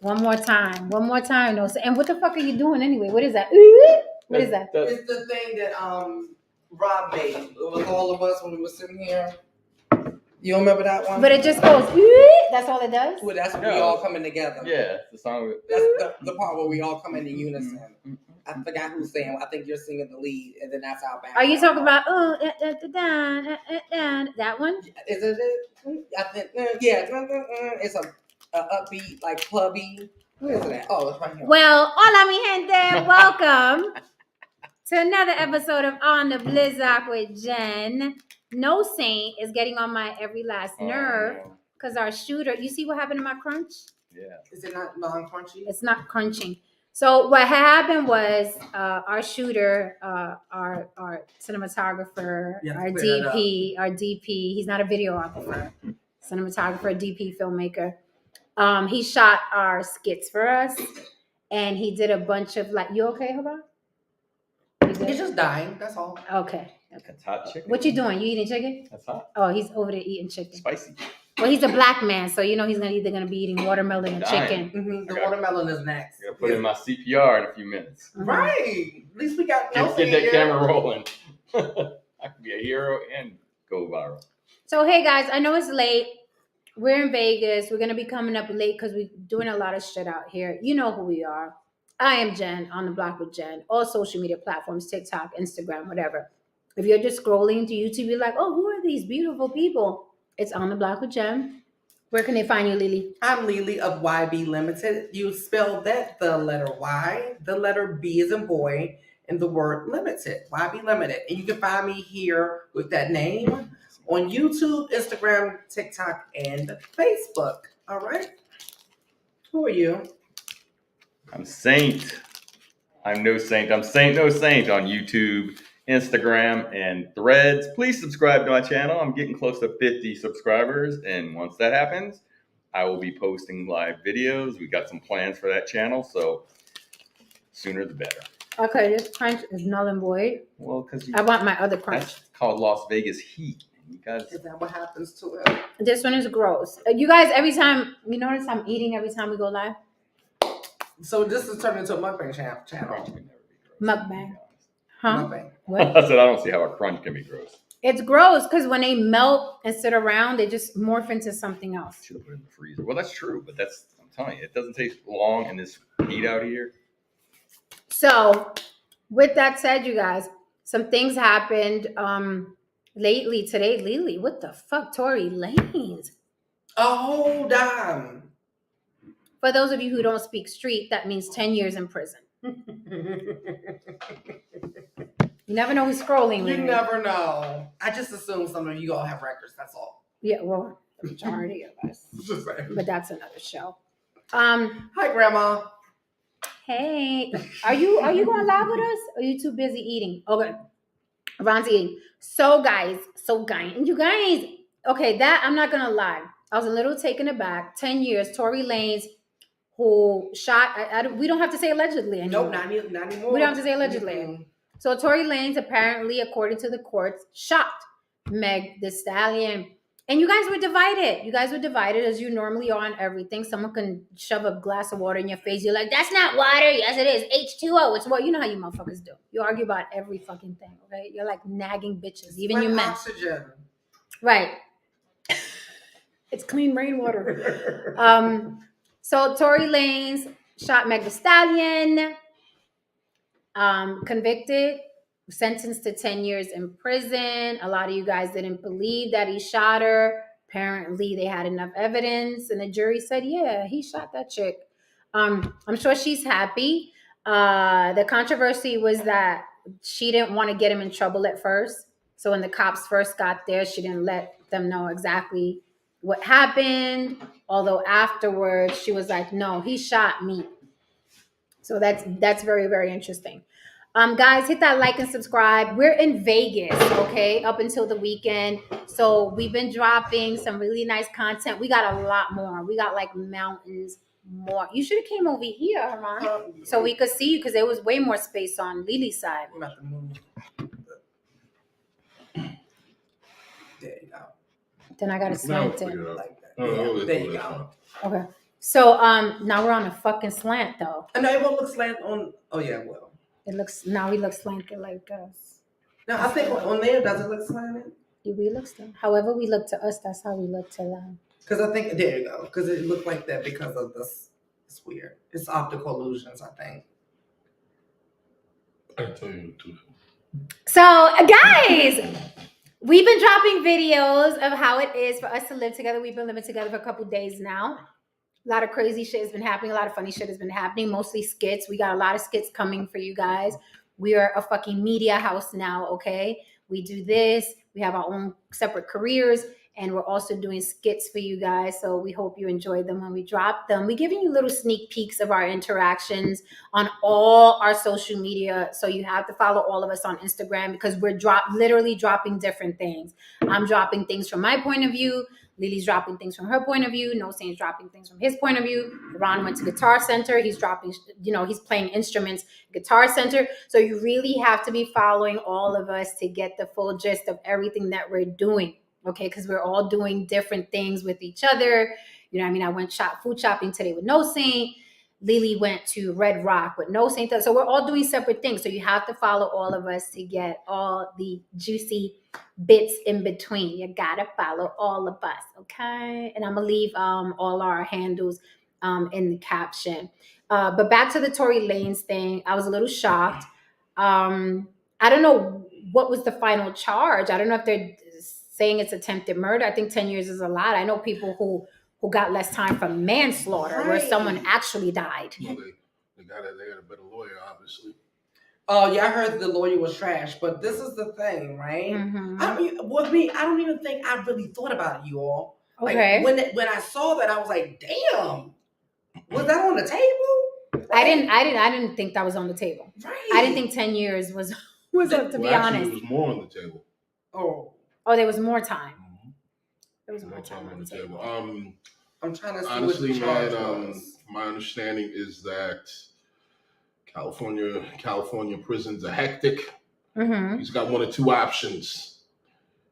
One more time. No. And what the fuck are you doing anyway? What is that? What is that? It's the thing that Rob made. It was all of us when we were sitting here. You don't remember that one? But it just goes. That's all it does. Well, that's we all coming together. Yeah, the song. That's the part where we all come in unison. I forgot who's saying. I think you're singing the lead, and then that's our back. Are you talking about that one? Is it? I think yeah. It's a upbeat like clubby. Where is it at? Oh, it's right here. Well, hola mi gente, welcome to another episode of On the Blizzard with Jen. No Saint is getting on my every last nerve because our shooter. You see what happened to my crunch? Yeah. Is it not non-crunchy? It's not crunching. So what happened was our shooter, our cinematographer, our DP. He's not a videographer, cinematographer, DP, filmmaker. He shot our skits for us, and he did a bunch of like. You okay, Haba? He's just dying. That's all. Okay. That's hot chicken. What you doing? You eating chicken? That's hot. Oh, he's over there eating chicken. Spicy. Well, he's a black man, so he's either gonna be eating watermelon and chicken. Mm-hmm. The watermelon is next. I'm gonna put in my CPR in a few minutes. Mm-hmm. Right. At least we got Get that camera rolling. I could be a hero and go viral. So hey guys, I know it's late. We're in Vegas. We're gonna be coming up late because we're doing a lot of shit out here. You know who we are. I am Jen, on the block with Jen. All social media platforms, TikTok, Instagram, whatever. If you're just scrolling to YouTube, you're like, oh, who are these beautiful people? It's On the Block with Jen. Where can they find you, Lily? I'm Lily of YB Limited. You spell that the letter Y, the letter B as in boy, and the word limited. YB Limited. And you can find me here with that name on YouTube, Instagram, TikTok, and Facebook. All right. Who are you? I'm Saint. I'm No Saint. I'm Saint No Saint on YouTube, Instagram, and Threads. Please subscribe to my channel. I'm getting close to 50 subscribers, and once that happens, I will be posting live videos. We got some plans for that channel, so sooner the better. Okay, this crunch is null and void. Well, because I want my other crunch. That's called Las Vegas heat. You guys, Is that what happens to it? This one is gross. You guys, every time you notice I'm eating every time we go live. So this is turning into a mukbang channel. crunch can never be gross. Mukbang. Huh? Mukbang. What? I said I don't see how a crunch can be gross. It's gross because when they melt and sit around, they just morph into something else. Should have put it in the freezer. Well, that's true, but I'm telling you, it doesn't take long in this heat out here. So, with that said, you guys, some things happened lately today. Lily, what the fuck? Tory Lanez. A whole dime. For those of you who don't speak street, that means 10 years in prison. You never know who's scrolling. You never know. I just assume some of you all have records. That's all. Yeah, well, the majority of us. Just saying. But that's another show. Hi, Grandma. Hey, are you going live with us? Or are you too busy eating? Okay, Ron's eating. So guys, you guys. Okay, that I'm not gonna lie. I was a little taken aback. 10 years, Tory Lanez, who shot. We don't have to say allegedly anymore. Nope, not anymore. We don't have to say allegedly. Mm-hmm. So Tory Lanez apparently, according to the courts, shot Meg Thee Stallion. And you guys were divided. You guys were divided as you normally are on everything. Someone can shove a glass of water in your face. You're like, that's not water. Yes, it is. H2O. It's what you know how you motherfuckers do. You argue about every fucking thing, okay? You're like nagging bitches, even you men. Oxygen. Right. It's clean rainwater. So Tory Lanez shot Meg Thee Stallion, convicted, sentenced to 10 years in prison. A lot of you guys didn't believe that he shot her. Apparently, they had enough evidence, and the jury said, yeah, he shot that chick. I'm sure she's happy. The controversy was that she didn't want to get him in trouble at first. So when the cops first got there, she didn't let them know exactly what happened. Although afterwards, she was like, no, he shot me. So that's very, very interesting. Guys, hit that like and subscribe. We're in Vegas, okay, up until the weekend. So we've been dropping some really nice content. We got a lot more. We got like mountains more. You should have came over here, Herman, so we could see you because there was way more space on Lily's side. I'm about to move. There you go. Then I got to slant it. Like that. Yeah, there you go. Okay. So now we're on a fucking slant though. I know it won't look slant on. Oh yeah, well. It looks now we look slanted like us. No, I think on there does it look slanted? Yeah, we look slanted. However we look to us, that's how we look to them. Because I think there you go. Because it looked like that because of this. It's weird. It's optical illusions, I think. I tell you too. So guys, we've been dropping videos of how it is for us to live together. We've been living together for a couple days now. A lot of crazy shit has been happening. A lot of funny shit has been happening. Mostly skits. We got a lot of skits coming for you guys. We are a fucking media house now, okay? We do this. We have our own separate careers. And we're also doing skits for you guys. So we hope you enjoy them when we drop them. We're giving you little sneak peeks of our interactions on all our social media. So you have to follow all of us on Instagram because we're literally dropping different things. I'm dropping things from my point of view. Lily's dropping things from her point of view. No Saint's dropping things from his point of view. Ron went to Guitar Center. He's dropping, he's playing instruments, Guitar Center. So you really have to be following all of us to get the full gist of everything that we're doing. Okay, because we're all doing different things with each other. You know what I mean? I went food shopping today with No Saint. Lily went to Red Rock with No Saint. So we're all doing separate things. So you have to follow all of us to get all the juicy bits in between. You gotta follow all of us, okay? And I'm gonna leave all our handles in the caption. But back to the Tory Lanez thing, I was a little shocked. I don't know what was the final charge. I don't know if they're saying it's attempted murder. I think 10 years is a lot. I know people who got less time for manslaughter, where someone actually died. Well, they got a better lawyer, obviously. Oh yeah, I heard the lawyer was trash, but this is the thing, right? Mm-hmm. I mean, with me, I don't even think I really thought about it, you all. Okay. Like, when I saw that, I was like, damn, was that on the table? Like, I didn't think that was on the table. Right. I didn't think 10 years was up, to be honest. It was more on the table. Oh, there was more time. Mm-hmm. There was more time on the table. I'm trying to see honestly, what the charge was. my understanding is that California prisons are hectic. Mm-hmm. He's got one or two options.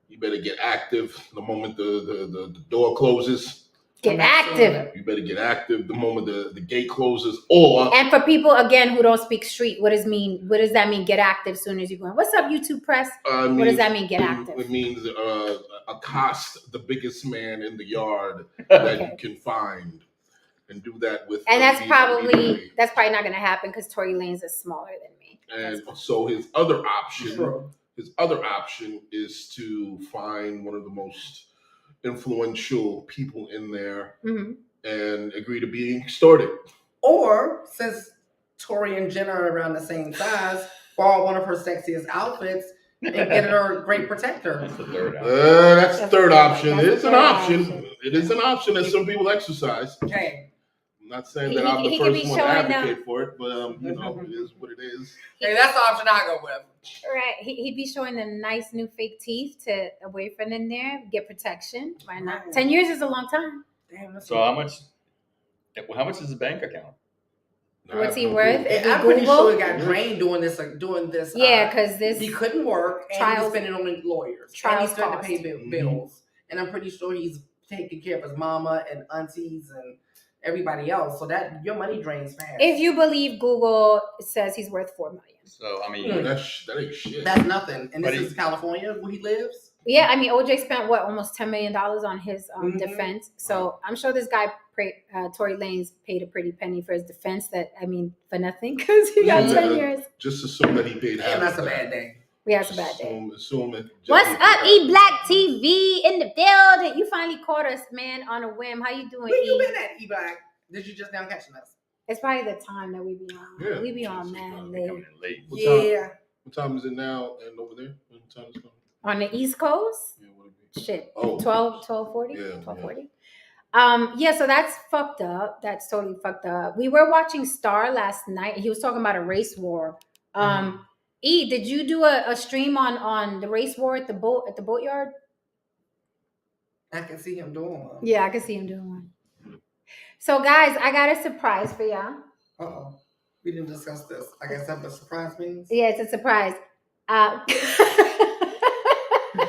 You better get active the moment the door closes. Get active. You better get active the moment the gate closes. Or, and for people again who don't speak street, what does that mean? Get active as soon as you're going. What's up, YouTube press? What does that mean? Get active. It means accost the biggest man in the yard that you can find, and do that with. And that's probably not going to happen because Tory Lanez is smaller than me. And so his other option is to find one of the most influential people in there, mm-hmm. and agree to being extorted. Or, since Tory and Jenna are around the same size, borrow one of her sexiest outfits and get her a great protector. That's the third option. That's the third option. It is an option. It is an option that some people exercise. Okay. I'm not saying that I'm the first one to advocate for it, but it is what it is. Hey, that's the option I go with. Right. He'd be showing them nice new fake teeth to a boyfriend in there, get protection. Why not? Right. 10 years is a long time. Damn, so how much is his bank account? What's he worth? I'm pretty sure he got drained doing this. Yeah, because this he couldn't work and he was spending on the lawyers. And he's starting to pay bills. Mm-hmm. And I'm pretty sure he's taking care of his mama and aunties and everybody else. So that your money drains fast. If you believe Google, it says he's worth $4 million. So I mean, that ain't shit. That's nothing. And this is California where he lives. Yeah, I mean, OJ spent almost $10 million on his defense. So I'm sure this guy, Tory Lanez, paid a pretty penny for his defense. For nothing because he got 10 years. Just assume that he paid half. That's a bad day. Yeah, it's a bad day. Assume it. What's up, E Black TV in the building? You finally caught us, man, on a whim. How you doing, Where you been at, E Black? Did you just now catching us? It's probably the time that we be on. Yeah. We be on, man, late. What time is it now? And over there? What time is it? On the East Coast? Yeah, what it be? Shit. Oh. 12:40? Yeah. 12:40. So that's fucked up. That's totally fucked up. We were watching Star last night. He was talking about a race war. E, did you do a stream on the race war at the boatyard? I can see him doing one. Yeah, I can see him doing one. So guys, I got a surprise for y'all. Uh-oh. We didn't discuss this. I guess that's what surprise means? Yeah, it's a surprise.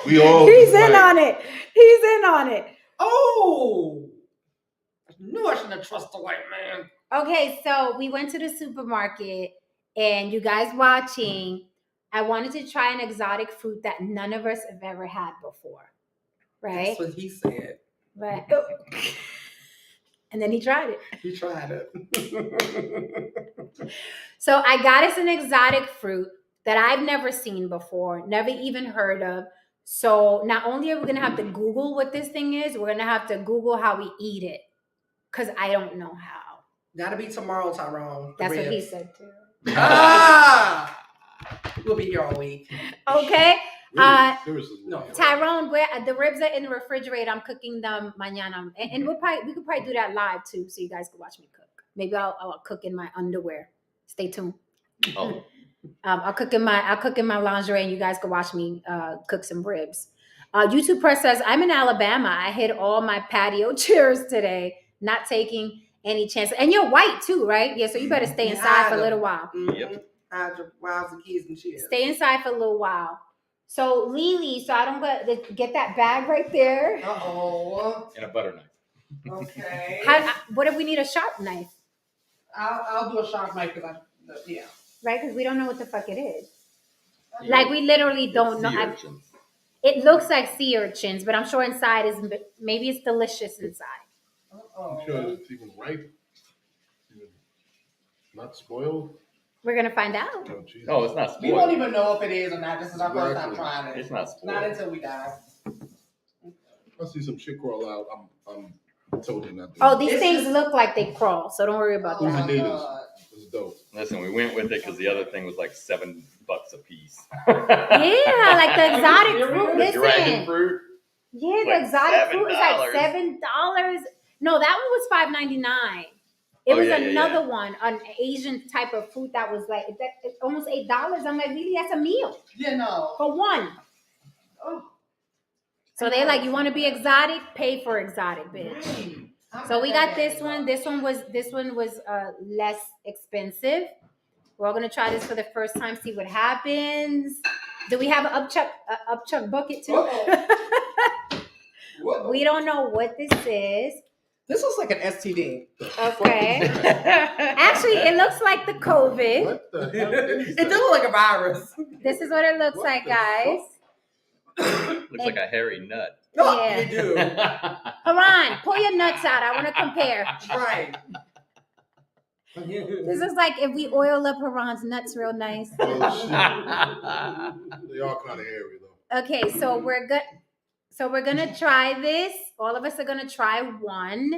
We all He's in on it. Oh! Knew I shouldn't have trusted the white man. Okay, so we went to the supermarket, and you guys watching, I wanted to try an exotic fruit that none of us have ever had before. Right? That's what he said. Right. And then he tried it. He tried it. So I got us an exotic fruit that I've never seen before, never even heard of. So not only are we gonna have to Google what this thing is, we're gonna have to Google how we eat it, because I don't know how. Gotta be tomorrow, Tyrone. That's what he said too. Ah! We'll be here all week. Okay. Seriously. No. Tyrone, where the ribs are in the refrigerator, I'm cooking them mañana, and we could probably do that live too, so you guys can watch me cook. Maybe I'll cook in my underwear. Stay tuned. Oh. I'll cook in my lingerie, and you guys can watch me cook some ribs. YouTube Press says, I'm in Alabama. I hit all my patio chairs today, not taking any chance. And you're white too, right? Yeah, so you better stay inside for a little while. Yep. Hide your wives and kids and shit. Stay inside for a little while. So Lily, so I don't get that bag right there. Uh-oh. And a butter knife. Okay. What if we need a sharp knife? I'll do a sharp knife because yeah. Right? Because we don't know what the fuck it is. Like we literally don't know. Sea urchins. It looks like sea urchins, but I'm sure inside maybe it's delicious inside. Uh-oh. I'm sure it's even ripe. Even not spoiled. We're gonna find out. Oh, Jesus. No, it's not We won't spoiled. even know if it is or not. This is our first time Exactly. trying it. It's not spoiled. Not until we die. I see some shit crawl out. I'm totally not. Oh, these It's things just- look like they crawl, so don't worry about Who's that. the data? God. It's dope. Listen, we went with it because the other thing was like $7 a piece. Yeah, like the exotic fruit. The dragon Listen, fruit. yeah, the like exotic fruit is like $7. $7. No, that one was $5.99. It Oh, was yeah, another one, an Asian type of fruit that was like it's almost $8. I'm like, really? That's a meal Yeah, no. for one. Oh. So they're like, you want to be exotic? Pay for exotic, bitch. So we got this one. This one was less expensive. We're all gonna try this for the first time. See what happens. Do we have an upchuck bucket too? Whoa. We don't know what this is. This looks like an STD. Okay. Actually, it looks like the COVID. What the hell is It that? does look like a virus. This is what it looks What like, the guys. Looks like a hairy nut. No, Yeah. you do. Come on, pull your nuts out. I want to compare. Right. This is like if we oil up Haran's nuts real nice. Oh, shit. They are kind of hairy though. Okay, so we're good. So we're gonna try this. All of us are gonna try one.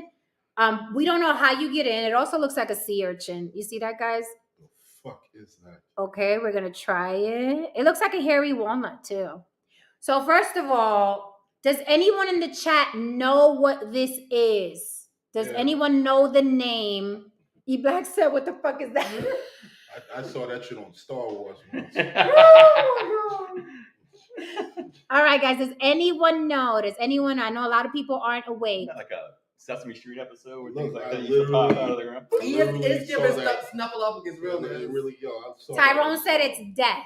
We don't know how you get in. It also looks like a sea urchin. You see that, guys? The fuck is that? Okay, we're gonna try it. It looks like a hairy walnut too. So first of all, does anyone in the chat know what this is? Does Yeah. anyone know the name? E-Black said, what the fuck is that? I saw that shit on Star Wars once. All right, guys, does anyone know? Does anyone? I know a lot of people aren't awake. Not like a Sesame Street episode where Look, things like I that used to pop literally- out of the ground. It's giving saw that. Snuffleupagus real It good. really, yo, I saw Tyrone that. said it's death.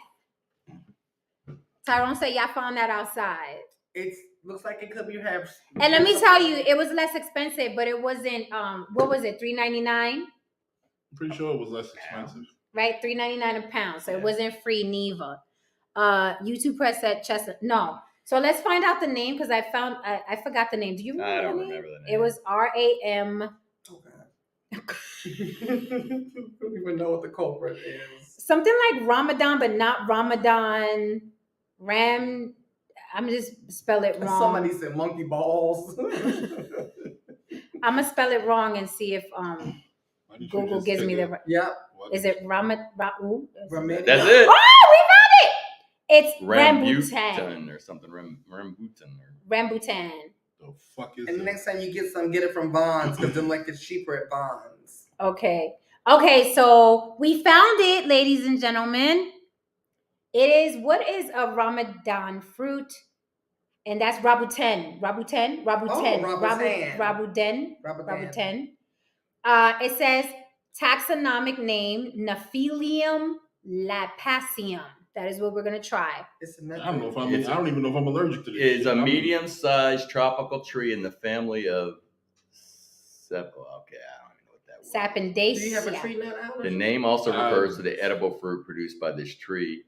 Tyrone said y'all found that outside. It looks like it could be have. And let me tell you, it was less expensive, but it wasn't. What was it? $3.99, I'm pretty sure it was less expensive. right? $3.99 a pound. So it Yeah. wasn't free neither. YouTube Press said Chestnut. No. So let's find out the name because I forgot the name. Do you remember? I don't the name? remember the name. It was RAM. Oh, God. I don't even know what the culprit is. Something like Ramadan, but not Ramadan. I'm just spell it wrong. Somebody said monkey balls. I'm gonna spell it wrong and see if Why didn't you Google just gives take me it? the. Yep. What? Is it Ramad? That's it. Oh, we found it! It's Rambutan. Rambutan or something. Rambutan. Rambutan. The fuck is And that? next time you get some, get it from Bonds because them like it's cheaper at Bonds. Okay. Okay, so we found it, ladies and gentlemen. It is, what is a Ramadan fruit? And that's Rambutan. Rambutan. Rambutan. Rambutan. It says taxonomic name Nephilium lapasium. That is what we're gonna try. It's a I don't know if I'm. It's- I don't even know if I'm allergic to this. It's shit. a I'm- medium-sized tropical tree in the family of Sep. Oh, okay, I don't even know what that was. Saponaceae. Do you have a tree nut allergy? The name also refers to the edible fruit produced by this tree.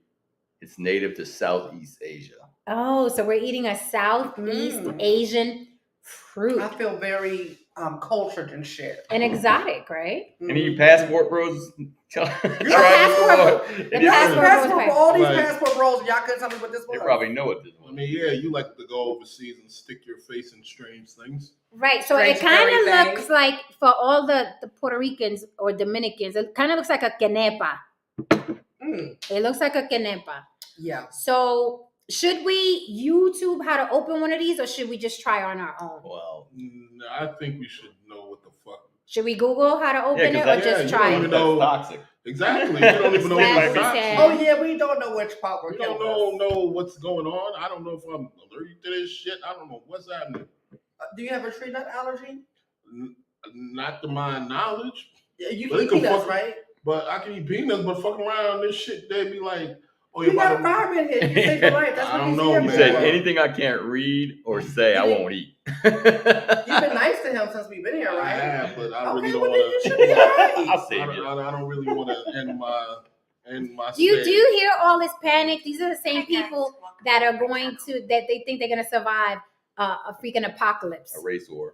It's native to Southeast Asia. Oh, so we're eating a Southeast Asian fruit. I feel very cultured and shit. And exotic, right? Any of you passport bros? passport bro. Passport, all these passport bros, y'all couldn't tell me what this was. They probably know what this I was. mean, yeah, you like to go overseas and stick your face in strange things. Right. So Strange it kind of things. looks like, for all the Puerto Ricans or Dominicans, it kind of looks like a quenepa. It looks like a quenepa. Yeah. So should we YouTube how to open one of these, or should we just try on our own? Well, I think we should know what the fuck. Should we Google how to open it, or just you try don't it? even know. toxic. Exactly. You don't even know That's what's what toxic. he said. Oh yeah, we don't know which part we're We don't know what's going on. I don't know if I'm allergic to this shit. I don't know what's happening. Do you have a tree nut allergy? Not to my knowledge. Yeah, you But eat it can peanuts, fuck- right? But I can eat peanuts, but fuck around this shit, they be like, oh, You you're got a about to... fireman here. You save your life. That's I what don't he's know, here He man. for. said anything I can't read or say, I won't eat. You've been nice to him since we've been here, I right? have, but I Okay, really don't well then you want should be alright. I'll save you. I don't really want to end my Do you stay. hear all this panic? These are the same people that are going to, that they think they're going to survive a freaking apocalypse, A race war.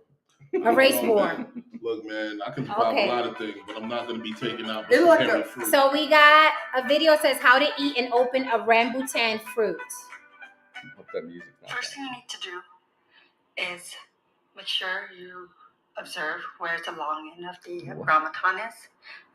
a race war. Look, man, I can survive Okay. a lot of things, but I'm not going to be taken out by It's some like hairy a- fruit. So we got a video says how to eat and open a rambutan fruit. Hope that music's not First thing you need to do is make sure you observe where the long end of the Rambutan is.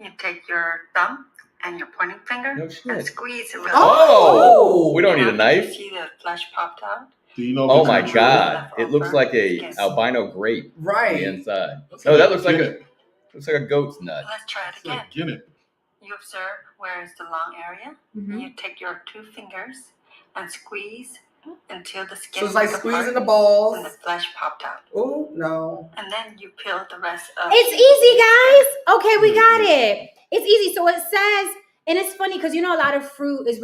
You take your thumb and your pointing finger No and shit. squeeze it really Oh! We don't need a You knife. see the flesh popped out. Do you know? Oh if my it's god. It looks like a Yes. albino grape on the Right. inside. That's No, like that looks like Guinness. a goat's nut. Let's try it That's again. like Guinness. You observe where is the long area. Mm-hmm. You take your two fingers and squeeze until the skin So it's like breaks squeezing the apart balls. and the flesh popped out. Oh no. And then you peel the rest of It's easy, guys. Okay, we got it. It's easy. So it says, and it's funny because you know a lot of fruit is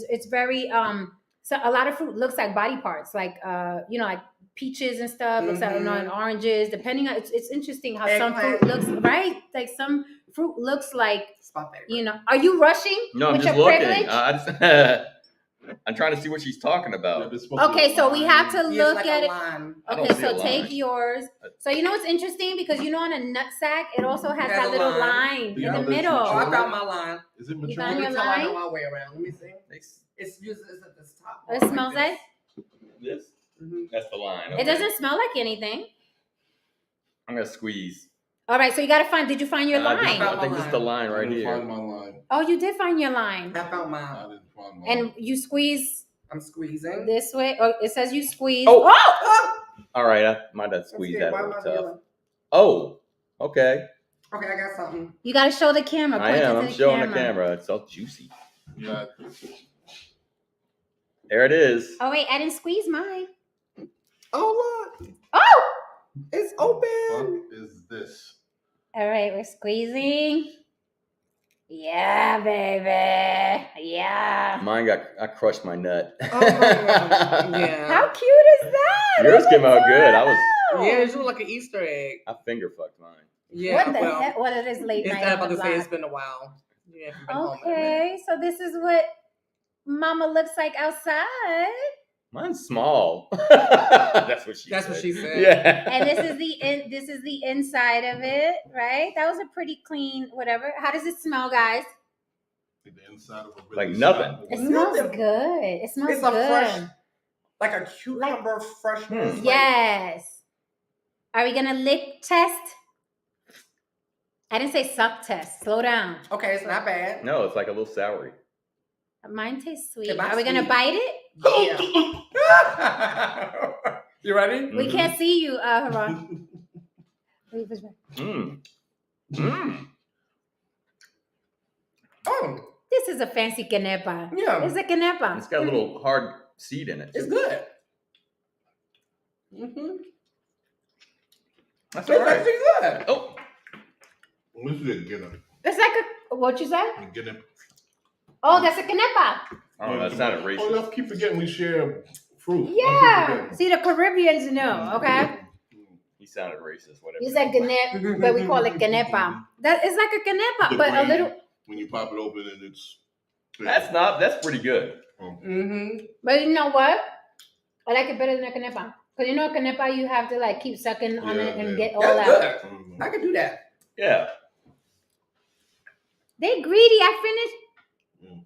it's very so a lot of fruit looks like body parts, like you know, like peaches and stuff. Looks like, you know, and oranges. Depending on it's interesting how some fruit looks, right? Like some fruit looks like, It's my favorite. you know. Are you rushing No, I'm with just your looking. privilege? I'm trying to see what she's talking Yeah, about. there's supposed to be Okay, so we have to Yeah, it's look like at a it. line. I don't Okay, see so a take line. yours. So you know what's interesting, because you know on a nut sack it also has It has that a little line. line Do you in the know that you middle. Oh, I chose- found my line. Is it You mature? found Let your me tell I know line? my way around. Let me see. It's usually it's at this top. What it smells like? This? Mm-hmm. That's the line. It okay. doesn't smell like anything. I'm gonna squeeze. All right, so you gotta find. Did you find your I line? think this is the line I right didn't find here. my line. Oh, you did find your line, I found I mine. didn't find mine. and you squeeze I'm squeezing. this way. Oh, it says you squeeze. Oh! Oh! All right, I might have I'm squeezed scared. that Why a am I little tough. feeling? Oh, okay. Okay, I got something. You gotta show the camera. I Point it am. to I'm the showing camera. the camera. It's all juicy. Yeah. There it is. Oh wait, I didn't squeeze mine. Oh look, Oh! it's What open. is this? All right, we're squeezing. Yeah, baby. Yeah. I crushed my nut. Oh my God. Yeah. How cute is that? Yours Look came at out good. I was. that. Yeah, it's like an Easter egg. I finger fucked mine. Yeah. What the well, heck? What it is late It's night I'm on about the to say it's block. been a while. Yeah, it's been home in a minute. Okay, so this is what Mama looks like outside, Mine's small. That's what she. That's said. what she said. Yeah. and this is the inside of it, right? That was a pretty clean whatever. How does it smell, guys? The inside of a really Like nothing. sour It one. smells Nothing. good. It smells It's a good. fresh, like a cucumber freshness. like- Yes. Are we gonna lick test? I didn't say suck test. Slow down. Okay, it's not bad. No, it's like a little soury. Mine tastes sweet. Yeah, mine's Are we gonna sweet. bite it? Yeah. You ready? We Mhm. can't see you, Haran. Wait, which way? Mmm. Mmm. Oh, This is a fancy canepa. yeah. It's a canepa. It's got a little hard seed in it. It's too. good. Mm-hmm. That's It's all right. actually good. Oh, This is a Guinness. It's like a, what you say? A Guinness. Oh, that's a canepa. oh, that's not a Oh, racist. I keep forgetting we share fruit. I keep Yeah. forgetting. See, the Caribbeans know, okay? He sounded racist. Whatever. You said ganep, but we call it canepa. That is like a canepa, The but a gravy, little. when you pop it open and it's. That's pretty good. Mm-hmm. But you know what? I like it better than a canepa. Because you know a canepa, you have to like keep sucking on it and get all That's that. good. I can do that. Yeah. They greedy. I finished.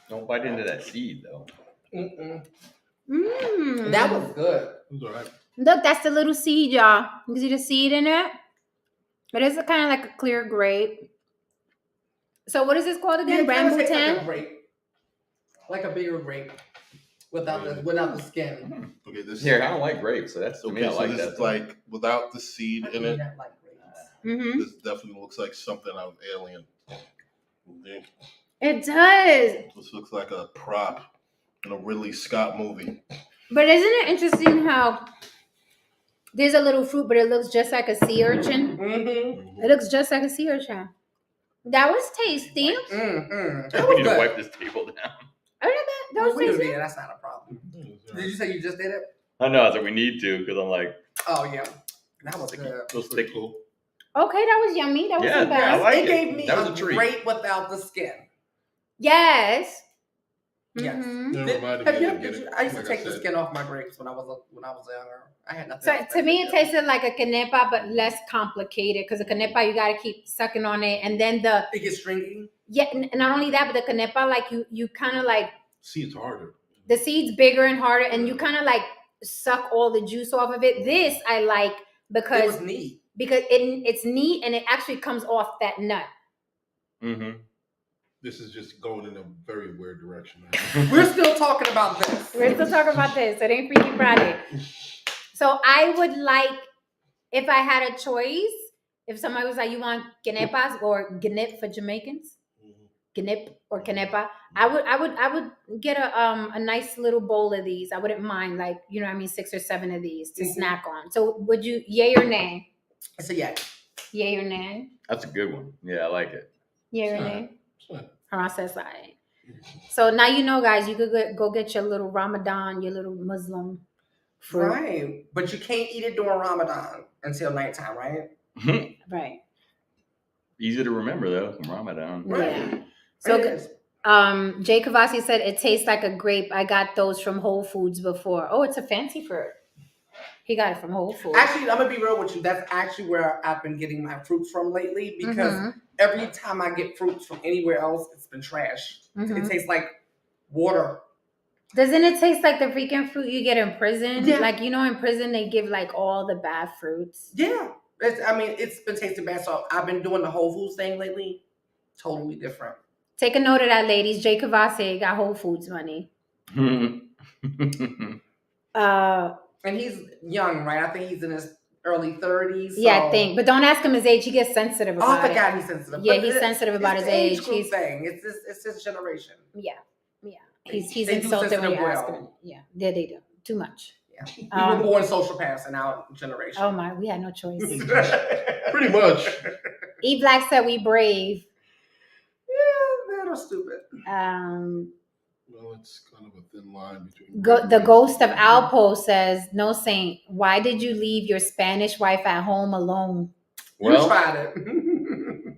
Don't bite into that seed though. That was good. It was all right. Look, that's the little seed, y'all. You see the seed in it? It is kind of like a clear grape. So what is this called again? Rambutan? Like a grape. Like a bigger grape. Without the skin. Okay, this. Here, I don't like grapes, so that's to me. I So like this that. is like without the seed in it. I like grapes. Mm-hmm. This definitely looks like something out of Alien. It does. This looks like a prop in a Ridley Scott movie. But isn't it interesting how there's a little fruit, but it looks just like a sea urchin? Mm-hmm. It looks just like a sea urchin. That was tasty. Mm-hmm. That We was need to good. wipe this table down. That was We do tasty. that. That's not a problem. Did you say you just did it? I know, I said we need to because I'm like, Oh yeah. That was good. those sticky. Cool. Okay, that was yummy. That wasn't Yeah, bad. I like it it. gave me That was a a treat. grape without the skin. Yes. Yes. Mhm. It reminded Have me you, of did it, you, I used to like take the said. skin off my grapes when I was younger. I had nothing. So else to me, it do. tasted like a canepa, but less complicated. Because a canepa, you gotta keep sucking on it, and then It gets stringy. not only that, but the canepa, like you kind of like See, it's harder. the seed's bigger and harder, and you kind of like suck all the juice off of it. This I like It because was neat. it's neat and it actually comes off that nut. Mm-hmm. This is just going in a very weird direction. We're still talking about this. We're still talking about this. It ain't Freaky Friday. So I would like, if I had a choice, if somebody was like, you want canepas or ganip for Jamaicans, ganip or canepa, I would get a nice little bowl of these. I wouldn't mind, like, you know what I mean, 6 or 7 of these to snack on. So would you, yay or nay? So yeah. Yay or nay? That's a good one. Yeah, I like it. Yay or Sure. nay? Sure. Haran says aye. So now you know, guys, you could go get your little Ramadan, your little Muslim fruit. Right. But you can't eat it during Ramadan until nighttime, right? Right. Easy to remember though, from Ramadan. Right. Yeah. So So Jay Kavasi said it tastes like a grape. I got those from Whole Foods before. Oh, it's a fancy fruit. He got it from Whole Foods. actually, I'm gonna be real with you. That's actually where I've been getting my fruits from lately because Mhm. every time I get fruits from anywhere else, it's been trash. Mhm. It tastes like water. Doesn't it taste like the freaking fruit you get in prison? Yeah. Like, you know, in prison they give like all the bad fruits. Yeah. It's been tasting bad. So I've been doing the Whole Foods thing lately. Totally different. Take a note of that, ladies. Jay Kavasi got Whole Foods money. And he's young, right? I think he's in his early 30s. Yeah, so- I think. But don't ask him his age. He gets sensitive Oh, I about it. forgot he's sensitive. Yeah, But he's sensitive about it's his the age age. group He's- thing. It's his generation. Yeah. They He's do insulted when you sensitive ask well. him. Yeah, they do. Too much. Yeah. We were born social paths in our generation. Oh my, we had no choice. Pretty much. E Black said we brave. Yeah, that was stupid. Well, it's kind of a thin line between. The ghost of Alpo says, no saint, why did you leave your Spanish wife at home alone? You Well, tried it.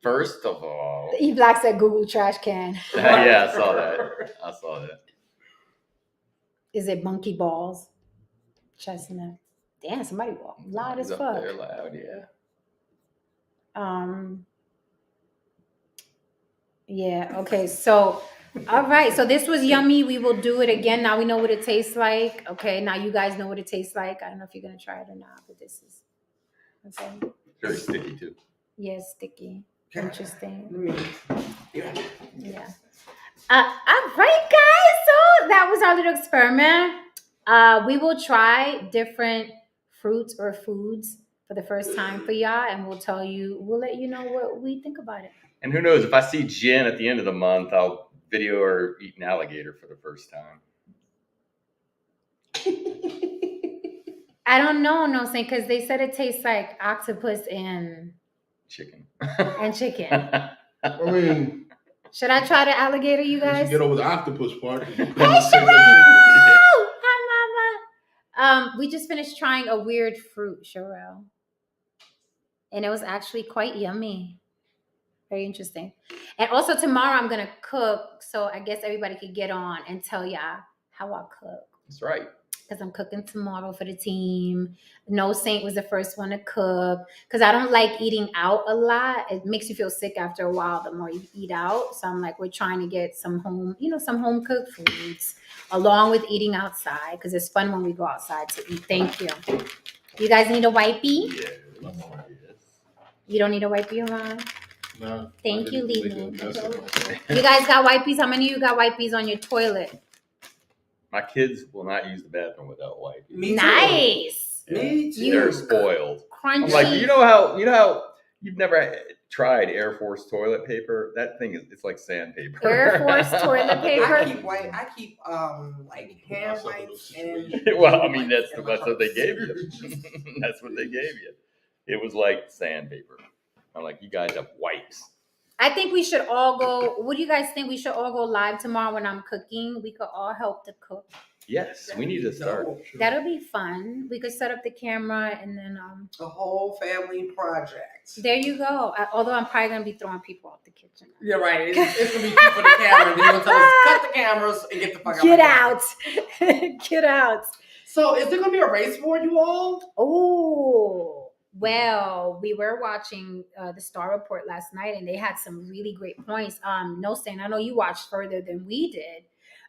first of all, E Black said Google trash can. yeah, I saw that. Is it monkey balls? Chestnut. Damn, somebody walk loud as He's up fuck. there loud, yeah. Yeah, okay, so all right, so this was yummy. We will do it again. Now we know what it tastes like. Okay, now you guys know what it tastes like. I don't know if you're gonna try it or not, but this is okay. Very sticky too. Yeah, sticky. Interesting. Yeah. Yeah. All right, guys. So that was our little experiment. We will try different fruits or foods for the first time for y'all, and we'll let you know what we think about it. And who knows, if I see Jen at the end of the month, I'll video her eating alligator for the first time. I don't know, no saying, because they said it tastes like octopus and Chicken. chicken. I mean, Should I try the alligator, you once guys? you get over the octopus part. Hey, Sherelle! Hi, We just finished trying a weird fruit, Sherelle. And it was actually quite yummy. Very interesting. And also tomorrow I'm gonna cook, so I guess everybody could get on and tell y'all how I cook. That's right. Because I'm cooking tomorrow for the team. No Saint was the first one to cook. Because I don't like eating out a lot. It makes you feel sick after a while the more you eat out. So I'm like, we're trying to get some home, some home cooked foods along with eating outside. Because it's fun when we go outside to eat. Thank you. You guys need a wipey? Yes. You don't need a wipey, Ron? No. Thank you, Make a Leland. mess of myself. You guys got wipes? How many of you got wipes on your toilet? My kids will not use the bathroom without wipes. Me too. Nice. Me too. They're spoiled. Crunchy. I'm like, you know how you've never tried Air Force toilet paper? That thing it's like sandpaper. Air Force toilet paper? I keep like hand wipes and. Well, I mean that's what they gave you. That's what they gave you. It was like sandpaper. I'm like, you guys have wipes. I think we should all go. What do you guys think? We should all go live tomorrow when I'm cooking. We could all help to cook. Yes, we need to start. That'll be fun. We could set up the camera and then the whole family project. There you go. Although I'm probably gonna be throwing people off the kitchen. You're right. It's gonna be cute for the camera. Then you're gonna tell us cut the cameras and get the fuck out. Get out. Get out. So is there gonna be a race for you all? Oh. Well, we were watching the Star Report last night, and they had some really great points. No, Stan, I know you watched further than we did.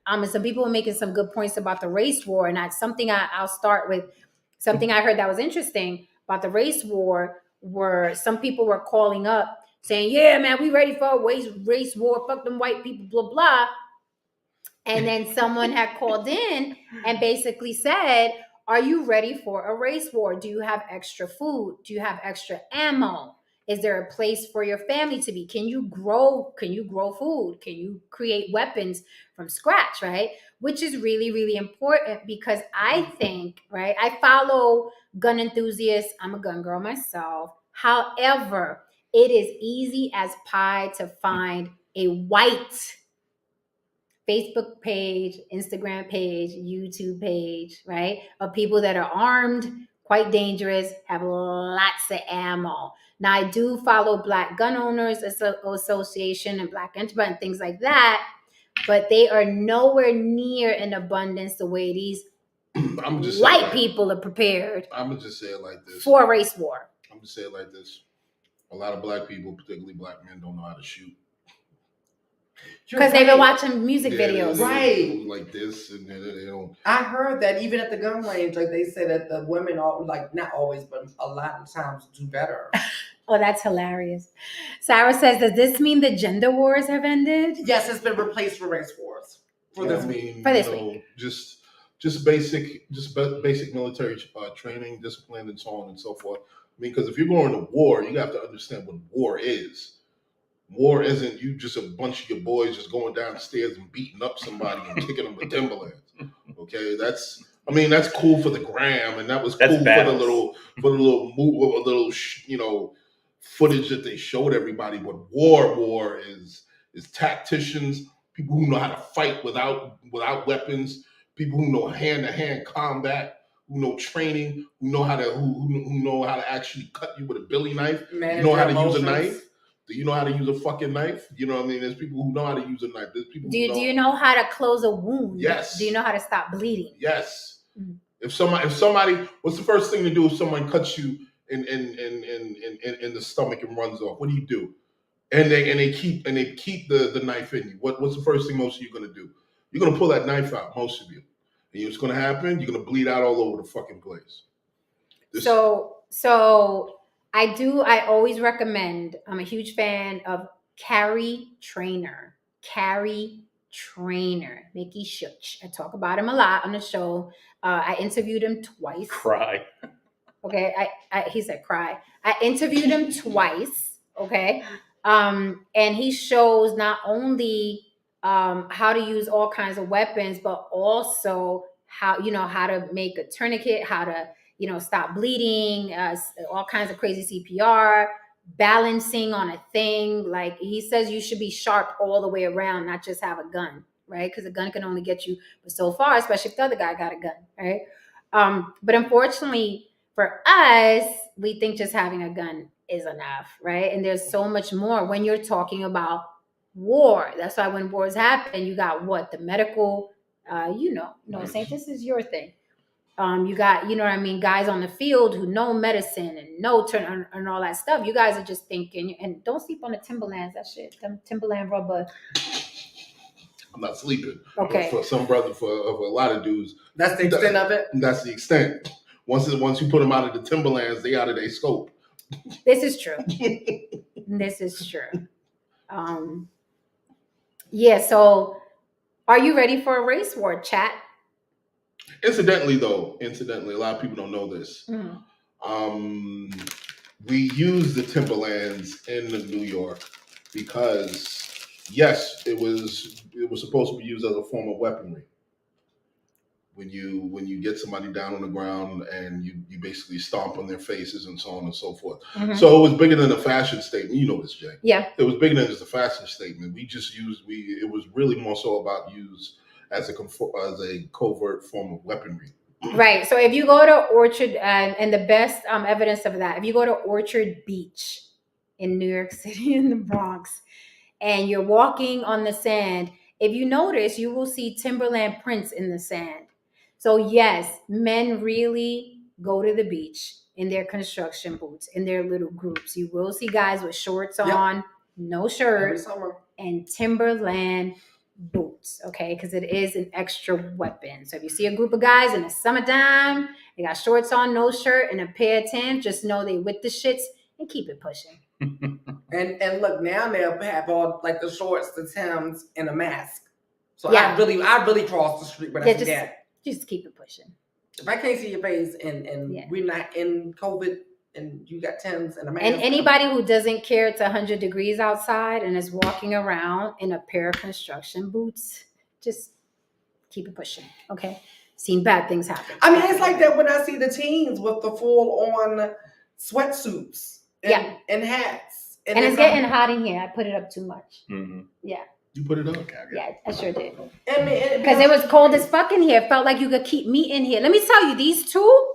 And some people were making some good points about the race war, and that's something I'll start with. Something I heard that was interesting about the race war, where some people were calling up saying, "Yeah, man, we ready for a race war. Fuck them white people, blah blah." And then someone had called in and basically said, are you ready for a race war? Do you have extra food? Do you have extra ammo? Is there a place for your family to be? Can you grow food? Can you create weapons from scratch, right? Which is really, really important because I think, right, I follow gun enthusiasts. I'm a gun girl myself. However, it is easy as pie to find a white Facebook page, Instagram page, YouTube page, right? Of people that are armed, quite dangerous, have lots of ammo. Now, I do follow Black Gun Owners Association and Black Enterprise and things like that, but they are nowhere near in abundance the way these white people are prepared. I'm going to just say it like this. For a race war. I'm going to say it like this. A lot of black people, particularly black men, don't know how to shoot. Because they've been watching music videos. Right. Like this, and they don't. I heard that even at the gun range, like they say that the women are, like, not always, but a lot of times do better. Oh, that's hilarious. Sarah says, does this mean the gender wars have ended? Yes, it's been replaced for race wars. For this week. Just basic military training, discipline, and so on and so forth. I mean, because if you're going to war, you have to understand what war is. War isn't you just a bunch of your boys just going downstairs and beating up somebody and kicking them with Timberlands. Okay, that's cool for the gram, and that was cool for the little footage that they showed everybody. But war is tacticians, people who know how to fight without weapons, people who know hand-to-hand combat, who know training, who know how to actually cut you with a Billy knife, know how to use a knife. Do you know how to use a fucking knife? You know what I mean? There's people who know how to use a knife. There's people. Do you know how to close a wound? Yes. Do you know how to stop bleeding? Yes. Mm-hmm. If somebody, what's the first thing to do if someone cuts you in the stomach and runs off? What do? And they keep the knife in you. What's the first thing most of you are gonna do? You're gonna pull that knife out, most of you. And what's gonna happen? You're gonna bleed out all over the fucking place. So I always recommend, I'm a huge fan of Carrie Trainer. Carrie Trainer. Mickey Shuch. I talk about him a lot on the show. I interviewed him twice. Cry. Okay. He said cry. I interviewed him twice. Okay. And he shows not only how to use all kinds of weapons, but also how to make a tourniquet, how to stop bleeding, all kinds of crazy CPR, balancing on a thing. Like he says, you should be sharp all the way around, not just have a gun, right? Because a gun can only get you so far, especially if the other guy got a gun, right? But unfortunately for us, we think just having a gun is enough, right? And there's so much more when you're talking about war. That's why when wars happen, you got what? The medical, Saint, this is your thing. You got, you know what I mean, guys on the field who know medicine and know turn and all that stuff. You guys are just thinking, and don't sleep on the Timberlands. That shit, them Timberland rubber. I'm not sleeping. Okay. But for some brother, for a lot of dudes, That's the extent of it. That's the extent. Once you put them out of the Timberlands, they out of their scope. This is true. This is true. Yeah. So, are you ready for a race war, chat? Incidentally, a lot of people don't know this. We use the Timberlands in New York because, yes, it was supposed to be used as a form of weaponry. When you get somebody down on the ground and you basically stomp on their faces and so on and so forth. So it was bigger than a fashion statement. You know this, Jay. Yeah. It was bigger than just a fashion statement. It was really more so about use as a covert form of weaponry. Right. So if you go to Orchard, and the best evidence of that, if you go to Orchard Beach in New York City, in the Bronx, and you're walking on the sand, if you notice, you will see Timberland prints in the sand. So yes, men really go to the beach in their construction boots, in their little groups. You will see guys with shorts on, no shirt, and Timberland boots, okay? Because it is an extra weapon. So if you see a group of guys in the summertime, they got shorts on, no shirt, and a pair of Timbs, just know they with the shits and keep it pushing. And look, now they'll have all like the shorts, the Timbs, and a mask. So Yeah. I really cross the street, but I forget. Just keep it pushing. If I can't see your face and we're not in COVID and you got Timbs and a mask. And anybody who doesn't care it's 100 degrees outside and is walking around in a pair of construction boots, just keep it pushing, okay? Seen bad things happen. I mean, it's like that when I see the teens with the full-on sweatsuits and hats. And it's getting hot in here. I put it up too much. Mm-hmm. Yeah. You put it up? Yeah, I sure did. Because it was cold as fuck in here. It felt like you could keep me in here. Let me tell you, these two,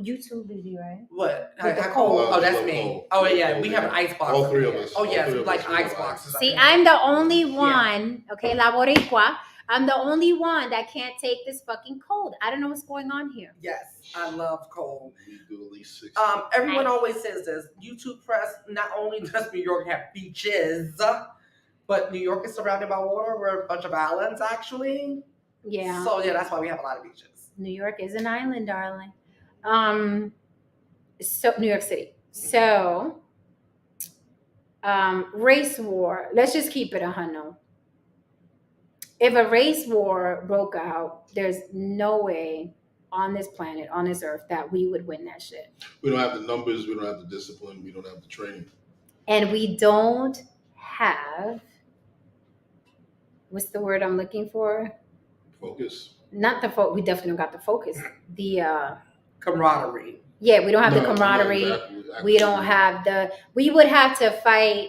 you two, Lizzie, right? What? With the cold? cold. Oh, that's me. Oh, yeah, we have an ice box. All three of us. Oh, yes, we like ice boxes. See, I'm the only one, okay, La Boricua. I'm the only one that can't take this fucking cold. I don't know what's going on here. Yes, I love cold. We do at least 6. Everyone always says this. YouTube press, not only does New York have beaches, but New York is surrounded by water. We're a bunch of islands, actually. Yeah. So, yeah, that's why we have a lot of beaches. New York is an island, darling. So New York City. So, race war. Let's just keep it a hundo. If a race war broke out, there's no way on this planet, on this earth, that we would win that shit. We don't have the numbers. We don't have the discipline. We don't have the training. And we don't have, what's the word I'm looking for? Focus. Not the focus. We definitely don't got the focus. The camaraderie. Yeah, we don't have the camaraderie. Exactly. We don't have we would have to fight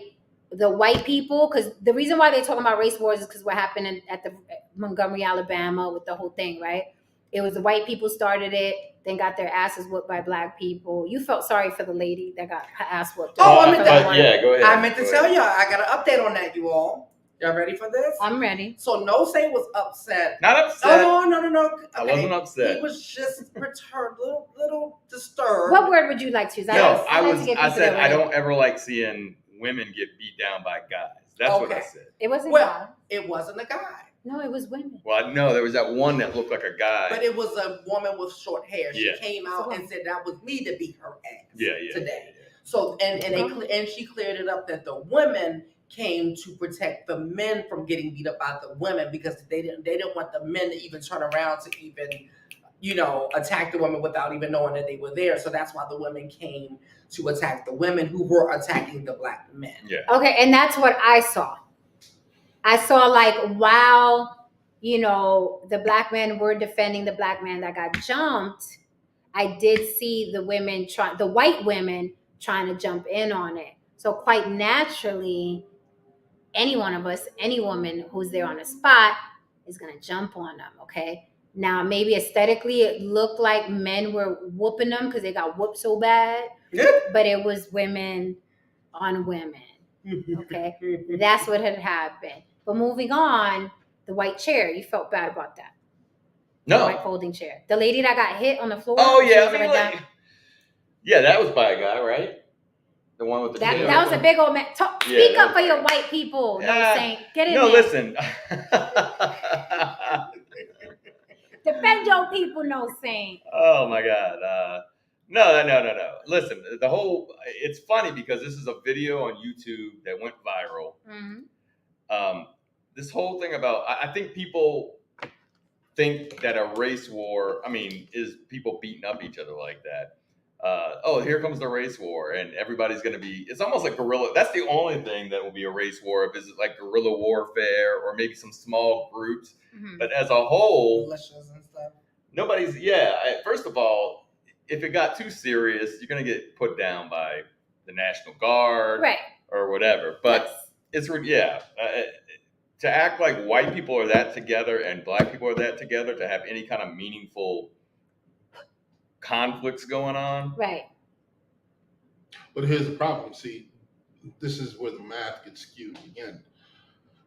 the white people, because the reason why they're talking about race wars is because what happened at the Montgomery, Alabama, with the whole thing, right? It was the white people started it, then got their asses whooped by black people. You felt sorry for the lady that got her ass whooped. Oh, I meant to. Go ahead. I meant to tell y'all, I got an update on that, you all. Y'all ready for this? I'm ready. So No Say was upset. Not upset. Oh, no. Okay. I wasn't upset. He was just perturbed, little disturbed. What word would you like to use? I said I don't ever like seeing women get beat down by guys. That's what I said. It wasn't God. It wasn't a guy. No, it was women. Well, no, there was that one that looked like a guy. But it was a woman with short hair. She came out and said that was me to beat her ass today. Yeah. So and she cleared it up that the women came to protect the men from getting beat up by the women, because they didn't want the men to even turn around to even, attack the women without even knowing that they were there. So that's why the women came to attack the women who were attacking the black men. Yeah. Okay, and that's what I saw. I saw while, the black men were defending the black man that got jumped, I did see the white women trying to jump in on it. So quite naturally, any one of us, any woman who's there on the spot is going to jump on them, okay? Now, maybe aesthetically, it looked like men were whooping them because they got whooped so bad, but it was women on women. Okay, that's what had happened. But moving on, the white chair, you felt bad about that. The white No. folding chair. The lady that got hit on the floor. Oh she yeah, was I mean, upside like, yeah, that was by a guy, right? The one with the that, chair. that was a big old man. Speak up for your white people. No, saying, get in no, there. listen. Defend your people, no saying. Oh my God. No. Listen, it's funny because this is a video on YouTube that went viral. Mm-hmm. This whole thing about, I think people think that a race war, is people beating up each other like that. Oh, here comes the race war, and everybody's going to be, it's almost like guerrilla. That's the only thing that will be a race war, if it's like guerrilla warfare or maybe some small groups. Mm-hmm. But as a whole, militias and stuff. Nobody's, first of all, if it got too serious, you're going to get put down by the National Guard, right, or whatever. But it's to act like white people are that together and black people are that together to have any kind of meaningful conflicts going on. Right. But here's the problem. See, this is where the math gets skewed again.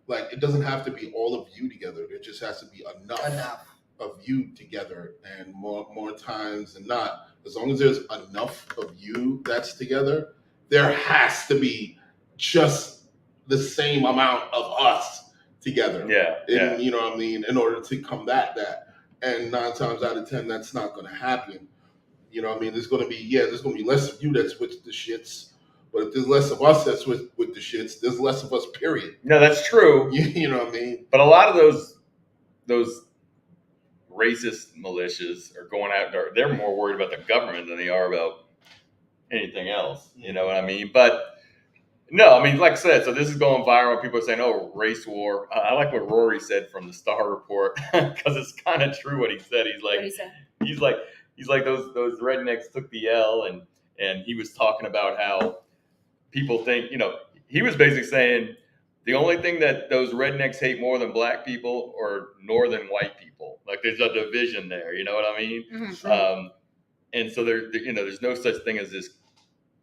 Like, it doesn't have to be all of you together. There just has to be enough of you together, and more times than not, as long as there's enough of you that's together, there has to be just the same amount of us together. You know what I mean? In order to combat that. And 9 times out of 10, that's not going to happen. You know what I mean? There's going to be less of you that's with the shits. But if there's less of us that's with the shits, there's less of us, period. No, that's true. You know what I mean? But a lot of those racist militias are going out there. They're more worried about the government than they are about anything else. You know what I mean? But no, like I said, so this is going viral. People are saying, "Oh, race war." I like what Rory said from the Star Report because it's kind of true what he said. He's like those rednecks took the L, and he was talking about how people think, he was basically saying the only thing that those rednecks hate more than black people or northern white people. Like, there's a division there. You know what I mean? Mm-hmm. And so there's no such thing as this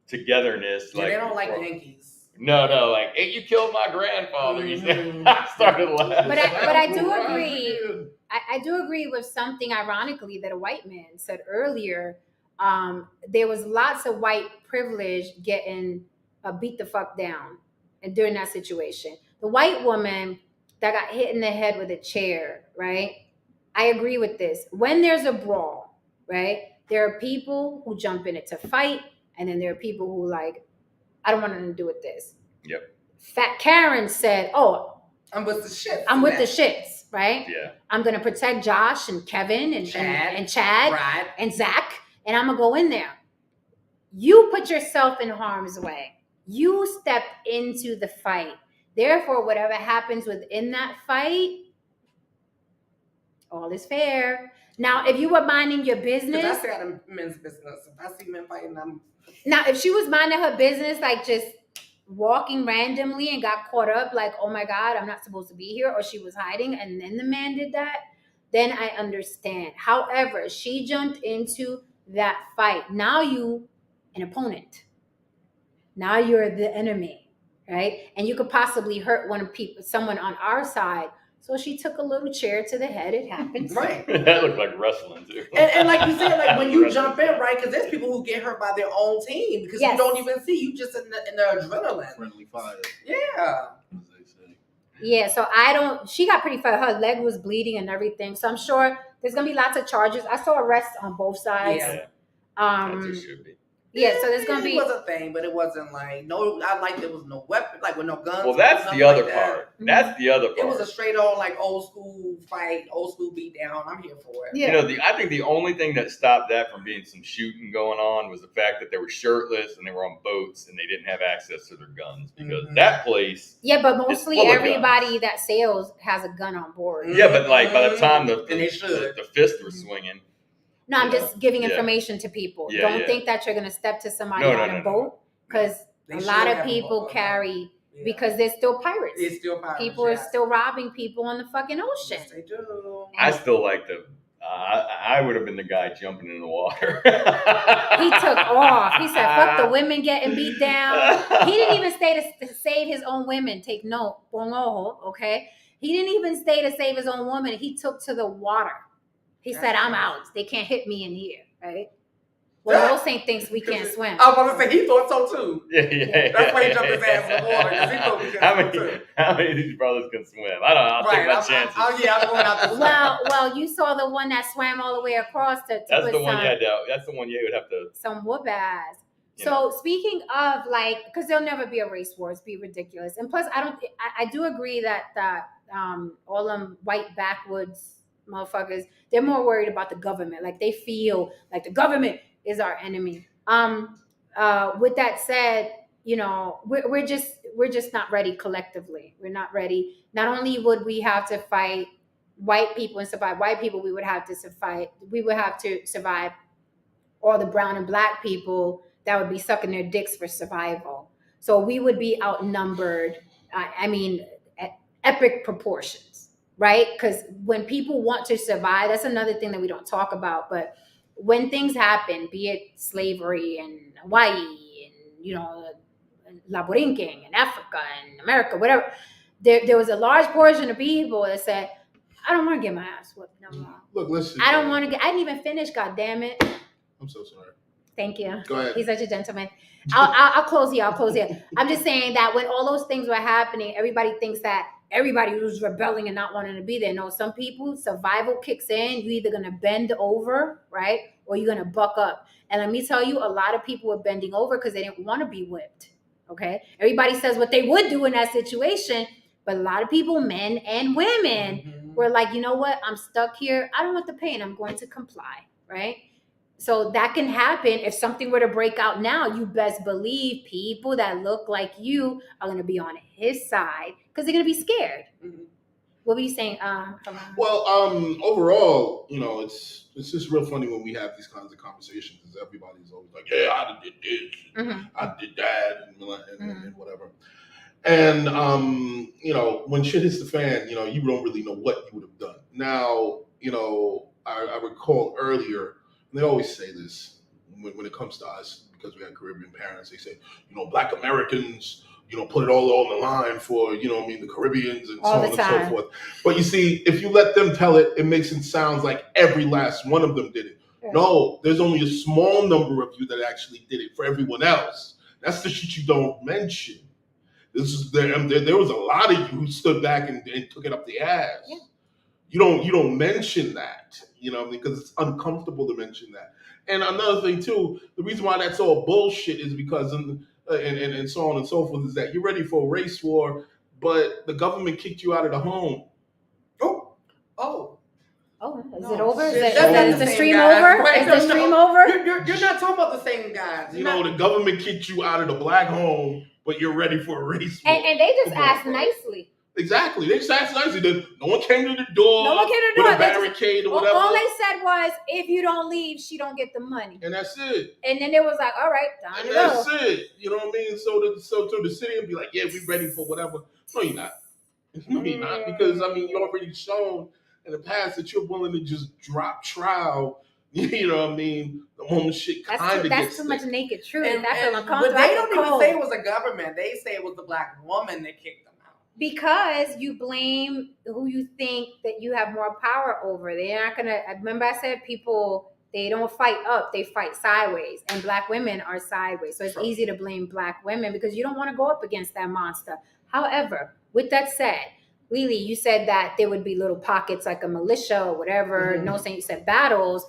togetherness. Like, they don't like Yankees. No, like, hey, you killed my grandfather. Mm-hmm. I started laughing. But I do agree. I do agree with something, ironically, that a white man said earlier. There was lots of white privilege getting beat the fuck down, and during that situation, the white woman that got hit in the head with a chair, right? I agree with this. When there's a brawl, right, there are people who jump in it to fight, and then there are people who I don't want nothing to do with this. Yep. Fat Karen said, "Oh, I'm with the shits. I'm with the shits, right? Yeah. I'm gonna protect Josh and Kevin and Chad Brad. and Zach, and I'm gonna go in there." You put yourself in harm's way. You step into the fight. Therefore, whatever happens within that fight, all is fair. Now, if you were minding your business, I stay out of men's business. If I see men fighting, now, if she was minding her business, like just walking randomly and got caught up, like, oh my God, I'm not supposed to be here, or she was hiding, and then the man did that, then I understand. However, she jumped into that fight. Now you an opponent. Now you're the enemy, right? And you could possibly hurt someone on our side. So she took a little chair to the head. It happens. Right. That looked like wrestling too. And like you said, like when you jump in, right? Because there's people who get hurt by their own team because you don't even see. You just in the adrenaline. Friendly fire. Yeah. Yeah. So she got pretty far. Her leg was bleeding and everything. So I'm sure there's gonna be lots of charges. I saw arrests on both sides. Yeah. That just should be. Yeah, so there's gonna be. It was a thing, but it wasn't there was no weapon, like with no guns. Well, that's the other part. That's the other part. It was a straight on old school fight, old school beat down. I'm here for it. Yeah. I think the only thing that stopped that from being some shooting going on was the fact that they were shirtless and they were on boats and they didn't have access to their guns because that place. Yeah, but mostly everybody that sails has a gun on board. Yeah, but by the time the fists were swinging. No, I'm just giving information to people. Don't think that you're going to step to somebody on a boat because a lot of people carry because they're still pirates. It's still pirates. People are still robbing people on the fucking ocean. Yes, they do. I still like I would have been the guy jumping in the water. He took off. He said, fuck the women getting beat down. He didn't even stay to save his own women. Take note. Okay? He didn't even stay to save his own woman. He took to the water. He said, I'm out. They can't hit me in here, right? Well, those same things we can't swim. I was about to say, he thought so too. Yeah. That's why he jumped his ass in the water, because he thought we couldn't swim too. How many of these brothers can swim? I don't know. I'll take my chances. I'm going out the Well, you saw the one that swam all the way across to That's put the one. That's the one you would have to. some whoop ass. So speaking of because there'll never be a race war. It's be ridiculous. And plus, I do agree that all them white backwoods motherfuckers, they're more worried about the government. Like they feel like the government is our enemy. With that said, we're just not ready collectively. We're not ready. Not only would we have to fight white people and survive white people, we would have to survive all the brown and black people that would be sucking their dicks for survival. So we would be outnumbered. Epic proportions, right? Because when people want to survive, that's another thing that we don't talk about. But when things happen, be it slavery in Hawaii and Laborinking in Africa and America, whatever, there was a large portion of people that said, I don't want to get my ass whooped no more. Look, listen. I didn't even finish, God damn it. I'm so sorry. Thank you. Go ahead. He's such a gentleman. I'll close here. I'm just saying that when all those things were happening, everybody thinks that everybody was rebelling and not wanting to be there. No, some people, survival kicks in. You're either going to bend over, right? Or you're going to buck up. And let me tell you, a lot of people were bending over because they didn't want to be whipped. Okay. Everybody says what they would do in that situation. But a lot of people, men and women, were like, you know what? I'm stuck here. I don't want the pain. I'm going to comply. Right. So that can happen. If something were to break out now, you best believe people that look like you are going to be on his side because they're going to be scared. Mm-hmm. What were you saying? Well, overall, it's just real funny when we have these kinds of conversations because everybody's always like, yeah, I did this, I did that, and whatever. And, when shit hits the fan, you don't really know what you would have done. Now, I recall earlier, they always say this when it comes to us, because we had Caribbean parents, they say, Black Americans, put it all on the line for, the Caribbeans and all so on and so forth. But you see, if you let them tell it, it makes it sound like every last one of them did it. Yeah. No, there's only a small number of you that actually did it. For everyone else, that's the shit you don't mention. There was a lot of you who stood back and took it up the ass. Yeah. You don't mention that, because it's uncomfortable to mention that. And another thing too, the reason why that's all bullshit is because and so on and so forth is that you're ready for a race war, but the government kicked you out of the home. Is it over? Is the stream over? Is the stream over? You're not talking about the same guys. The government kicked you out of the black home, but you're ready for a race war. And they just asked nicely. Exactly. They just asked nicely. No one came to the door. No one came to the door. With a barricade or whatever. All they said was, if you don't leave, she don't get the money. And that's it. And then it was like, all right, time to go. That's it. You know what I mean? So to the city and be like, yeah, we're ready for whatever. No, you're not. No, you're not. Because, you already shown in the past that you're willing to just drop trial. You know what I mean? The moment shit kind of gets That's too much naked truth. And I feel uncomfortable. But they don't even say it was a government. They say it was the black woman that kicked them. Because you blame who you think that you have more power over. They're not gonna. Remember, I said people, they don't fight up; they fight sideways, and black women are sideways. So it's easy to blame black women because you don't want to go up against that monster. However, with that said, Lily, you said that there would be little pockets like a militia or whatever. No saying you said battles.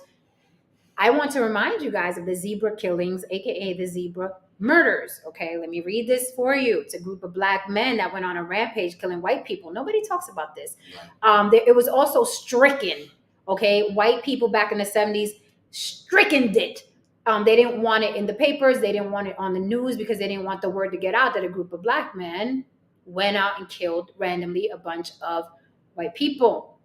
I want to remind you guys of the zebra killings, aka the zebra murders. Okay, let me read this for you. It's a group of black men that went on a rampage killing white people. Nobody talks about this. It was also stricken. Okay, white people back in the 70s stricken it. They didn't want it in the papers. They didn't want it on the news because they didn't want the word to get out that a group of black men went out and killed randomly a bunch of white people.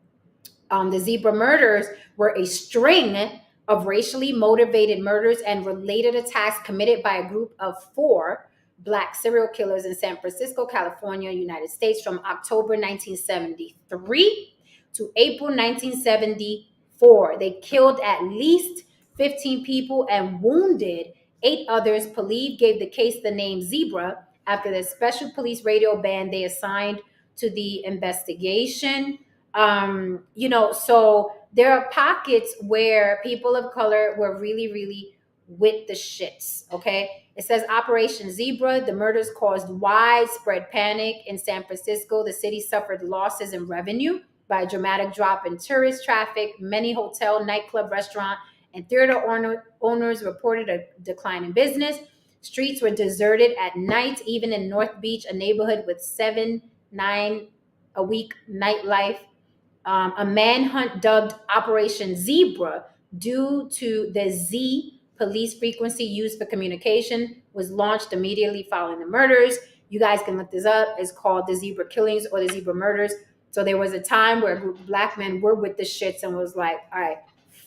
The zebra murders were a string of racially motivated murders and related attacks committed by a group of 4 black serial killers in San Francisco, California, United States from October 1973 to April 1974. 4. They killed at least 15 people and wounded 8 others. Police gave the case the name Zebra after the special police radio band they assigned to the investigation. So there are pockets where people of color were really, really with the shits. Okay. It says Operation Zebra. The murders caused widespread panic in San Francisco. The city suffered losses in revenue by a dramatic drop in tourist traffic. Many hotel, nightclub, restaurant, and theater owners reported a decline in business. Streets were deserted at night, even in North Beach, a neighborhood with 7-9 a week nightlife. A manhunt dubbed Operation Zebra due to the Z police frequency used for communication was launched immediately following the murders. You guys can look this up. It's called the Zebra Killings or the Zebra Murders. So there was a time where a group of black men were with the shits and was like, all right,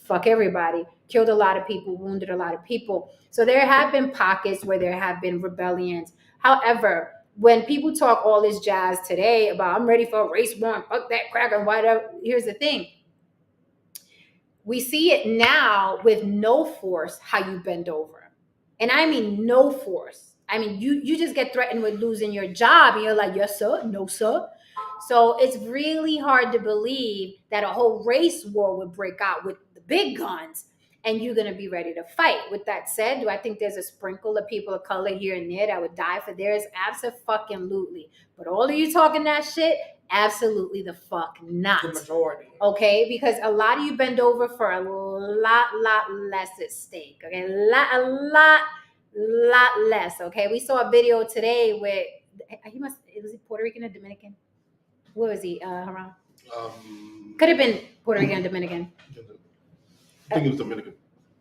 fuck everybody. Killed a lot of people, wounded a lot of people. So there have been pockets where there have been rebellions. However, when people talk all this jazz today about I'm ready for a race war and fuck that crack and whatever, here's the thing. We see it now with no force how you bend over. And I mean no force. I mean, you just get threatened with losing your job and you're like, yes, sir, no, sir. So it's really hard to believe that a whole race war would break out with the big guns and you're going to be ready to fight. With that said, do I think there's a sprinkle of people of color here and there that would die for theirs? Absolutely. But all of you talking that shit, absolutely the fuck not. The majority. Okay, because a lot of you bend over for a lot less at stake. Okay, a lot less. Okay, we saw a video today with was he Puerto Rican or Dominican? What was he, Haram? Could have been Puerto Rican or Dominican. I think it was Dominican.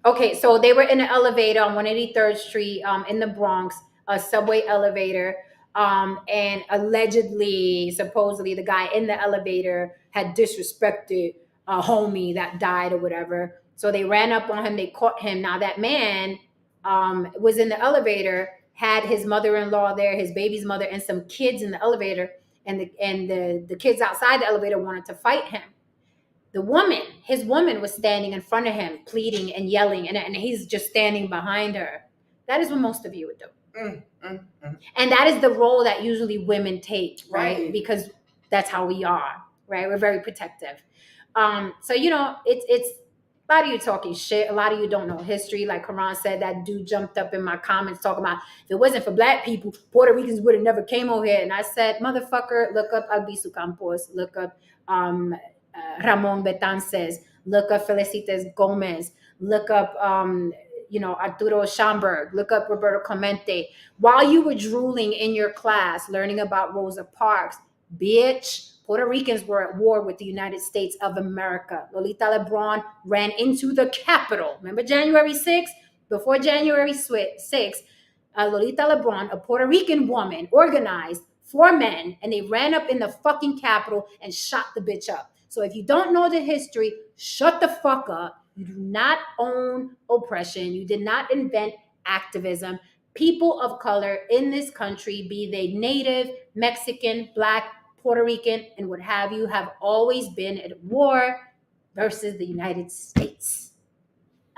Okay, so they were in an elevator on 183rd Street in the Bronx, a subway elevator. And allegedly, supposedly, the guy in the elevator had disrespected a homie that died or whatever. So they ran up on him. They caught him. Now that man was in the elevator, had his mother-in-law there, his baby's mother, and some kids in the elevator. And the kids outside the elevator wanted to fight him. His woman was standing in front of him, pleading and yelling, and he's just standing behind her. That is what most of you would do. And that is the role that usually women take, right? Because that's how we are, right? We're very protective. So, it's a lot of you talking shit. A lot of you don't know history. Like Karan said, that dude jumped up in my comments talking about if it wasn't for black people, Puerto Ricans would have never came over here. And I said, motherfucker, look up Albizu Campos, look up Ramon Betances, look up Felicitas Gomez, look up Arturo Schomburg, look up Roberto Clemente. While you were drooling in your class learning about Rosa Parks, bitch, Puerto Ricans were at war with the United States of America. Lolita LeBron ran into the Capitol. Remember January 6th? Before January 6th, Lolita LeBron, a Puerto Rican woman, organized 4 men, and they ran up in the fucking Capitol and shot the bitch up. So if you don't know the history, shut the fuck up. You do not own oppression. You did not invent activism. People of color in this country, be they Native, Mexican, Black, Puerto Rican, and what have you, have always been at war versus the United States.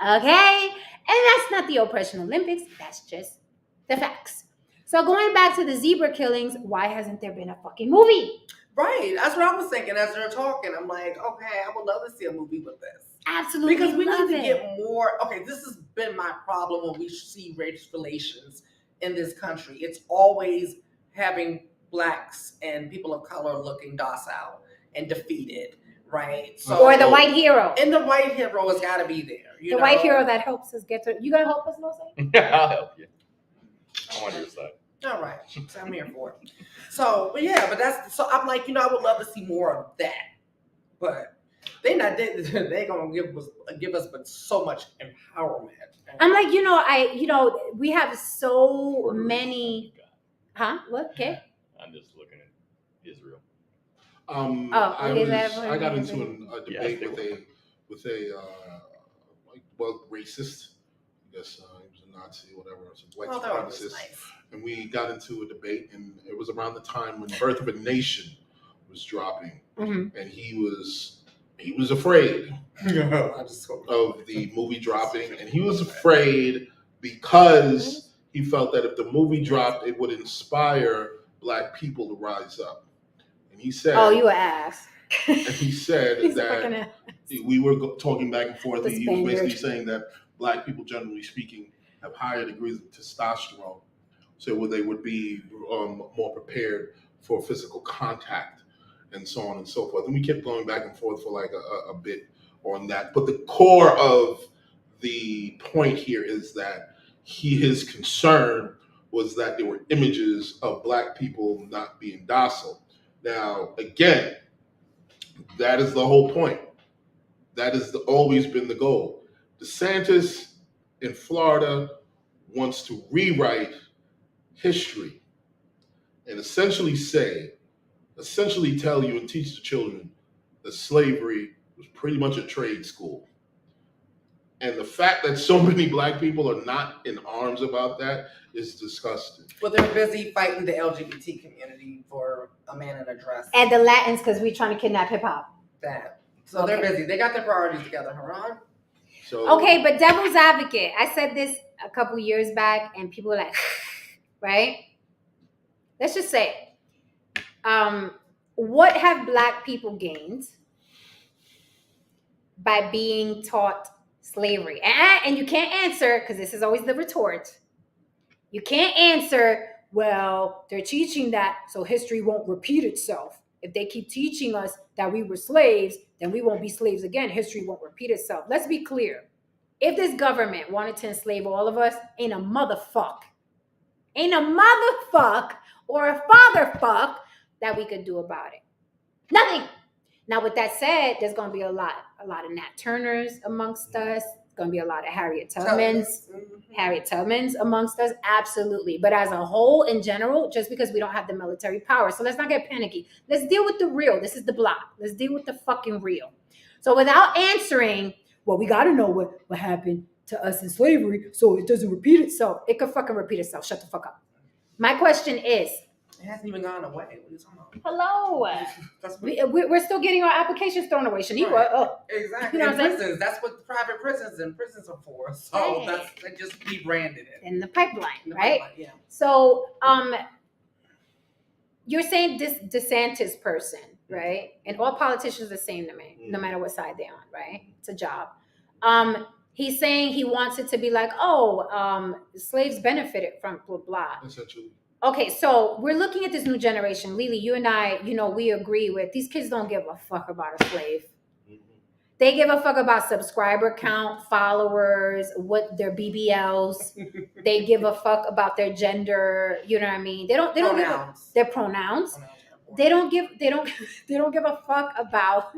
Okay? And that's not the oppression Olympics. That's just the facts. So going back to the zebra killings, why hasn't there been a fucking movie? Right. That's what I was thinking as they're talking. I'm like, okay, I would love to see a movie with this. Absolutely. Because we need to get more. Okay, this has been my problem when we see race relations in this country. It's always having blacks and people of color looking docile and defeated, right? So, or the white hero. And the white hero has got to be there. The white hero that helps us get through. You gonna help us, Losay? Yeah, I'll help you. I'm on your side. All right, so I'm here for it. So, but yeah, but that's so. I'm like, I would love to see more of that, but they gonna give us but so much empowerment. I'm like, we have so many. Huh? What? Okay. I'm just looking at Israel. I got into a debate with a racist. I guess he was a Nazi, whatever. Some white supremacist. Nice. And we got into a debate, and it was around the time when Birth of a Nation was dropping, and he was he was afraid I just of the movie dropping, and he was afraid because he felt that if the movie dropped, it would inspire Black people to rise up. And he said, "Oh, you an ass." and he said He's a fucking that ass. we were talking back and forth. The He was basically Spaniard. saying that Black people, generally speaking, have higher degrees of testosterone, so they would be more prepared for physical contact and so on and so forth. And we kept going back and forth for like a bit on that. But the core of the point here is that his concern was that there were images of Black people not being docile. Now, again, that is the whole point. That has always been the goal. DeSantis in Florida wants to rewrite history and essentially tell you and teach the children that slavery was pretty much a trade school. And the fact that so many Black people are not in arms about that is disgusting. Well, they're busy fighting the LGBT community for a man in a dress. And the Latins, because we're trying to kidnap hip hop. That. So they're busy. They got their priorities together, Haran. So, Okay, but devil's advocate. I said this a couple years back, and people were like, right? Let's just say, what have Black people gained by being taught slavery? And you can't answer, because this is always the retort. You can't answer, well, they're teaching that so history won't repeat itself. If they keep teaching us that we were slaves, then we won't be slaves again. History won't repeat itself. Let's be clear. If this government wanted to enslave all of us, ain't a motherfuck or a fatherfuck that we could do about it. Nothing. Now, with that said, there's going to be a lot of Nat Turners amongst us. Going to be a lot of Harriet Tubmans amongst us, absolutely. But as a whole, in general, just because we don't have the military power, so let's not get panicky. Let's deal with the real. This is the block. Let's deal with the fucking real. So without answering, well, we got to know what happened to us in slavery, so it doesn't repeat itself. It could fucking repeat itself. Shut the fuck up. My question is, it hasn't even gone away. What are you talking about? hello. We're still getting our applications thrown away. Shaniqua, Right. Exactly. You know in what I'm saying? prisons, that's what private prisons are for. So they just rebranded it. In the pipeline, In the right? pipeline, yeah. So, you're saying this DeSantis person, right? And all politicians are the same to me, no matter what side they're on, right? It's a job. He's saying he wants it to be like, slaves benefited from blah, blah. essentially, Okay, so we're looking at this new generation. Lily, you and I, we agree with these kids don't give a fuck about a slave. They give a fuck about subscriber count, followers, what their BBLs. They give a fuck about their gender. You know what I mean? They don't give their pronouns. They don't give a fuck about.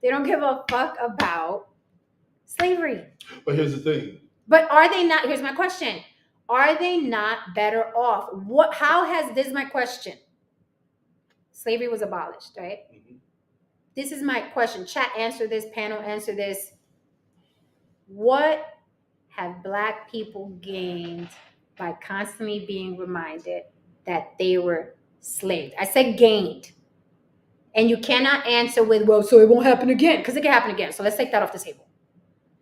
They don't give a fuck about slavery. but here's the thing. But are they not? Here's my question. Are they not better off? This is my question. Slavery was abolished, right? Mm-hmm. This is my question. Chat, answer this. Panel, answer this. What have Black people gained by constantly being reminded that they were slaves? I said gained. And you cannot answer with, well, so it won't happen again, because it can happen again. So let's take that off the table.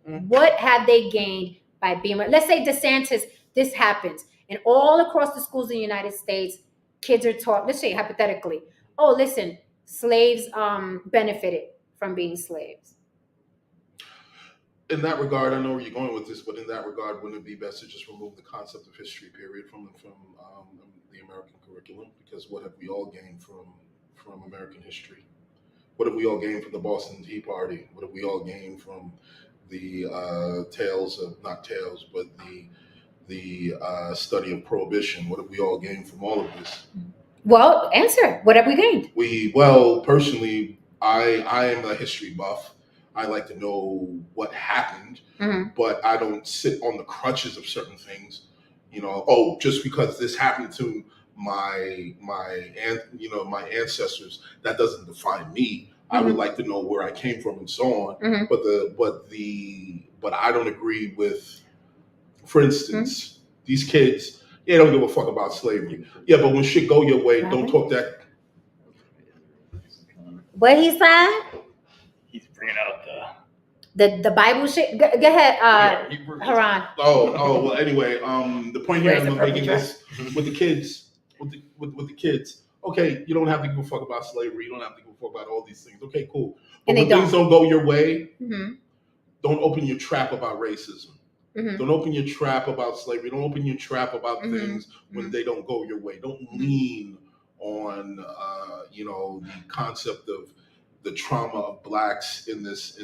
Mm-hmm. What have they gained by being, let's say DeSantis, this happens. And all across the schools in the United States, kids are taught, let's say hypothetically, oh, listen, slaves benefited from being slaves. In that regard, I know where you're going with this, but in that regard, wouldn't it be best to just remove the concept of history, period, from the American curriculum? Because what have we all gained from American history? What have we all gained from the Boston Tea Party? What have we all gained from the the study of prohibition? What have we all gained from all of this? Well, answer. What have we gained? Personally, I am a history buff. I like to know what happened, but I don't sit on the crutches of certain things. Just because this happened to my ancestors, that doesn't define me. I would like to know where I came from and so on. But I don't agree with, for instance, these kids. They don't give a fuck about slavery. Yeah, but when shit go your way, don't talk that. What he said? He's bringing out the Bible shit. Go ahead, Haran. Well, anyway, the point here I'm making this with the kids, with the kids. Okay, you don't have to give a fuck about slavery. You don't have to give a fuck about all these things. Okay, cool. But when things don't go your way, don't open your trap about racism. Don't open your trap about slavery. Don't open your trap about things when they don't go your way. Don't lean on, the concept of the trauma of blacks in this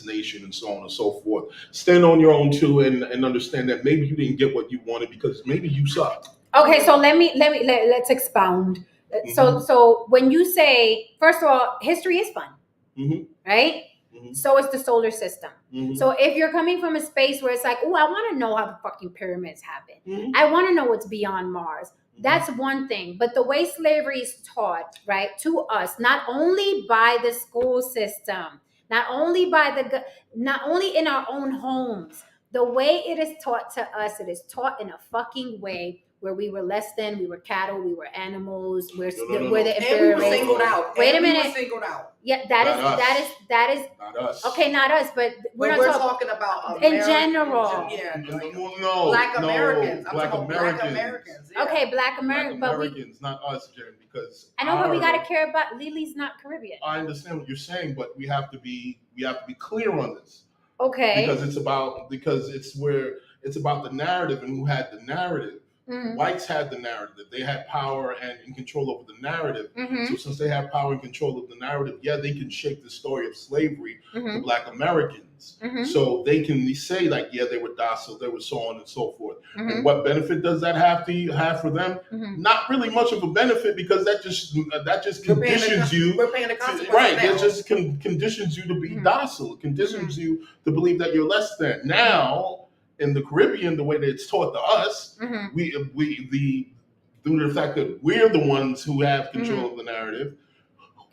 nation and so on and so forth. Stand on your own too, and understand that maybe you didn't get what you wanted because maybe you suck. Okay, so let's expound. So when you say, first of all, history is fun, right? So is the solar system. So if you're coming from a space where it's like, oh, I want to know how the fucking pyramids happen. I want to know what's beyond Mars. That's one thing. But the way slavery is taught, right, to us, not only by the school system, not only in our own homes, the way it is taught to us, it is taught in a fucking way where we were less than, we were cattle, we were animals, we're the inferior race. Singled out. Wait a minute. We were singled out. Yeah, that is not us. Okay, not us, but we're talking about in general. Yeah, no, Black Americans. Black Americans. Yeah. Okay, Black Americans, Black Americans, not us, Jen, because I know, but we gotta care about Lily's not Caribbean. I understand what you're saying, but we have to be clear on this. Okay. Because it's about the narrative and who had the narrative. Whites had the narrative. They had power and control over the narrative. So since they have power and control of the narrative, they can shape the story of slavery to Black Americans. So they can say like, they were docile, they were so on and so forth. And what benefit does that have for them? Not really much of a benefit, because that just conditions you. We're paying the consequences. Right. It just conditions you to be docile. It conditions you to believe that you're less than. Now, in the Caribbean, the way that it's taught to us, we due to the fact that we're the ones who have control of the narrative,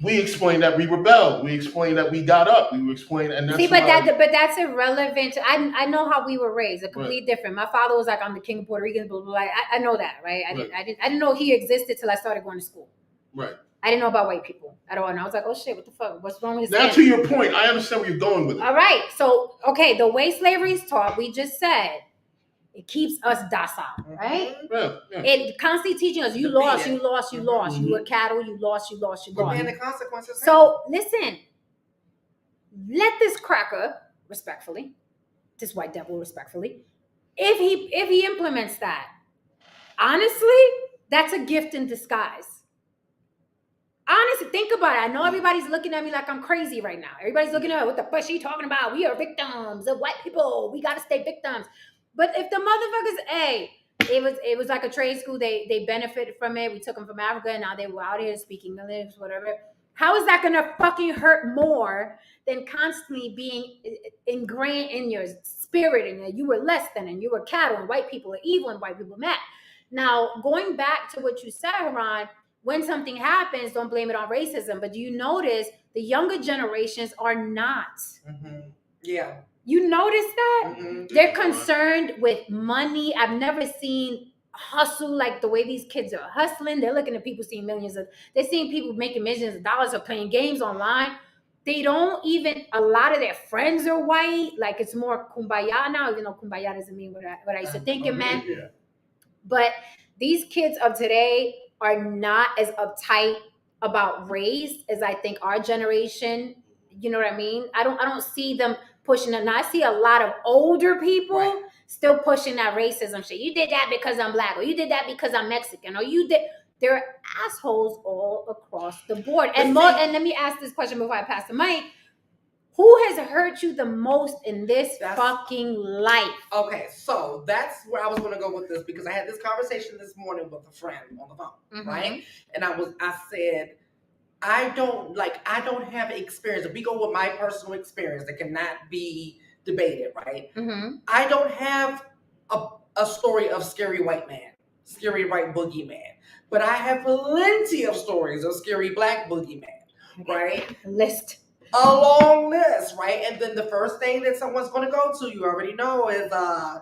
we explain that we rebelled. We explain that we got up. We explain, and that's but that's irrelevant. I know how we were raised. Completely different. My father was like, I'm the king of Puerto Rican. Blah, blah, blah. I know that, right? I didn't know he existed till I started going to school. Right. I didn't know about white people at all. And I was like, oh shit, what the fuck? What's wrong with this? Now, to your point, I understand where you're going with it. All right. So, okay, the way slavery is taught, we just said, it keeps us docile, right? Yeah. It constantly teaching us, you lost. You were cattle, you lost. We're paying the consequences. So, listen, let this cracker, respectfully, this white devil, respectfully, if he implements that, honestly, that's a gift in disguise. Honestly, think about it. I know everybody's looking at me like I'm crazy right now. Everybody's looking at me, what the fuck she talking about? We are victims of white people. We got to stay victims. But if the motherfuckers, it was like a trade school. They benefited from it. We took them from Africa, and now they were out here speaking English, whatever. How is that going to fucking hurt more than constantly being ingrained in your spirit and that you were less than, and you were cattle, and white people are evil, and white people mad? Now, going back to what you said, Haran, when something happens, don't blame it on racism. But do you notice the younger generations are not? Yeah. You notice that? They're concerned with money. I've never seen hustle like the way these kids are hustling. They're looking at people seeing they're seeing people making millions of dollars or playing games online. They don't even, a lot of their friends are white. Like, it's more kumbaya now, even though kumbaya doesn't mean what I used to think it meant. Yeah. But these kids of today are not as uptight about race as I think our generation, you know what I mean? I don't see them pushing it. Now, I see a lot of older people still pushing that racism shit. You did that because I'm Black, or you did that because I'm Mexican, or you did. There are assholes all across the board. And let me ask this question before I pass the mic. Who has hurt you the most in this fucking life? Okay, so that's where I was going to go with this, because I had this conversation this morning with a friend on the phone, right? And I said, I don't have experience. If we go with my personal experience, that cannot be debated, right? I don't have a story of scary white boogeyman, but I have plenty of stories of scary Black boogeyman, right? A long list, right? And then the first thing that someone's going to go to, you already know, is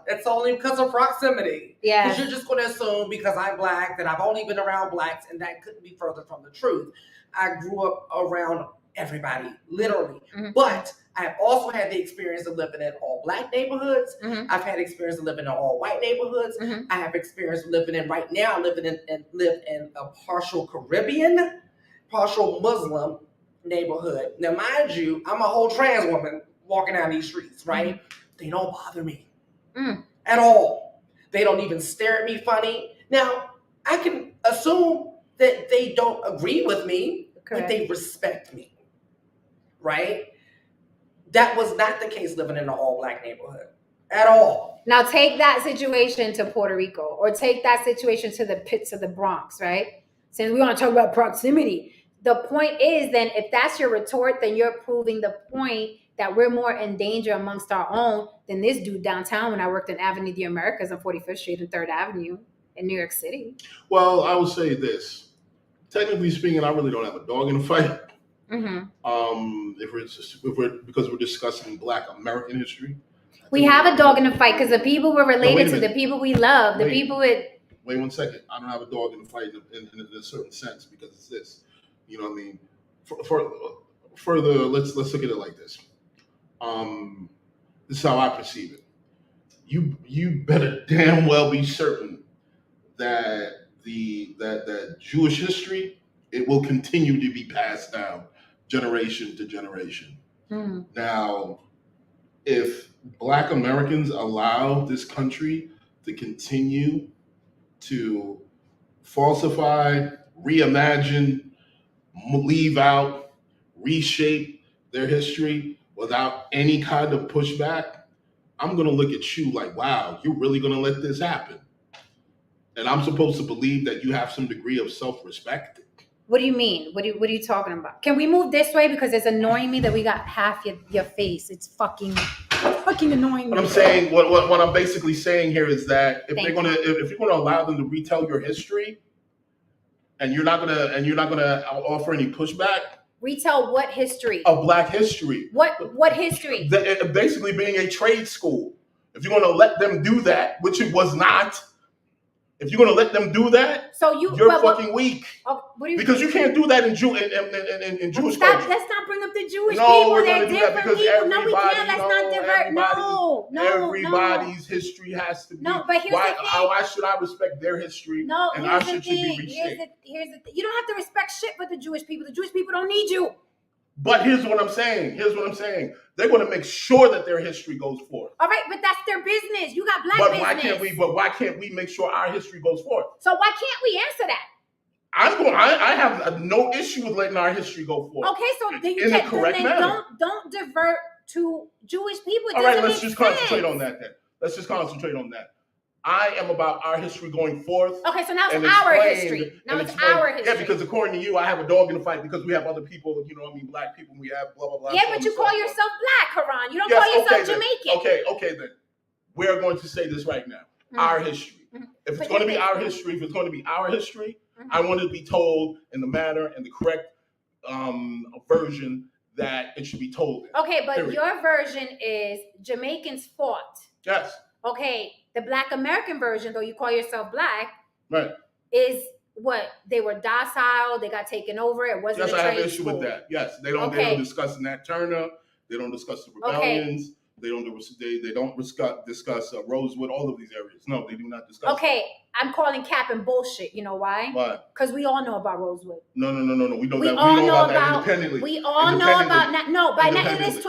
it's only because of proximity. Yeah. Because you're just going to assume because I'm Black that I've only been around Blacks, and that couldn't be further from the truth. I grew up around everybody, literally. Mhm. But I have also had the experience of living in all Black neighborhoods. Mhm. I've had experience of living in all white neighborhoods. Mhm. I have experience living in right now, live in a partial Caribbean, partial Muslim neighborhood. Now, mind you, I'm a whole trans woman walking down these streets, right? They don't bother me at all. They don't even stare at me funny. Now, I can assume that they don't agree with me, but they respect me, right? That was not the case living in an all-Black neighborhood at all. Now take that situation to Puerto Rico, or take that situation to the pits of the Bronx, right? Since we want to talk about proximity, the point is then if that's your retort, then you're proving the point that we're more in danger amongst our own than this dude downtown when I worked in Avenue of the Americas on 45th Street and 3rd Avenue in New York City. Well, I would say this. Technically speaking, I really don't have a dog in the fight. Because we're discussing Black American history. We have a dog in the fight because the people we're related to, the minute. people we love, the people with. Wait 1 second. I don't have a dog in the fight in a certain sense because it's this. You know what I mean? Further, let's look at it like this. This is how I perceive it. You better damn well be certain that that Jewish history, it will continue to be passed down generation to generation. Now, if Black Americans allow this country to continue to falsify, reimagine, leave out, reshape their history without any kind of pushback, I'm going to look at you like, wow, you're really going to let this happen? And I'm supposed to believe that you have some degree of self-respect? What do you mean? What are you talking about? Can we move this way because it's annoying me that we got half your face? It's fucking annoying me. What I'm saying, what I'm basically saying here is that if you're gonna allow them to retell your history, and you're not gonna offer any pushback. Retell what history? Of Black history. What history? Basically being a trade school. If you're gonna let them do that, which it was not. If you're gonna let them do that, you're fucking weak. Because you can't do that in Jewish culture. Let's not bring up the Jewish people. They're different people. No, we can't. Let's not divert. No. Everybody's history has to be. No, but here's the thing. Why should I respect their history? No, and here's our shit should be reshaped? Here's the thing. You don't have to respect shit with the Jewish people. The Jewish people don't need you. But here's what I'm saying. They're going to make sure that their history goes forth. All right, but that's their business. You got Black business. Why can't we make sure our history goes forth? So why can't we answer that? I have no issue with letting our history go forth. Okay, so then you in the correct manner. Don't divert to Jewish people. All right, let's just concentrate on that then. Let's just concentrate on that. I am about our history going forth. Okay, so now it's our history. Now it's our history. Yeah, because according to you, I have a dog in the fight because we have other people, you know what I mean, Black people, we have blah, blah, blah. Yeah, but you call yourself Black, Haran. You don't call yourself Jamaican. Okay, then. We're going to say this right now. Our history. If it's going to be our history, I want it to be told in the manner and the correct version that it should be told in. Okay, but your version is Jamaicans fought. Yes. Okay, the Black American version, though you call yourself Black, right, is what? They were docile, they got taken over, it wasn't yes, I have an issue with that. Yes, they don't discuss Nat Turner, they don't discuss the rebellions, they don't discuss Rosewood, all of these areas. No, they do not discuss. Okay, I'm calling cap and bullshit. You know why? Why? Because we all know about Rosewood. No. We know that independently. We all know about that. No, by now it is.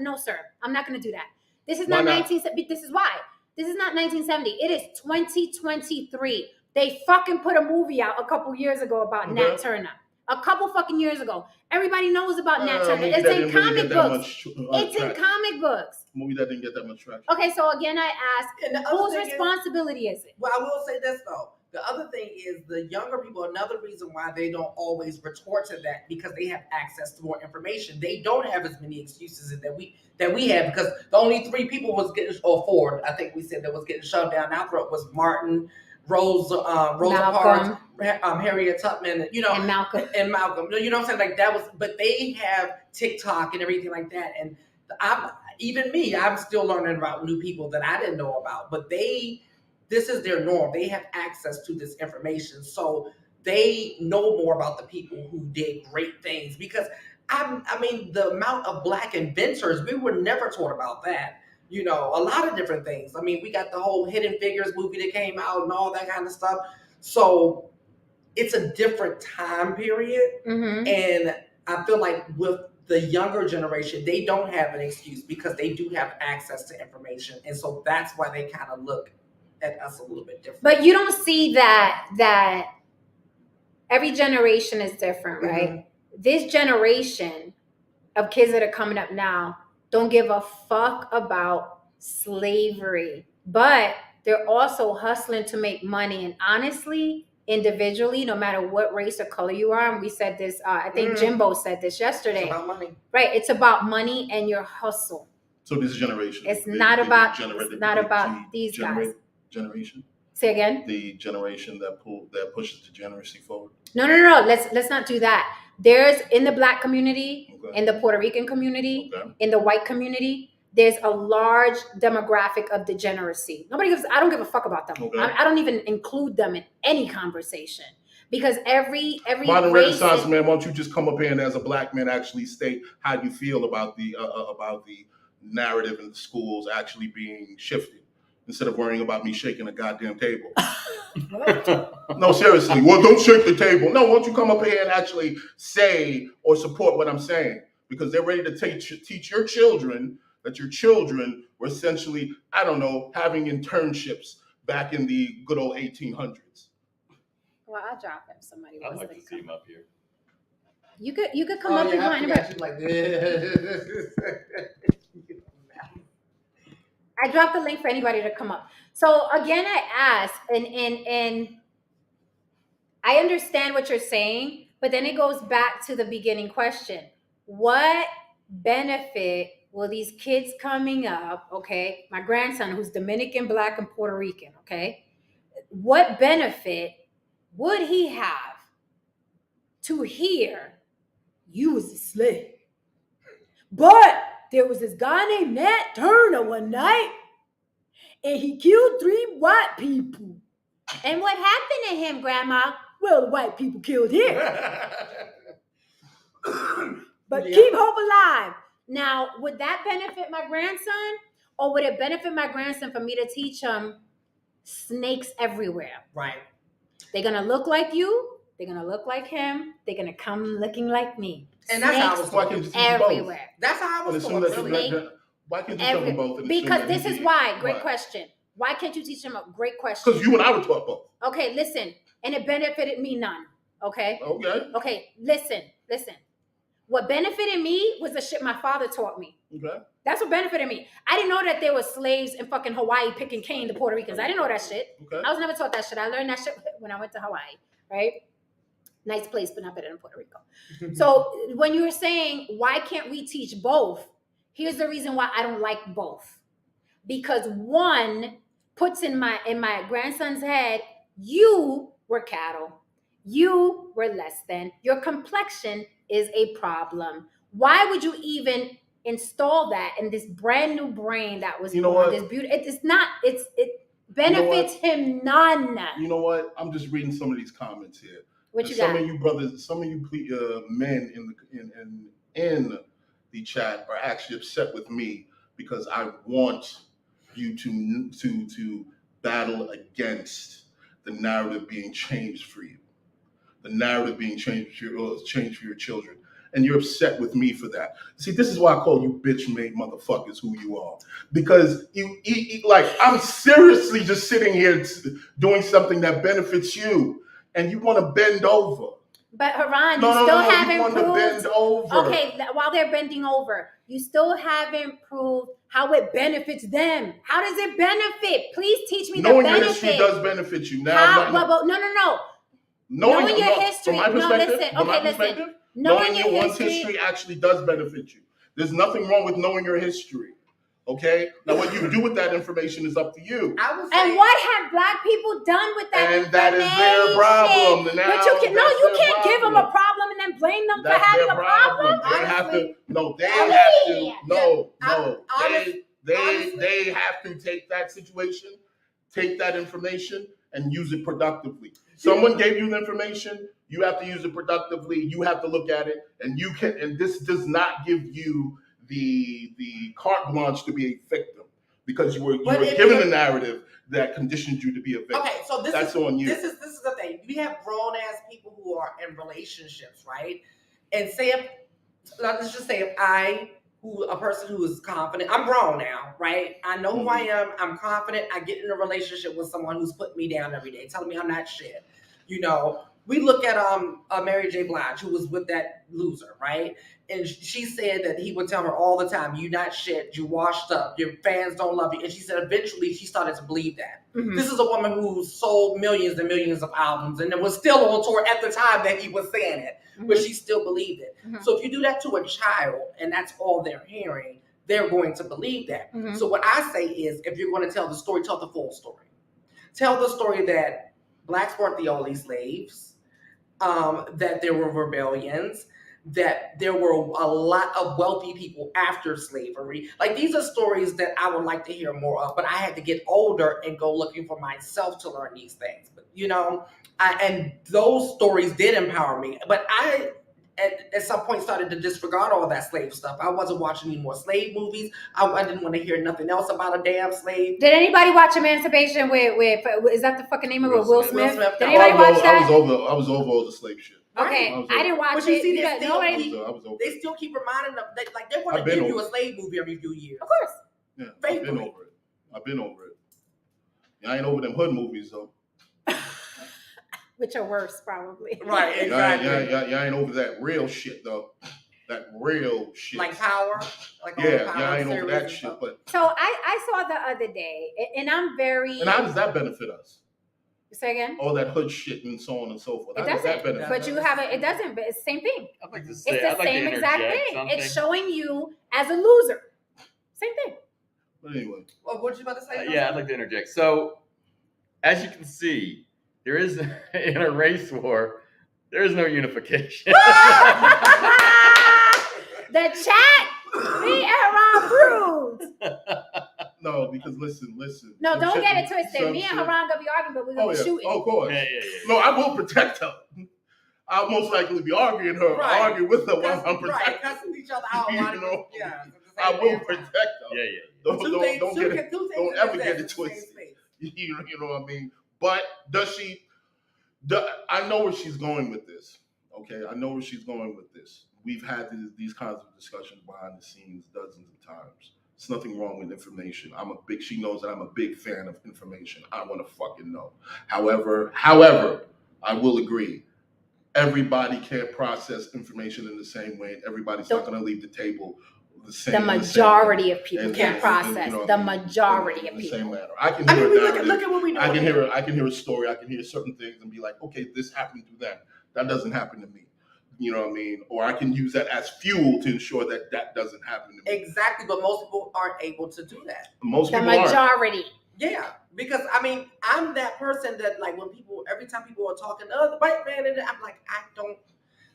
No, sir. I'm not going to do that. This is not 1970. This is why. This is not 1970. It is 2023. They fucking put a movie out a couple years ago about Nat Turner. A couple fucking years ago. Everybody knows about Nat Turner. It's in comic books. It's in comic books. Movie that didn't get that much traction. Okay, so again, I ask, whose responsibility is it? Well, I will say this though. The other thing is the younger people, another reason why they don't always retort to that, because they have access to more information. They don't have as many excuses that we have, because the only 3 people was getting, or 4, I think we said, that was getting shoved down our throat was Martin, Rosa Parks, Harriet Tubman, and Malcolm. You know what I'm saying? Like that was, but they have TikTok and everything like that. And I'm still learning about new people that I didn't know about, but this is their norm. They have access to this information. So they know more about the people who did great things, because I mean, the amount of Black inventors, we were never taught about that. You know, a lot of different things. I mean, we got the whole Hidden Figures movie that came out and all that kind of stuff. So it's a different time period. Mm-hmm. And I feel like with the younger generation, they don't have an excuse because they do have access to information. And so that's why they kind of look at us a little bit different. But you don't see that every generation is different, right? Mm-hmm. This generation of kids that are coming up now don't give a fuck about slavery, but they're also hustling to make money. And honestly, individually, no matter what race or color you are, and we said this, I think Jimbo said this yesterday. It's about money. Right, it's about money and your hustle. So this generation. It's not about these guys. Generation. Say again. The generation that pushes degeneracy forward. No. Let's not do that. There's in the Black community, in the Puerto Rican community, in the white community, there's a large demographic of degeneracy. I don't give a fuck about them. I don't even include them in any conversation because every Modern Renaissance man, why don't you just come up here and as a Black man actually state how you feel about the narrative in the schools actually being shifted instead of worrying about me shaking a goddamn table. No, seriously. Well, don't shake the table. No, why don't you come up here and actually say or support what I'm saying? Because they're ready to teach your children that your children were essentially, I don't know, having internships back in the good old 1800s. Well, I'll drop him. Somebody I'd wants like to see him up here. You could come up and find him. Like this. I dropped the link for anybody to come up. So again, I asked, and I understand what you're saying, but then it goes back to the beginning question. What benefit will these kids coming up, okay, my grandson who's Dominican, Black, and Puerto Rican, okay, what benefit would he have to hear you was a slave? But there was this guy named Nat Turner one night, and he killed 3 white people. And what happened to him, Grandma? Well, the white people killed him. But keep hope alive. Now, would that benefit my grandson? Or would it benefit my grandson for me to teach him snakes everywhere? Right. They're going to look like you. They're going to look like him. They're going to come looking like me. And that's how I was talking everywhere. That's how I was taught. Really. Why can't you tell them both? Because this is why. Great question. Why can't you teach them a great question? Because you and I were taught both. Okay, listen. And it benefited me none. Okay? Okay, listen. What benefited me was the shit my father taught me. Okay. That's what benefited me. I didn't know that there were slaves in fucking Hawaii picking cane to Puerto Ricans. I didn't know that shit. Okay. I was never taught that shit. I learned that shit when I went to Hawaii, right? Nice place, but not better than Puerto Rico. So when you were saying, why can't we teach both? Here's the reason why I don't like both. Because one puts in my grandson's head, you were cattle. You were less than. Your complexion is a problem. Why would you even install that in this brand new brain that was born? This beauty. It benefits him none. You know what? I'm just reading some of these comments here. What you got? Some of you brothers, some of you men in the chat are actually upset with me because I want you to battle against the narrative being changed for you, the narrative being changed for your children, and you're upset with me for that. See, this is why I call you bitch-made motherfuckers who you are, because you like I'm seriously just sitting here doing something that benefits you, and you want to bend over. But Haran, you still haven't proved. To bend over. Okay, while they're bending over, you still haven't proved how it benefits them. How does it benefit? Please teach me the benefit. Knowing your history does benefit you. Now, no. Knowing your history. From my perspective, knowing your history actually does benefit you. There's nothing wrong with knowing your history. Okay? Now, what you do with that information is up to you. And what have Black people done with that information? And that is their problem. But you can't give them a problem and then blame them for having a problem. They have to take that situation, take that information, and use it productively. Someone gave you the information, You have to use it productively. You have to look at it, and you can. And this does not give you the carte blanche to be a victim because you were given a narrative that conditioned you to be a victim. Okay, so that's on you. This is the thing. We have grown ass people who are in relationships, right? And let's just say if a person who is confident, I'm grown now, right? I know who I am. I'm confident. I get in a relationship with someone who's putting me down every day, telling me I'm not shit. You know, we look at Mary J. Blige, who was with that loser, right? And she said that he would tell her all the time, "You not shit. You washed up. Your fans don't love you." And she said eventually she started to believe that. Mm-hmm. This is a woman who sold millions and millions of albums and was still on tour at the time that he was saying it, but she still believed it. Mm-hmm. So if you do that to a child and that's all they're hearing, they're going to believe that. Mm-hmm. So what I say is, if you're going to tell the story, tell the full story. Tell the story that blacks weren't the only slaves, that there were rebellions, that there were a lot of wealthy people after slavery. Like, these are stories that I would like to hear more of, but I had to get older and go looking for myself to learn these things. But, you know, and those stories did empower me. But I, at some point, started to disregard all that slave stuff. I wasn't watching any more slave movies. I didn't want to hear nothing else about a damn slave. Did anybody watch Emancipation with is that the fucking name of it? Will Smith? Did anybody watch that? I was over all the slave shit. Okay, I didn't watch it. They still keep reminding them that, like, they want to give you a slave movie every few years. Of course. Yeah, I've been over it. I ain't over them hood movies though. Which are worse, probably. Right, exactly. Yeah, ain't over that real shit though. That real shit. Like Power? Like I ain't over that shit. But so I saw the other day, and I'm very. And how does that benefit us? Say again? All that hood shit and so on and so forth. It doesn't. But you have it. It doesn't. But it's the same thing. I'd like to say, it's the same exact thing. Something. It's showing you as a loser. Same thing. But anyway. Well, what you about to say? Yeah, I'd like to interject. So, as you can see, there is in a race war, there is no unification. The chat, me and Ron Cruz. No, because listen. No, don't get it twisted. Me and Haran gonna be arguing, but we're gonna be shooting. Oh, of course. Yeah. No, I will protect her. I'll most likely be arguing with her while I'm protecting. Right, cussing each other out. You know, I will protect her. Yeah. Don't ever get it twisted. You know what I mean? But I know where she's going with this. Okay, I know where she's going with this. We've had these kinds of discussions behind the scenes dozens of times. There's nothing wrong with information. She knows that I'm a big fan of information. I want to fucking know. However, I will agree. Everybody can't process information in the same way. Everybody's not going to leave the table the same. The majority of people can't process. The majority of people. In the same manner. I can hear a narrative. Look at what we do. I can hear a story. I can hear certain things and be like, okay, this happened to them. That doesn't happen to me. You know what I mean? Or I can use that as fuel to ensure that doesn't happen to me. Exactly, but most people aren't able to do that. The majority. Yeah, because I mean, I'm that person that, like, every time people are talking to other white man, and I'm like,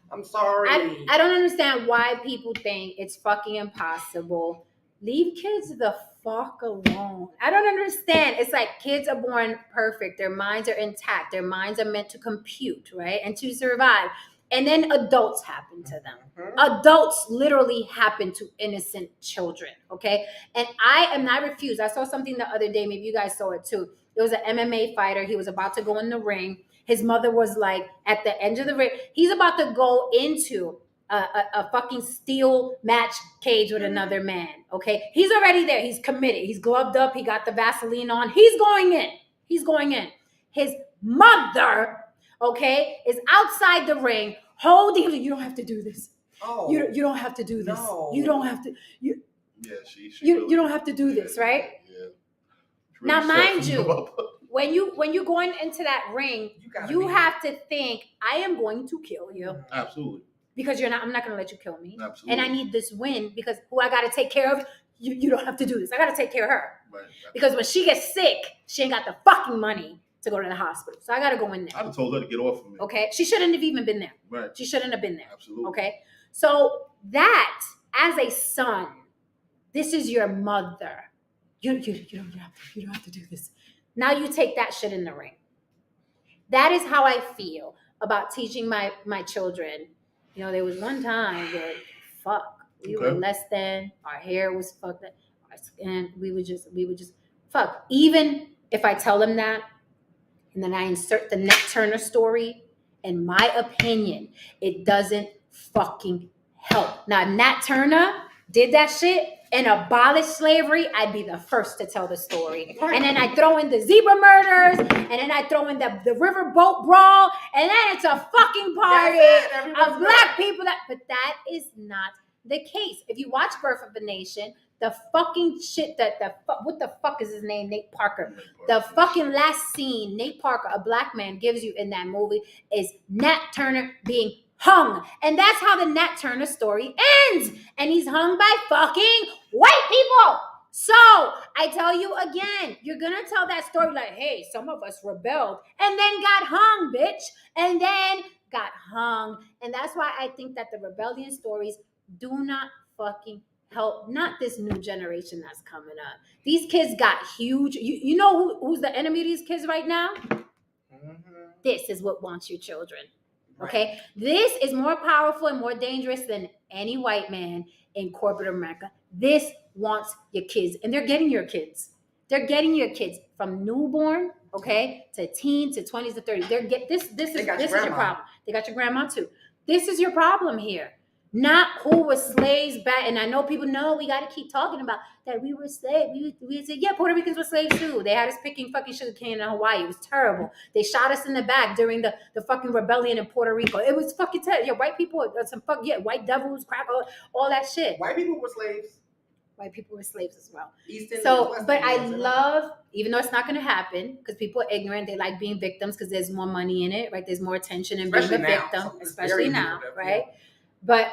I'm sorry. I don't understand why people think it's fucking impossible. Leave kids the fuck alone. I don't understand. It's like kids are born perfect. Their minds are intact. Their minds are meant to compute, right? And to survive. And then adults happen to them. Mm-hmm. Adults literally happen to innocent children, okay? And I refuse. I saw something the other day. Maybe you guys saw it too. There was an MMA fighter. He was about to go in the ring. His mother was like at the edge of the ring. He's about to go into a fucking steel match cage with another man, okay? He's already there. He's committed. He's gloved up. He got the Vaseline on. He's going in. His mother, okay, is outside the ring holding him. You don't have to do this. Oh, you don't have to do this. No. You don't have to. You don't have to do this, right? Yeah. Really now, mind you, when you're going into that ring, you have to think, I am going to kill you. Absolutely. Because I'm not going to let you kill me. Absolutely. And I need this win because who I got to take care of, you don't have to do this. I got to take care of her. Right. Because when she gets sick, she ain't got the fucking money to go to the hospital. So I got to go in there. I'd have told her to get off of me. Okay. She shouldn't have even been there. Right. She shouldn't have been there. Absolutely. Okay. So that, as a son, this is your mother. You don't have to do this. Now you take that shit in the ring. That is how I feel. about teaching my children. You know, there was one time where, fuck, we were less than, our hair was fucked up, our skin, we would just fuck. Even if I tell them that, and then I insert the Nat Turner story, in my opinion, it doesn't fucking help. Now, if Nat Turner did that shit and abolished slavery, I'd be the first to tell the story. And then I throw in the zebra murders, and then I throw in the riverboat brawl, and then it's a fucking party of black people. But that is not the case. If you watch Birth of a Nation, the fucking shit what the fuck is his name? Nate Parker. The fucking last scene Nate Parker, a black man, gives you in that movie is Nat Turner being hung. And that's how the Nat Turner story ends. And he's hung by fucking white people. So I tell you again, you're going to tell that story like, hey, some of us rebelled and then got hung, bitch. And then got hung. And that's why I think that the rebellion stories do not fucking help, not this new generation that's coming up. These kids got huge. You know who's the enemy of these kids right now? This is what wants your children. Okay? This is more powerful and more dangerous than any white man in corporate America. This wants your kids, and they're getting your kids. They're getting your kids from newborn, okay, to teen, to 20s to 30s. This is your problem. They got your grandma too. This is your problem here. Not who was slaves back. And I know people know we got to keep talking about that we were slaves. We said, yeah, Puerto Ricans were slaves too. They had us picking fucking sugar cane in Hawaii. It was terrible. They shot us in the back during the fucking rebellion in Puerto Rico. It was fucking terrible. Yeah, white people, white devils, crap, all that shit. White people were slaves. White people were slaves as well. Eastern but I love, even though it's not going to happen, because people are ignorant, they like being victims because there's more money in it, right? There's more attention in being a victim, especially now, right? But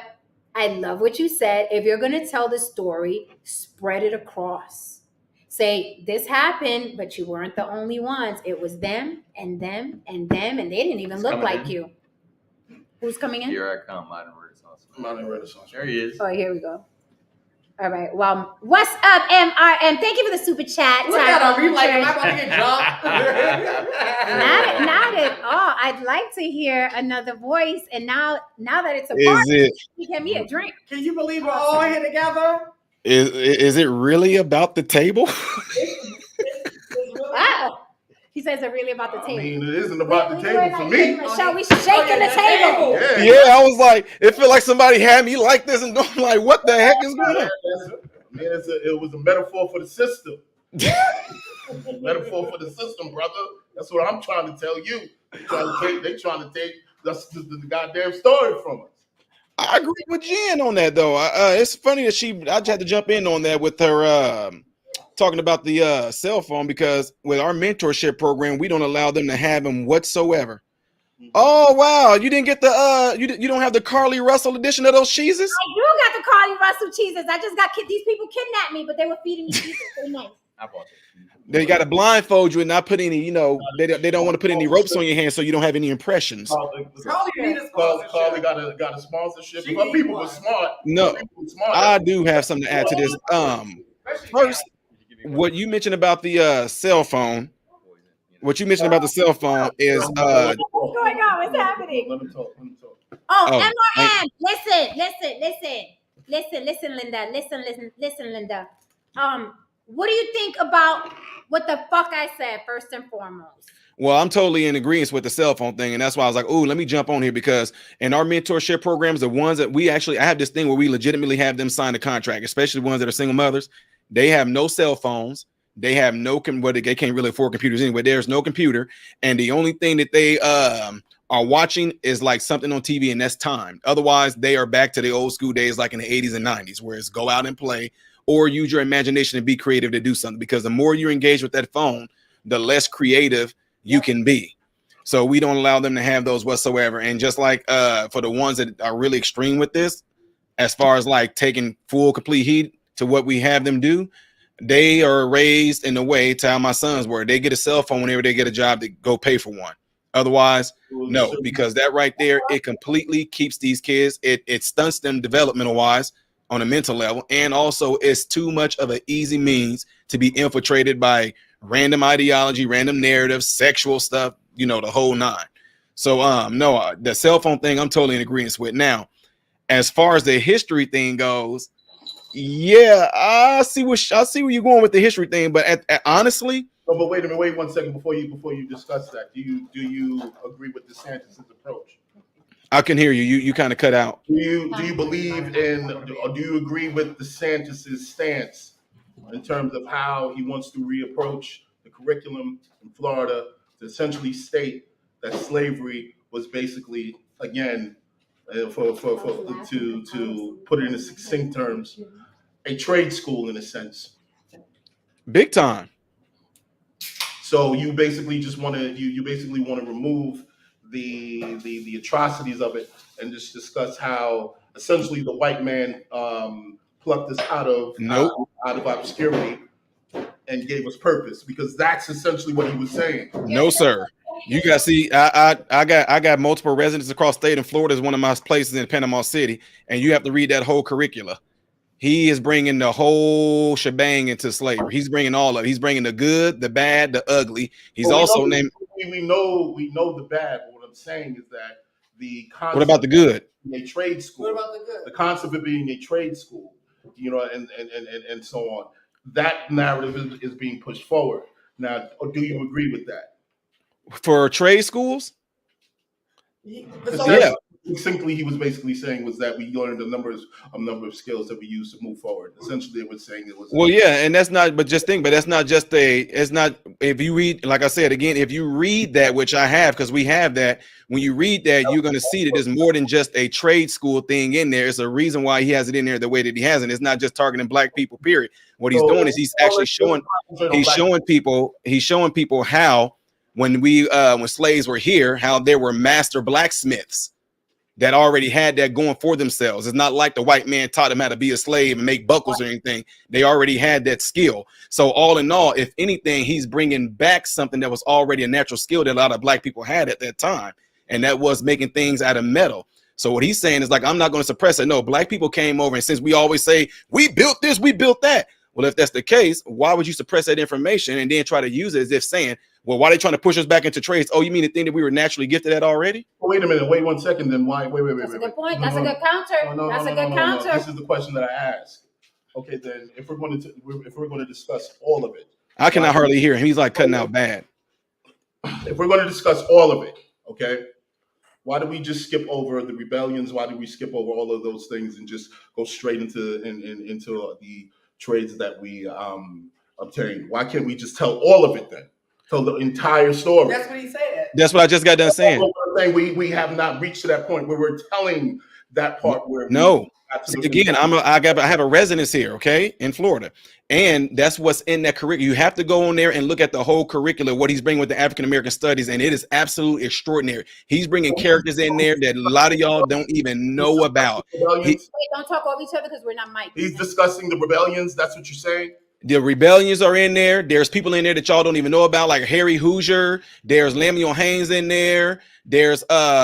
I love what you said. If you're going to tell the story, spread it across. Say, this happened, but you weren't the only ones. It was them and them and them, and they didn't even look like you. Who's coming in? Here I come, Modern Renaissance. There he is. Oh, here we go. All right. Well, what's up, MRM? Thank you for the super chat. Look at him. You like, am I going to get jumped? Not at all. I'd like to hear another voice. And now that it's a party, you get me a drink. Can you believe we're all here together? Is it really about the table? Wow. He says it's really about the table. I mean, it isn't about the table for me. Michelle, we shaking the table. Yeah, I was like, it felt like somebody had me like this, and I'm like, what the heck is going on? Man, it was a metaphor for the system. Metaphor for the system, brother. That's what I'm trying to tell you. They trying to take the goddamn story from us. I agree with Jen on that, though. It's funny that I just had to jump in on that with her talking about the cell phone, because with our mentorship program, we don't allow them to have them whatsoever. Mm-hmm. Oh wow, you didn't get the you don't have the Carly Russell edition of those cheeses? I do got the Carly Russell cheeses. I just got these people kidnapped me, but they were feeding me cheeses. They're nice. I bought it. They got to blindfold you and not put any, they don't want to put any ropes on your hands so you don't have any impressions. Carly got a sponsorship. If people were smart. No, I do have something to add to this. First, what you mentioned about the cell phone. What you mentioned about the cell phone is what's going on? What's happening? Let me talk. Oh, MRM. Listen, Linda. Listen, Linda. What do you think about what the fuck I said, first and foremost? Well, I'm totally in agreement with the cell phone thing. And that's why I was like, let me jump on here, because in our mentorship programs, the ones that I have this thing where we legitimately have them sign a contract, especially ones that are single mothers. They have no cell phones. They have they can't really afford computers anyway. There's no computer. And the only thing that they are watching is like something on TV, and that's timed. Otherwise, they are back to the old school days, like in the 80s and 90s, where it's go out and play or use your imagination and be creative to do something. Because the more you engage with that phone, the less creative you can be. So we don't allow them to have those whatsoever. And just like for the ones that are really extreme with this, as far as like taking full, complete heed to what we have them do, they are raised in a way to how my sons were. They get a cell phone whenever they get a job to go pay for one. Otherwise, no, because that right there, it completely keeps these kids. It stunts them developmental wise on a mental level. And also it's too much of an easy means to be infiltrated by random ideology, random narratives, sexual stuff, the whole nine. So no, the cell phone thing I'm totally in agreement with. Now, as far as the history thing goes, yeah, I see where you're going with the history thing, but honestly, No, but wait a minute, wait 1 second before you discuss that. Do you agree with DeSantis' approach? I can hear you. You kind of cut out. Do you believe in, or do you agree with DeSantis' stance in terms of how he wants to reapproach the curriculum in Florida to essentially state that slavery was basically, again, to put it in succinct terms, a trade school in a sense. Big time. So you basically just want to you basically want to remove the atrocities of it and just discuss how essentially the white man plucked us out of obscurity and gave us purpose, because that's essentially what he was saying. No, sir. You got see, I got multiple residents across state, and Florida is one of my places in Panama City, and you have to read that whole curricula. He is bringing the whole shebang into slavery. He's bringing all of it. He's bringing the good, the bad, the ugly. He's also named. We know the bad. But what I'm saying is that the concept. What about the good? A trade school. What about the good? The concept of being a trade school, and so on. That narrative is being pushed forward. Now, do you agree with that? For trade schools? Yeah. Succinctly, he was basically saying was that we learned a number of skills that we use to move forward. Essentially, it was saying it was. Well, yeah, and that's not. But that's not just a. It's not. If you read, like I said again, if you read that, which I have, because we have that. When you read that, you're going to see that there's more than just a trade school thing in there. It's a reason why he has it in there the way that he has it. It's not just targeting black people. Period. What he's doing is he's actually showing. He's showing people how when slaves were here, how there were master blacksmiths that already had that going for themselves. It's not like the white man taught them how to be a slave and make buckles or anything. They already had that skill. So all in all, if anything, he's bringing back something that was already a natural skill that a lot of black people had at that time. And that was making things out of metal. So what he's saying is like, I'm not going to suppress it. No, black people came over. And since we always say, we built this, we built that. Well, if that's the case, why would you suppress that information and then try to use it as if saying, well, why are they trying to push us back into trades? Oh, you mean the thing that we were naturally gifted at already? Well, wait a minute. Wait 1 second. Then why? Wait. That's a good point. That's a good counter. That's a good counter. This is the question that I asked. Okay, then if we're going to discuss all of it, I cannot hardly hear him. He's like cutting out bad. If we're going to discuss all of it, okay, why do we just skip over the rebellions? Why do we skip over all of those things and just go straight into the trades that we obtained? Why can't we just tell all of it then? Tell the entire story. That's what he said. That's what I just got done saying. We have not reached to that point where we're telling that part where no. See, again, I have a residence here, okay, in Florida, and that's what's in that curriculum. You have to go on there and look at the whole curriculum, what he's bringing with the African American studies, and it is absolutely extraordinary. He's bringing characters in there that a lot of y'all don't even know about. Wait, don't talk over each other because we're not mic. He's discussing the rebellions. That's what you're saying. The rebellions are in there. There's people in there that y'all don't even know about, like Harry Hoosier. There's Lemuel Haynes in there. There's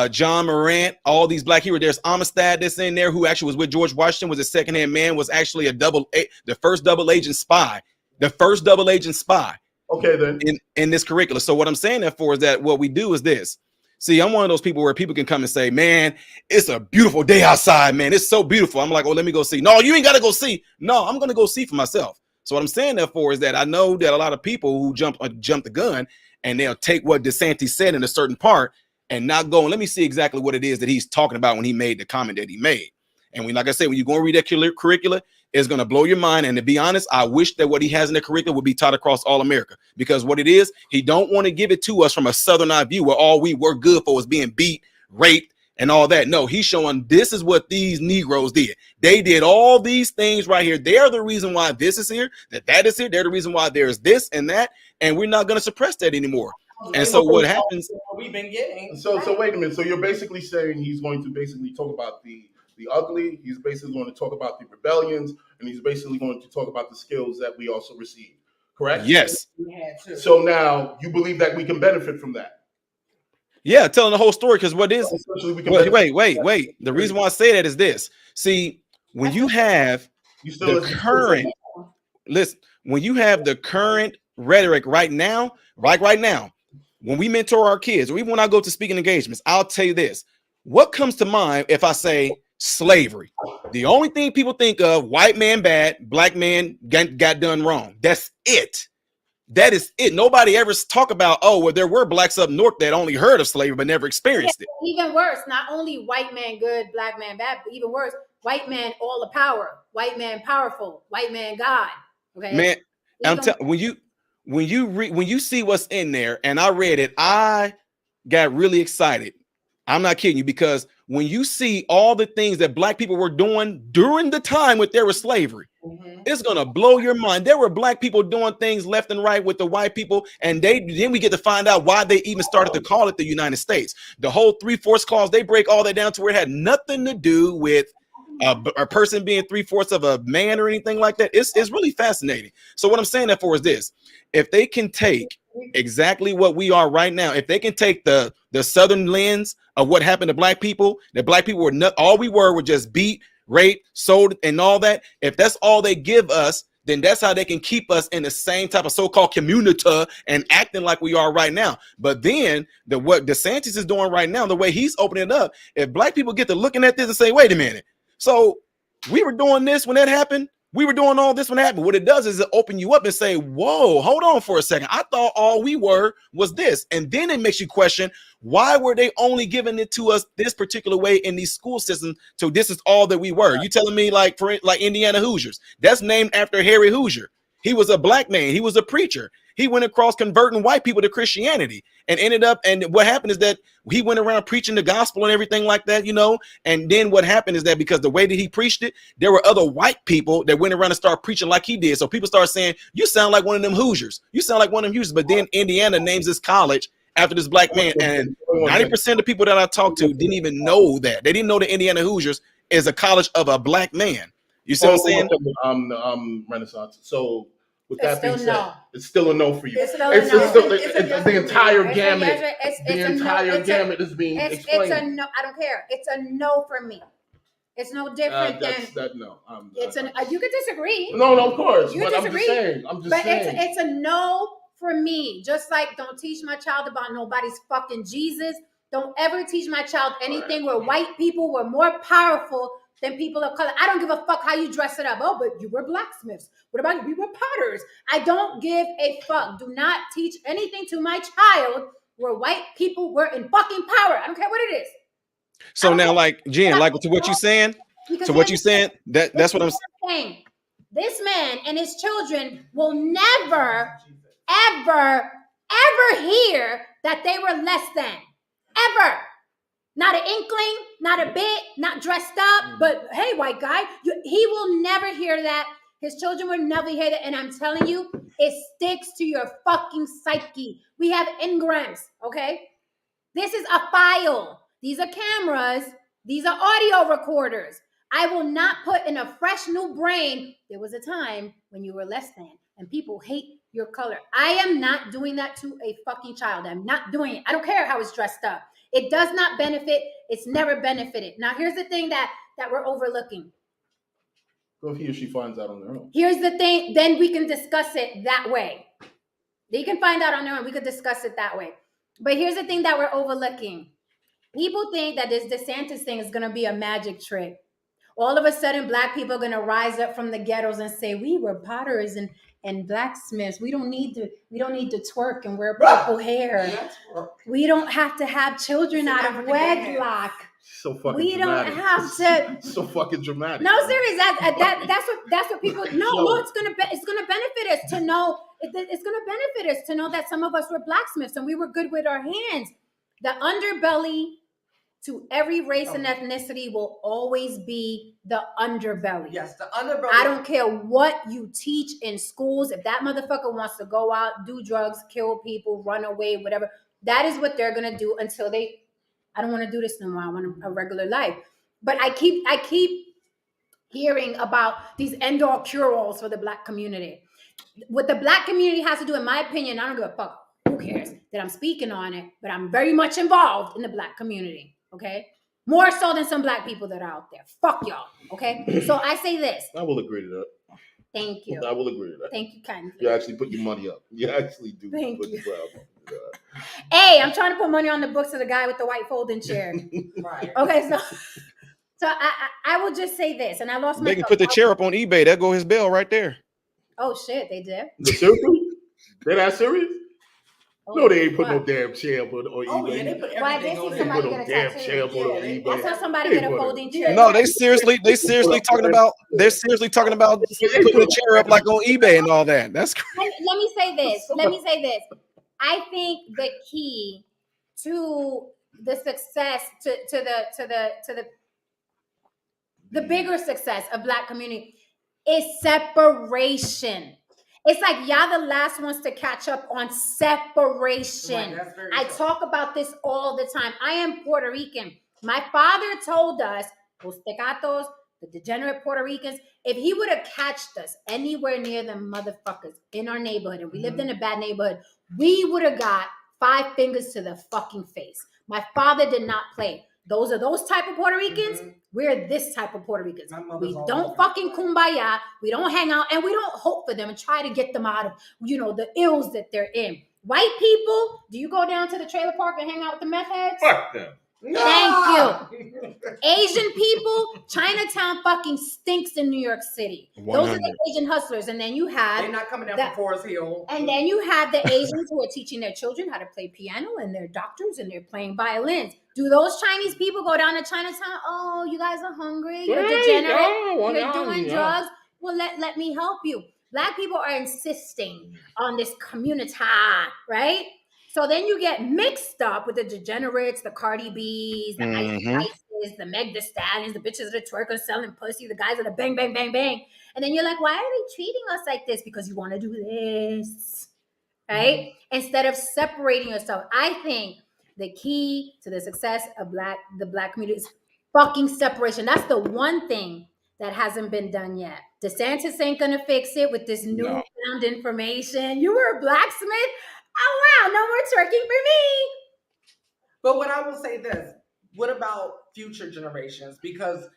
John Morant. All these black heroes. There's Amistad that's in there, who actually was with George Washington, was a secondhand man, was actually the first double agent spy. The first double agent spy. Okay, then in this curriculum. So what I'm saying that for is that what we do is this. See, I'm one of those people where people can come and say, man, it's a beautiful day outside, man. It's so beautiful. I'm like, oh, let me go see. No, you ain't got to go see. No, I'm going to go see for myself. So what I'm saying therefore is that I know that a lot of people who jump the gun and they'll take what DeSantis said in a certain part and not go and let me see exactly what it is that he's talking about when he made the comment that he made. And like I said, when you go and read that curricula, it's going to blow your mind. And to be honest, I wish that what he has in the curriculum would be taught across all America, because what it is, he don't want to give it to us from a Southern eye view where all we were good for was being beat, raped, and all that. No, he's showing this is what these Negroes did. They did all these things right here. They're the reason why this is here, that is here. They're the reason why there's this and that. And we're not going to suppress that anymore. And so what happens? We've been getting. So wait a minute. So you're basically saying he's going to basically talk about the ugly. He's basically going to talk about the rebellions, and he's basically going to talk about the skills that we also received. Correct? Yes. So now you believe that we can benefit from that. Yeah, telling the whole story, because what is wait. The reason why I say that is this. See, when you have the current when you have the current rhetoric right now, when we mentor our kids, or even when I go to speaking engagements, I'll tell you this. What comes to mind if I say slavery? The only thing people think of, white man bad, black man got done wrong. That's it. That is it. Nobody ever talk about, oh, well, there were blacks up north that only heard of slavery but never experienced it. Even worse, not only white man good, black man bad, but even worse, white man all the power, white man powerful, white man God. Okay, man, I'm telling when you see what's in there, and I read it, I got really excited. I'm not kidding you, because when you see all the things that black people were doing during the time when there was slavery, it's gonna blow your mind. There were black people doing things left and right with the white people, and then we get to find out why they even started to call it the United States. The whole 3/4 clause, they break all that down to where it had nothing to do with a person being 3/4 of a man or anything like that. It's really fascinating. So what I'm saying that for is this: if they can take exactly what we are right now, if they can take the Southern lens of what happened to black people, that black people were not all we were just beat, raped, sold, and all that. If that's all they give us, then that's how they can keep us in the same type of so-called community and acting like we are right now. But then what DeSantis is doing right now, the way he's opening it up, if black people get to looking at this and say, wait a minute, so we were doing this when that happened, we were doing all this when it happened. What it does is it open you up and say, whoa, hold on for a second. I thought all we were was this. And then it makes you question, why were they only giving it to us this particular way in these school systems? So this is all that we were. You telling me like Indiana Hoosiers? That's named after Harry Hoosier. He was a black man. He was a preacher. He went across converting white people to Christianity and ended up. And what happened is that he went around preaching the gospel and everything like that, you know. And then what happened is that because the way that he preached it, there were other white people that went around and started preaching like he did. So people start saying, you sound like one of them Hoosiers. You sound like one of them Hoosiers. But then Indiana names this college after this black man. And 90% of people that I talked to didn't even know that. They didn't know the Indiana Hoosiers is a college of a black man. You see what I'm saying? Renaissance. So with It's that being still said, no. it's still a no for you. It's still a It's no. still It's a yes the for me. entire It's a gamut. yes for- it's The a no. entire It's a- gamut is being It's explained. a no. I don't care. It's a no for me. It's no different than. No. It's an. You could disagree. No, of course. You But disagree. I'm just But saying. it's a no for me. Just like don't teach my child about nobody's fucking Jesus. Don't ever teach my child anything where white people were more powerful than people of color. I don't give a fuck how you dress it up. Oh, but you were blacksmiths. What about you? We were potters. I don't give a fuck. Do not teach anything to my child where white people were in fucking power. I don't care what it is. So now, like Jen, like to what you saying? So what you saying? That's what I'm saying. This man and his children will never, ever, ever hear that they were less than. Ever. Not an inkling, not a bit, not dressed up, but hey, white guy, he will never hear that. His children will never hear that. And I'm telling you, it sticks to your fucking psyche. We have engrams, okay? This is a file. These are cameras. These are audio recorders. I will not put in a fresh new brain. There was a time when you were less than, and people hate your color. I am not doing that to a fucking child. I'm not doing it. I don't care how it's dressed up. It does not benefit. It's never benefited. Now, here's the thing that we're overlooking. Well, if he or she finds out on their own. Here's the thing. Then we can discuss it that way. They can find out on their own. We could discuss it that way. But here's the thing that we're overlooking. People think that this DeSantis thing is going to be a magic trick. All of a sudden, black people are going to rise up from the ghettos and say, we were potters and blacksmiths. We don't need to twerk and wear purple hair. We don't have to have children out of wedlock. So fucking we dramatic. don't have to. So fucking dramatic. No, serious. That's what people. No, well, it's gonna benefit us to know. It's gonna benefit us to know that some of us were blacksmiths and we were good with our hands. The underbelly to every race and ethnicity will always be the underbelly. Yes, the underbelly. I don't care what you teach in schools. If that motherfucker wants to go out, do drugs, kill people, run away, whatever, that is what they're gonna do until they. I don't want to do this no more. I want a regular life. But I keep hearing about these end-all cure-alls for the black community. What the black community has to do, in my opinion, I don't give a fuck. Who cares that I'm speaking on it? But I'm very much involved in the black community. Okay, more so than some black people that are out there. Fuck y'all. Okay, so I say this. I will agree to that. Thank you. I will agree with that. Thank you kindly. You actually put your money up. You actually do. Thank put you. your brow up. Yeah. Hey, I'm trying to put money on the books of the guy with the white folding chair. Right. Okay, so I will just say this, and I lost my. They can put the chair up on eBay. That go his bill right there. Oh shit, they did. Seriously? They're that serious? Oh, No, they ain't put no what? damn chair on eBay. Oh yeah, they put Why, everything they on see there. somebody Put get no a damn tattoo. chair on Yeah, I eBay. saw somebody They get a put it. folding chair. No, they seriously talking about putting a chair up like on eBay and all that. That's crazy. Let me say this. I think the key to the success to the bigger success of Black community is separation. It's like y'all the last ones to catch up on separation. Right, that's very I true. talk about this all the time. I am Puerto Rican. My father told us, los tecatos, the degenerate Puerto Ricans, if he would have catched us anywhere near them motherfuckers in our neighborhood, and we lived in a bad neighborhood, we would have got 5 fingers to the fucking face. My father did not play. Those are those type of Puerto Ricans. We're this type of Puerto Ricans. We don't fucking kumbaya. We don't hang out, and we don't hope for them and try to get them out of, the ills that they're in. White people, do you go down to the trailer park and hang out with the meth heads? Fuck them. Thank you. Asian people, Chinatown fucking stinks in New York City. Those are the Asian hustlers. And then you have They're not coming down from Forest Hill. and then you have the Asians who are teaching their children how to play piano, and they're doctors and they're playing violins. Do those Chinese people go down to Chinatown? Oh, you guys are hungry. You're degenerate. You're doing drugs. Well, let me help you. Black people are insisting on this community, right? So then you get mixed up with the degenerates, the Cardi B's, the Ice, the Meg Thee Stallions, the bitches that are twerking, selling pussy, the guys that are bang, bang, bang, bang. And then you're like, why are they treating us like this? Because you want to do this, right? Instead of separating yourself. I think the key to the success of the Black community is fucking separation. That's the one thing that hasn't been done yet. DeSantis ain't gonna fix it with this newfound information. You were a blacksmith? Oh wow, no more twerking for me. But what I will say this, what about future generations? Because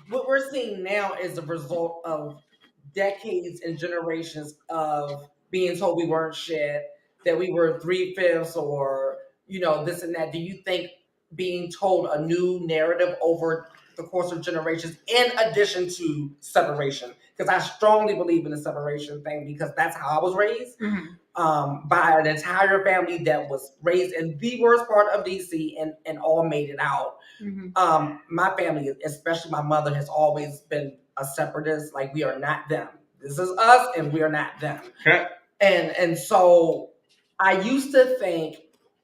what we're seeing now is the result of decades and generations of being told we weren't shit, that we were 3/5 or, this and that. Do you think being told a new narrative over the course of generations, in addition to separation? Because I strongly believe in the separation thing, because that's how I was raised. By an entire family that was raised in the worst part of DC and all made it out. My family, especially my mother, has always been a separatist. Like, we are not them. This is us and we are not them. And so I used to think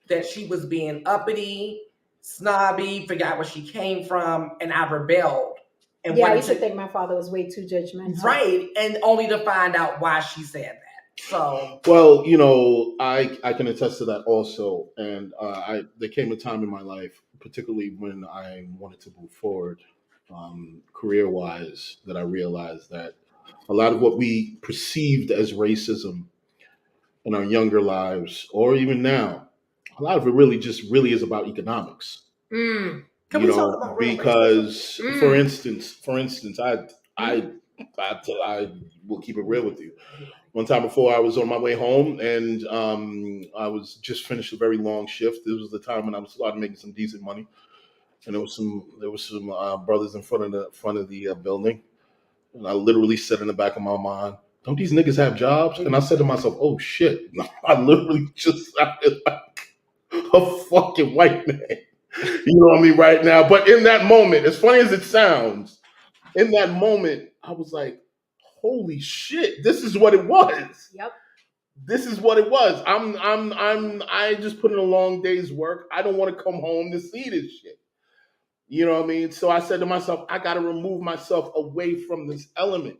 that she was being uppity, snobby, forgot where she came from, and I rebelled. And I used to think my father was way too judgmental. Right, and only to find out why she said that. So, well, I can attest to that also, and there came a time in my life, particularly when I wanted to move forward, career-wise, that I realized that a lot of what we perceived as racism in our younger lives, or even now, a lot of it really is about economics. Can we talk about because, for instance, I will keep it real with you. One time before, I was on my way home, and I was just finished a very long shift. This was the time when I was starting making some decent money, and there was some brothers in front of the building, and I literally said in the back of my mind, "Don't these niggas have jobs?" And I said to myself, "Oh shit!" I literally just sounded like a fucking white man. You know what I mean right now? But in that moment, as funny as it sounds, in that moment, I was like, holy shit, this is what it was. Yep. This is what it was. I just put in a long day's work. I don't want to come home to see this shit. You know what I mean? So I said to myself, I got to remove myself away from this element.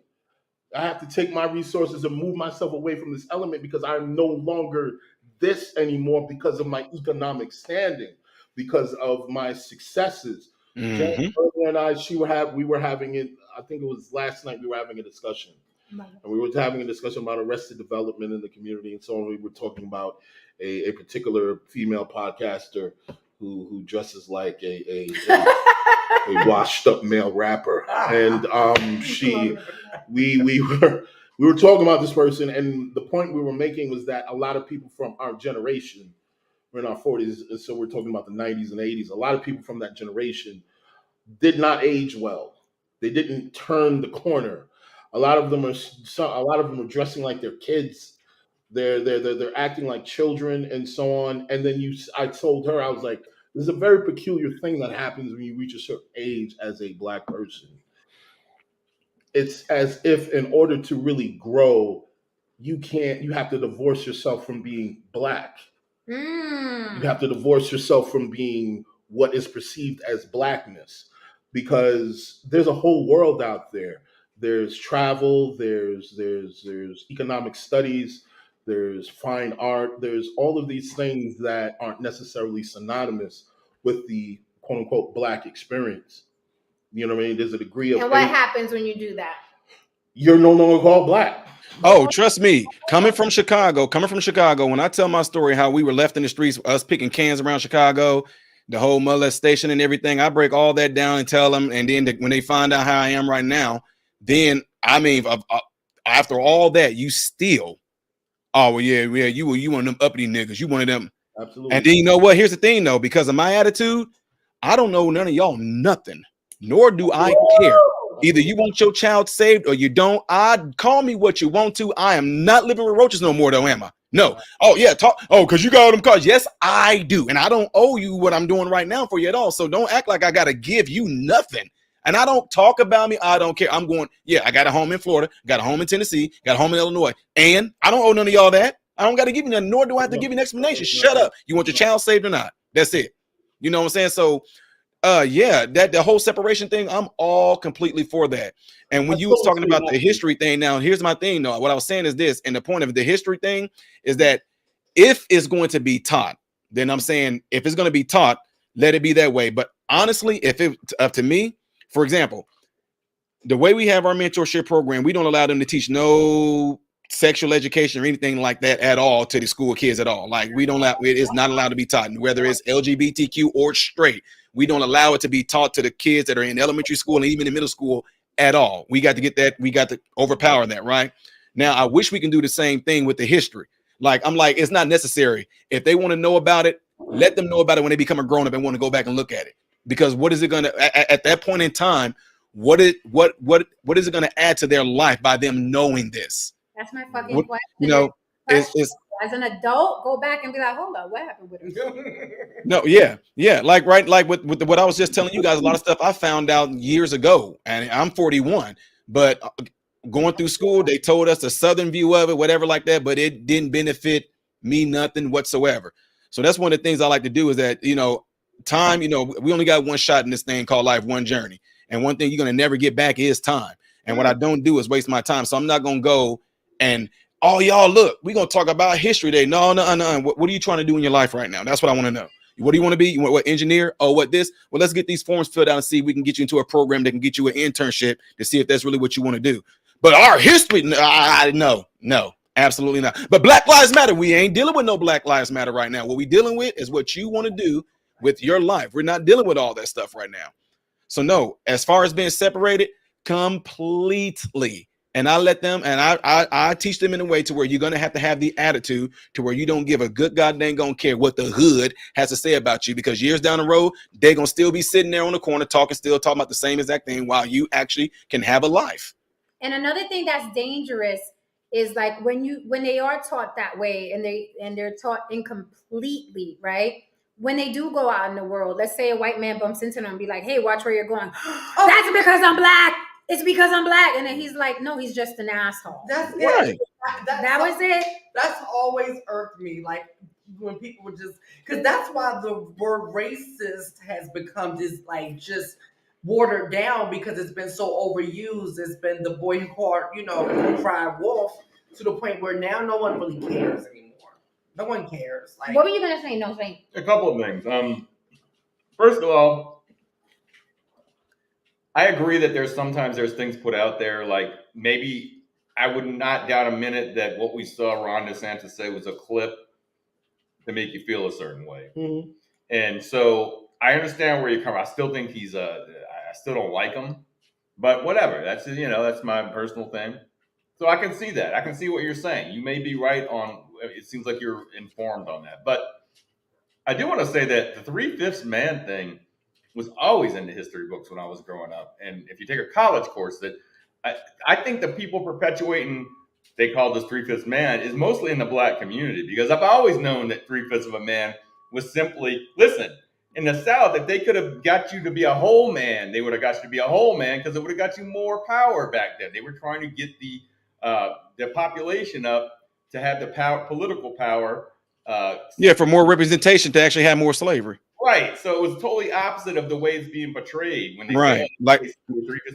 I have to take my resources and move myself away from this element, because I'm no longer this anymore, because of my economic standing, because of my successes. Jen and I, we were having it. I think it was last night. We were having a discussion, and we were having a discussion about arrested development in the community, and so on. We were talking about a particular female podcaster who dresses like a washed up male rapper, and we We were talking about this person, and the point we were making was that a lot of people from our generation, we're in our 40s, and so we're talking about the 90s and 80s. A lot of people from that generation did not age well. They didn't turn the corner. A lot of them are dressing like they're kids. They're acting like children and so on. And then I told her, I was like, there's a very peculiar thing that happens when you reach a certain age as a black person. It's as if in order to really grow, you have to divorce yourself from being black. You have to divorce yourself from being what is perceived as blackness, because there's a whole world out there. There's travel, there's economic studies, there's fine art, there's all of these things that aren't necessarily synonymous with the quote unquote black experience. You know what I mean? There's a degree of And what happens when you do that? you're no longer called black. Oh, trust me, coming from Chicago, when I tell my story, how we were left in the streets, us picking cans around Chicago, the whole molestation and everything, I break all that down and tell them. And then when they find out how I am right now, then, I mean, after all that, you still, oh, well, yeah, you one of them uppity niggas. You one of them. Absolutely. And then you know what? Here's the thing, though, because of my attitude, I don't know none of y'all nothing, nor do I care. Either you want your child saved or you don't. Call me what you want to. I am not living with roaches no more, though, am I? No. Oh, yeah. Because you got them cars. Yes, I do. And I don't owe you what I'm doing right now for you at all. So don't act like I got to give you nothing. And I don't talk about me. I don't care. I'm going, yeah, I got a home in Florida, got a home in Tennessee, got a home in Illinois. And I don't owe none of y'all that. I don't got to give you nothing, nor do I have to give you an explanation. Shut up. You want your child saved or not? That's it. You know what I'm saying? So yeah, that the whole separation thing, I'm all completely for that. And when you was talking about the history thing, now here's my thing though. What I was saying is this, and the point of the history thing is that if it's going to be taught, then I'm saying if it's going to be taught, let it be that way. But honestly, if it's up to me, for example, the way we have our mentorship program, we don't allow them to teach no sexual education or anything like that at all to the school kids at all. Like we don't allow, it is not allowed to be taught, whether it's LGBTQ or straight. We don't allow it to be taught to the kids that are in elementary school and even in middle school at all. We got to get that. We got to overpower that, right? Now, I wish we can do the same thing with the history. Like, I'm like, it's not necessary. If they want to know about it, let them know about it when they become a grown up and want to go back and look at it. Because what is it going to, at that point in time, what is it going to add to their life by them knowing this? That's my fucking question. You know, it's as an adult, go back and be like, hold up, what happened with him? No, yeah, like right, like with what I was just telling you guys, a lot of stuff I found out years ago, and I'm 41, but going through school, they told us a southern view of it, whatever like that, but it didn't benefit me nothing whatsoever. So that's one of the things I like to do is that, you know, time, you know, we only got one shot in this thing called life, one journey, and one thing you're gonna never get back is time. And what I don't do is waste my time. So I'm not gonna go and, oh, y'all, look, we're going to talk about history day. No. What are you trying to do in your life right now? That's what I want to know. What do you want to be? You want what, engineer? Oh, what this? Well, let's get these forms filled out and see if we can get you into a program that can get you an internship to see if that's really what you want to do. But our history, no, absolutely not. But Black Lives Matter, we ain't dealing with no Black Lives Matter right now. What we dealing with is what you want to do with your life. We're not dealing with all that stuff right now. So no, as far as being separated, completely. And I let them, and I teach them in a way to where you're going to have the attitude to where you don't give a good goddamn gonna care what the hood has to say about you, because years down the road, they're going to still be sitting there on the corner talking about the same exact thing while you actually can have a life. And another thing that's dangerous is like when they are taught that way and they're taught incompletely, right? When they do go out in the world, let's say a white man bumps into them and be like, hey, watch where you're going. Oh, that's because I'm black. It's because I'm black. And then he's like, no, he's just an asshole. That's right. That was it. That's always irked me. Like when people would just, because that's why the word racist has become just watered down, because it's been so overused. It's been the boy who cried wolf, to the point where now no one really cares anymore. No one cares. Like, what were you gonna say? No, say. A couple of things. First of all, I agree that there's things put out there, like maybe I would not doubt a minute that what we saw Ron DeSantis say was a clip to make you feel a certain way. Mm-hmm. And so I understand where you're coming. I still think I still don't like him, but whatever. That's my personal thing. So I can see that. I can see what you're saying. You may be right on. It seems like you're informed on that, but I do want to say that the 3/5 man thing was always in the history books when I was growing up. And if you take a college course, that I, I think the people perpetuating they call this 3/5 man is mostly in the black community, because I've always known that 3/5 of a man was simply listen. In the South, if they could have got you to be a whole man, they would have got you to be a whole man, because it would have got you more power back then. They were trying to get the population up to have the power, political power. Yeah, for more representation to actually have more slavery. Right. So it was totally opposite of the way it's being portrayed when they Right. say, Like,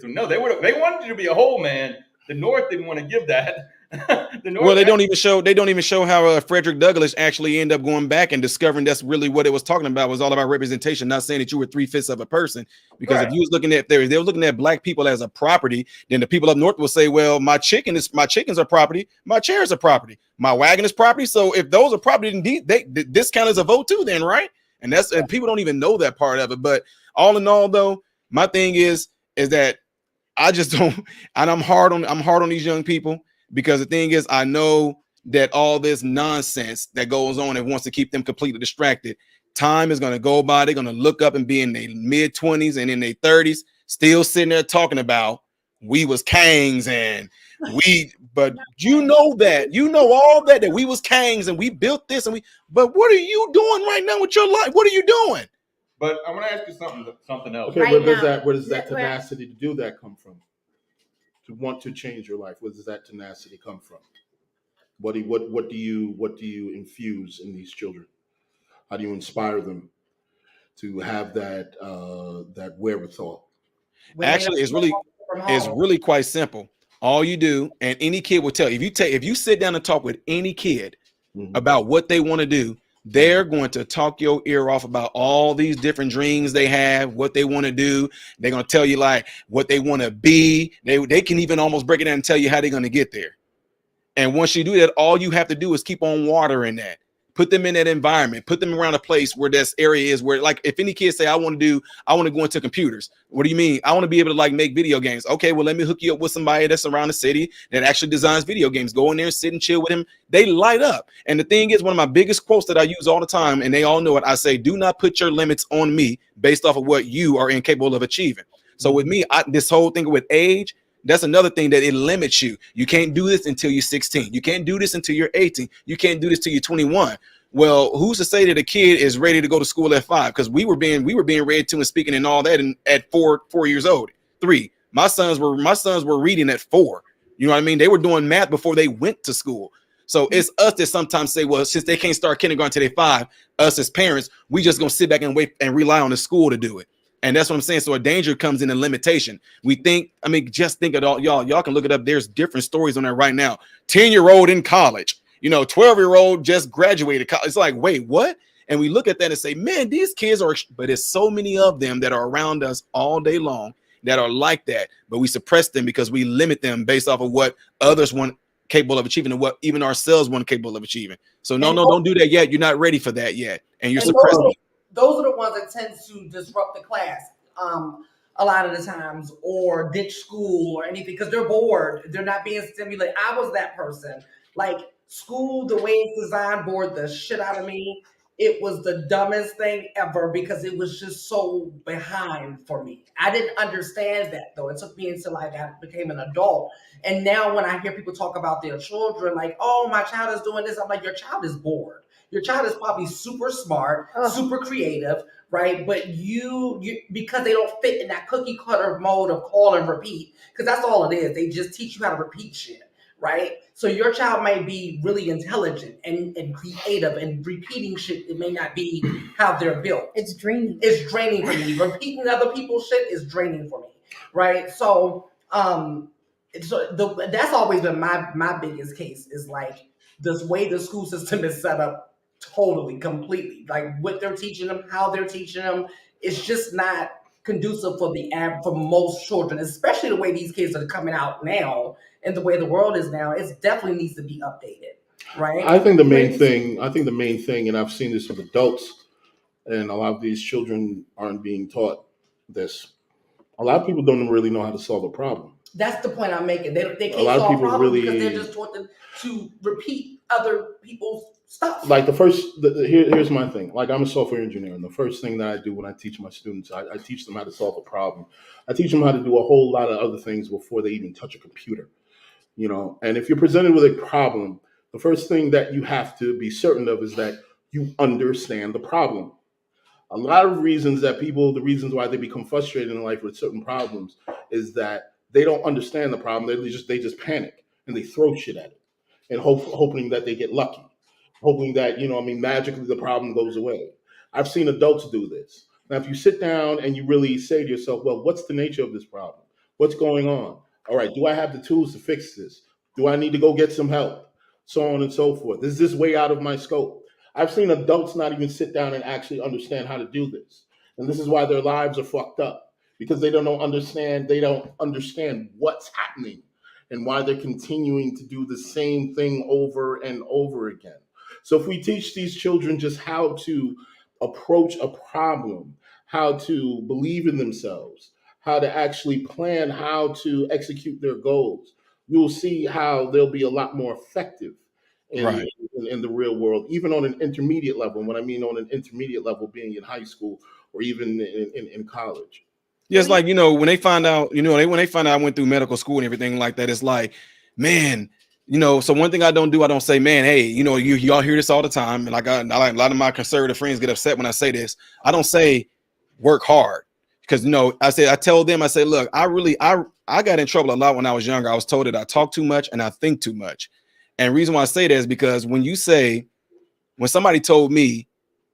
no, they wanted you to be a whole man. The North didn't want to give that. The North, well, they don't even show how Frederick Douglass actually ended up going back and discovering that's really what it was talking about. It was all about representation, not saying that you were 3/5 of a person. Because right. if you was looking at they were looking at black people as a property, then the people up north will say, well, my chickens are property, my chairs are property, my wagon is property. So if those are property, then this count as a vote too, then, right? And people don't even know that part of it. But all in all, though, my thing is that I just don't, and I'm hard on these young people, because the thing is, I know that all this nonsense that goes on and wants to keep them completely distracted, time is going to go by. They're going to look up and be in their mid-20s and in their 30s, still sitting there talking about we was kings and but you know all that we was kings and we built this but what are you doing right now with your life? What are you doing? But I want to ask you something else. Okay, Right where does that tenacity to do that come from? To want to change your life, where does that tenacity come from? What do you infuse in these children? How do you inspire them to have that wherewithal? Actually, it's really quite simple. All you do, and any kid will tell you, if you sit down and talk with any kid about what they want to do, they're going to talk your ear off about all these different dreams they have, what they want to do. They're going to tell you like what they want to be. They can even almost break it down and tell you how they're going to get there. And once you do that, all you have to do is keep on watering that. Put them in that environment. Put them around a place where this area is where, like, if any kids say, I want to go into computers. What do you mean? I want to be able to like make video games. Okay, well, let me hook you up with somebody that's around the city that actually designs video games. Go in there and sit and chill with him. They light up. And the thing is, one of my biggest quotes that I use all the time, and they all know it, I say, do not put your limits on me based off of what you are incapable of achieving. So with me, this whole thing with age, that's another thing that it limits you. You can't do this until you're 16. You can't do this until you're 18. You can't do this till you're 21. Well, who's to say that a kid is ready to go to school at 5? Because we were being read to and speaking and all that at 4 years old. 3. My sons were reading at 4. You know what I mean? They were doing math before they went to school. So it's us that sometimes say, well, since they can't start kindergarten until they're 5, us as parents, we just gonna sit back and wait and rely on the school to do it. And that's what I'm saying. So a danger comes in a limitation. We think, just think of all y'all can look it up. There's different stories on there right now. 10-year-old in college, 12-year-old just graduated college. It's like, wait, what? And we look at that and say, man, these kids but there's so many of them that are around us all day long that are like that. But we suppress them because we limit them based off of what others want capable of achieving and what even ourselves want capable of achieving. So no, don't do that yet. You're not ready for that yet. And you're suppressing. Those are the ones that tend to disrupt the class a lot of the times, or ditch school or anything because they're bored. They're not being stimulated. I was that person. Like school, the way it's designed, bored the shit out of me. It was the dumbest thing ever because it was just so behind for me. I didn't understand that though. It took me until I became an adult. And now when I hear people talk about their children, like, oh, my child is doing this, I'm like, your child is bored. Your child is probably super smart, super creative, right? But you because they don't fit in that cookie cutter mode of call and repeat, because that's all it is. They just teach you how to repeat shit, right? So your child might be really intelligent and creative, and repeating shit, it may not be how they're built. It's draining. It's draining for me. Repeating other people's shit is draining for me, right? So that's always been my biggest case is like this way the school system is set up. Totally, completely. Like what they're teaching them, how they're teaching them, it's just not conducive for most children, especially the way these kids are coming out now and the way the world is now. It definitely needs to be updated, right? I think the main thing, and I've seen this with adults, and a lot of these children aren't being taught this. A lot of people don't really know how to solve a problem. That's the point I'm making. They A can't lot of solve people problems really- because they're just taught to repeat other people's stuff. Like here's my thing. Like I'm a software engineer, and the first thing that I do when I teach my students, I teach them how to solve a problem. I teach them how to do a whole lot of other things before they even touch a computer. And if you're presented with a problem, the first thing that you have to be certain of is that you understand the problem. A lot of reasons the reasons why they become frustrated in life with certain problems is that they don't understand the problem. They just panic and they throw shit at it and hoping that they get lucky, hoping that, magically the problem goes away. I've seen adults do this. Now, if you sit down and you really say to yourself, well, what's the nature of this problem? What's going on? All right, do I have the tools to fix this? Do I need to go get some help? So on and so forth. Is this way out of my scope? I've seen adults not even sit down and actually understand how to do this. And this is why their lives are fucked up, because they don't understand what's happening and why they're continuing to do the same thing over and over again. So if we teach these children just how to approach a problem, how to believe in themselves, how to actually plan how to execute their goals, you'll see how they'll be a lot more effective in the real world, even on an intermediate level. And what I mean on an intermediate level, being in high school or even in college. Yeah, it's like, when they find out, when they find out I went through medical school and everything like that, it's like, man, so one thing I don't say, man, hey, y'all hear this all the time. And like a lot of my conservative friends get upset when I say this. I don't say work hard because, I tell them, I say, look, I got in trouble a lot when I was younger. I was told that I talk too much and I think too much. And the reason why I say that is because when somebody told me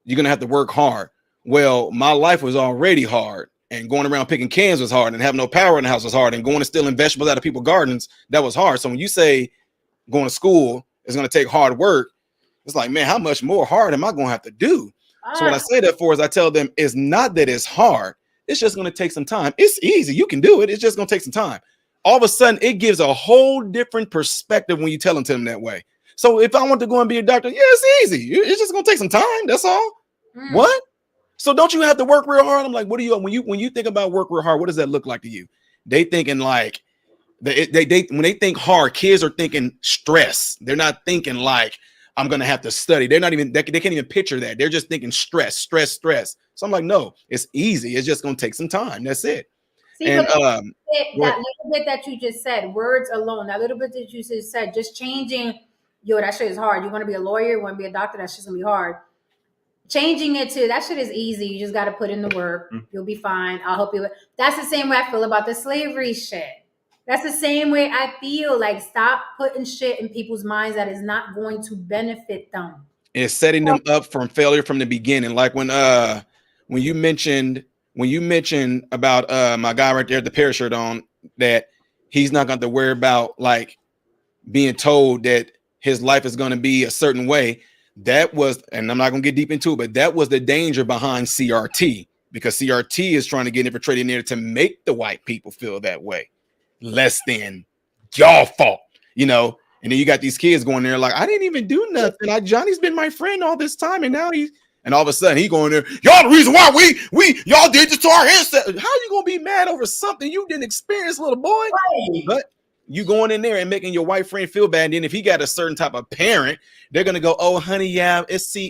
you're going to have to work hard, well, my life was already hard. And going around picking cans was hard, and having no power in the house was hard, and going and stealing vegetables out of people's gardens, that was hard. So when you say going to school is going to take hard work, it's like, man, how much more hard am I going to have to do? So what I say that for is I tell them it's not that it's hard. It's just going to take some time. It's easy. You can do it. It's just going to take some time. All of a sudden, it gives a whole different perspective when you tell them that way. So if I want to go and be a doctor, yeah, it's easy. It's just going to take some time. That's all. What? So don't you have to work real hard? I'm like, what do you when you think about work real hard? What does that look like to you? They thinking like they when they think hard, kids are thinking stress. They're not thinking like I'm gonna have to study. They're not even they can't even picture that. They're just thinking stress. So I'm like, no, it's easy. It's just gonna take some time. That's it. See, and that little bit that you just said, words alone, that little bit that you just said, just changing, that shit is hard. You want to be a lawyer, you want to be a doctor, that shit's gonna be hard. Changing it to that shit is easy. You just got to put in the work. You'll be fine. I'll help you. That's the same way I feel about the slavery shit. That's the same way I feel. Like, stop putting shit in people's minds that is not going to benefit them. It's setting them up from failure from the beginning. Like when you mentioned about my guy right there at the parachute on, that he's not going to worry about like being told that his life is going to be a certain way. That was, and I'm not going to get deep into it, but that was the danger behind CRT, because CRT is trying to get infiltrated in there to make the white people feel that way, less than y'all fault, And then you got these kids going there like, I didn't even do nothing. Johnny's been my friend all this time, and now and all of a sudden he going there, y'all the reason why y'all did this to our ancestors. How you gonna be mad over something you didn't experience, little boy? Right. But you going in there and making your white friend feel bad. And then if he got a certain type of parent, they're going to go, oh, honey, yeah,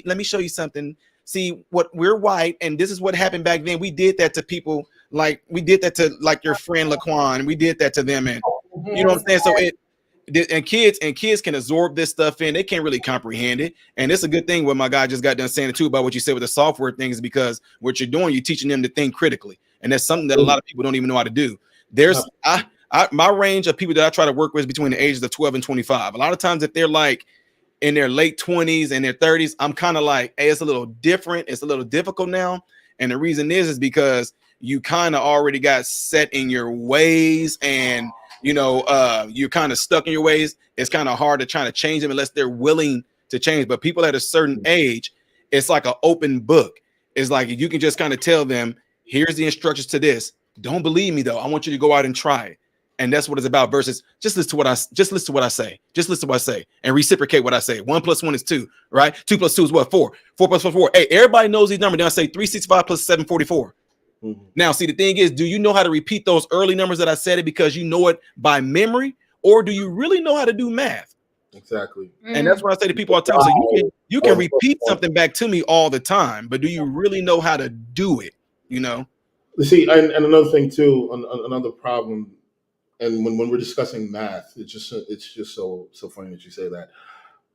let me show you something. See, what we're white, and this is what happened back then. We did that to people, like we did that to like your friend Laquan. We did that to them. And you know what I'm saying? So kids can absorb this stuff in. They can't really comprehend it. And it's a good thing what my guy just got done saying it too about what you said with the software things, because what you're doing, you're teaching them to think critically. And that's something that a lot of people don't even know how to do. My range of people that I try to work with is between the ages of 12 and 25. A lot of times if they're like in their late 20s and their 30s, I'm kind of like, hey, it's a little different. It's a little difficult now. And the reason is because you kind of already got set in your ways, and, you're kind of stuck in your ways. It's kind of hard to try to change them unless they're willing to change. But people at a certain age, it's like an open book. It's like you can just kind of tell them, here's the instructions to this. Don't believe me, though. I want you to go out and try it. And that's what it's about, versus just listen to what I say and reciprocate what I say. 1 + 1 is 2, right? 2 + 2 is what? 4. 4 + 4. Hey, everybody knows these numbers. Then I say 365 + 744. Now, see, the thing is, do you know how to repeat those early numbers that I said it because you know it by memory, or do you really know how to do math? Exactly. And that's what I say to people all the time. So you can repeat something back to me all the time, but do you really know how to do it? You know. See, and another thing too, another problem, and when we're discussing math, it's just so funny that you say that.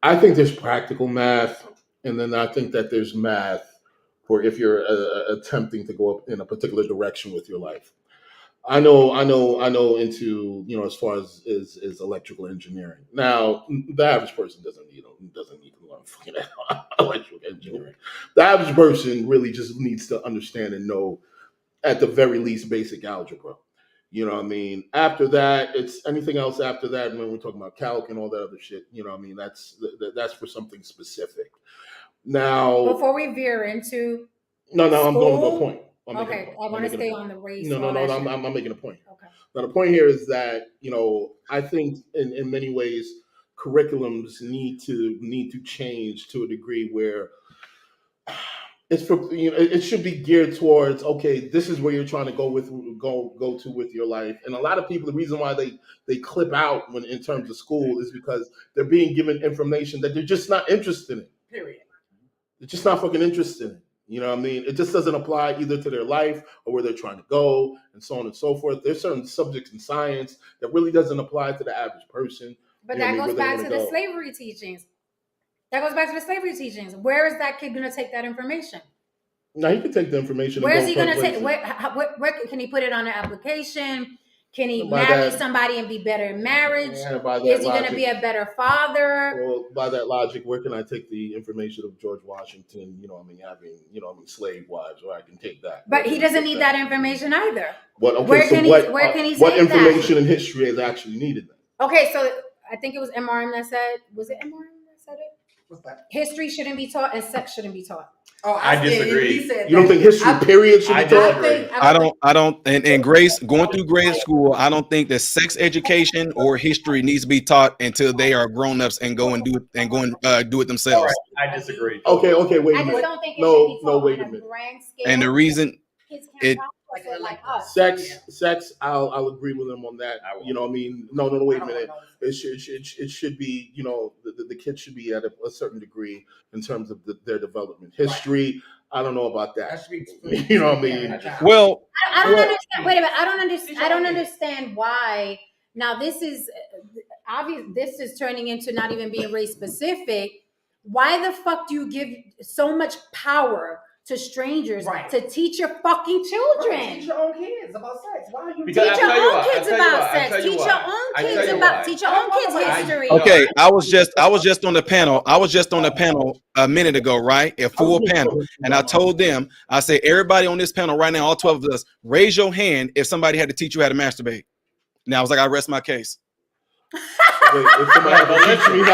I think there's practical math, and then I think that there's math for if you're attempting to go up in a particular direction with your life. I know into, you know, as far as is electrical engineering. Now, the average person doesn't need to learn fucking electrical engineering. The average person really just needs to understand and know, at the very least, basic algebra. You know what I mean? After that, it's anything else after that. When we're talking about calc and all that other shit, you know what I mean? That's for something specific. Now, Before we veer into I'm going to school? a point. Okay, I want to stay on the race. No, all that shit. I'm making a point. Okay. Now, the point here is that, you know, I think in many ways curriculums need to change to a degree where it's for, you know, it should be geared towards, okay, this is where you're trying to go to with your life. And a lot of people, the reason why they clip out when in terms of school is because they're being given information that they're just not interested in. Period. They're just not fucking interested in. You know what I mean? It just doesn't apply either to their life or where they're trying to go and so on and so forth. There's certain subjects in science that really doesn't apply to the average person. But that goes back to the slavery teachings. Where is that kid going to take that information? Now, he can take the information. Where is he going to take? Where can he put it on an application? Can he marry somebody and be better in marriage? Is he going to be a better father? Well, by that logic, where can I take the information of George Washington, you know what I mean, having, you know what I mean, slave wives, where I can take that? But he doesn't need that information either. Where can he take what information in history is actually needed then? Okay, so I think it was MRM that said, was it MRM that said it? What's that? History shouldn't be taught and sex shouldn't be taught. Oh, I disagree. You don't think history period should be taught? I don't, and Grace, going through grade school, I don't think that sex education or history needs to be taught until they are grown-ups and do it themselves. I disagree. Okay, wait a minute. I just don't think it should be taught wait a on minute. grand scale. And the reason like us. Sex, I'll agree with him on that. You know what I mean? No, wait a minute. It should be, you know, the kids should be at a certain degree in terms of their development. History, I don't know about that. You know what I mean? Well, I don't understand. Wait a minute. I don't understand why. Now this is obvious. This is turning into not even being race specific. Why the fuck do you give so much power to strangers to teach your fucking children? Teach your own kids about sex. Why are you teach your own kids about sex? Teach your own kids about teach your own kids history. Okay, I was just on the panel. I was just on the panel a minute ago, right? A full panel, and I told them, I say, everybody on this panel right now, all 12 of us, raise your hand if somebody had to teach you how to masturbate. Now I was like, I rest my case. Wait, listen,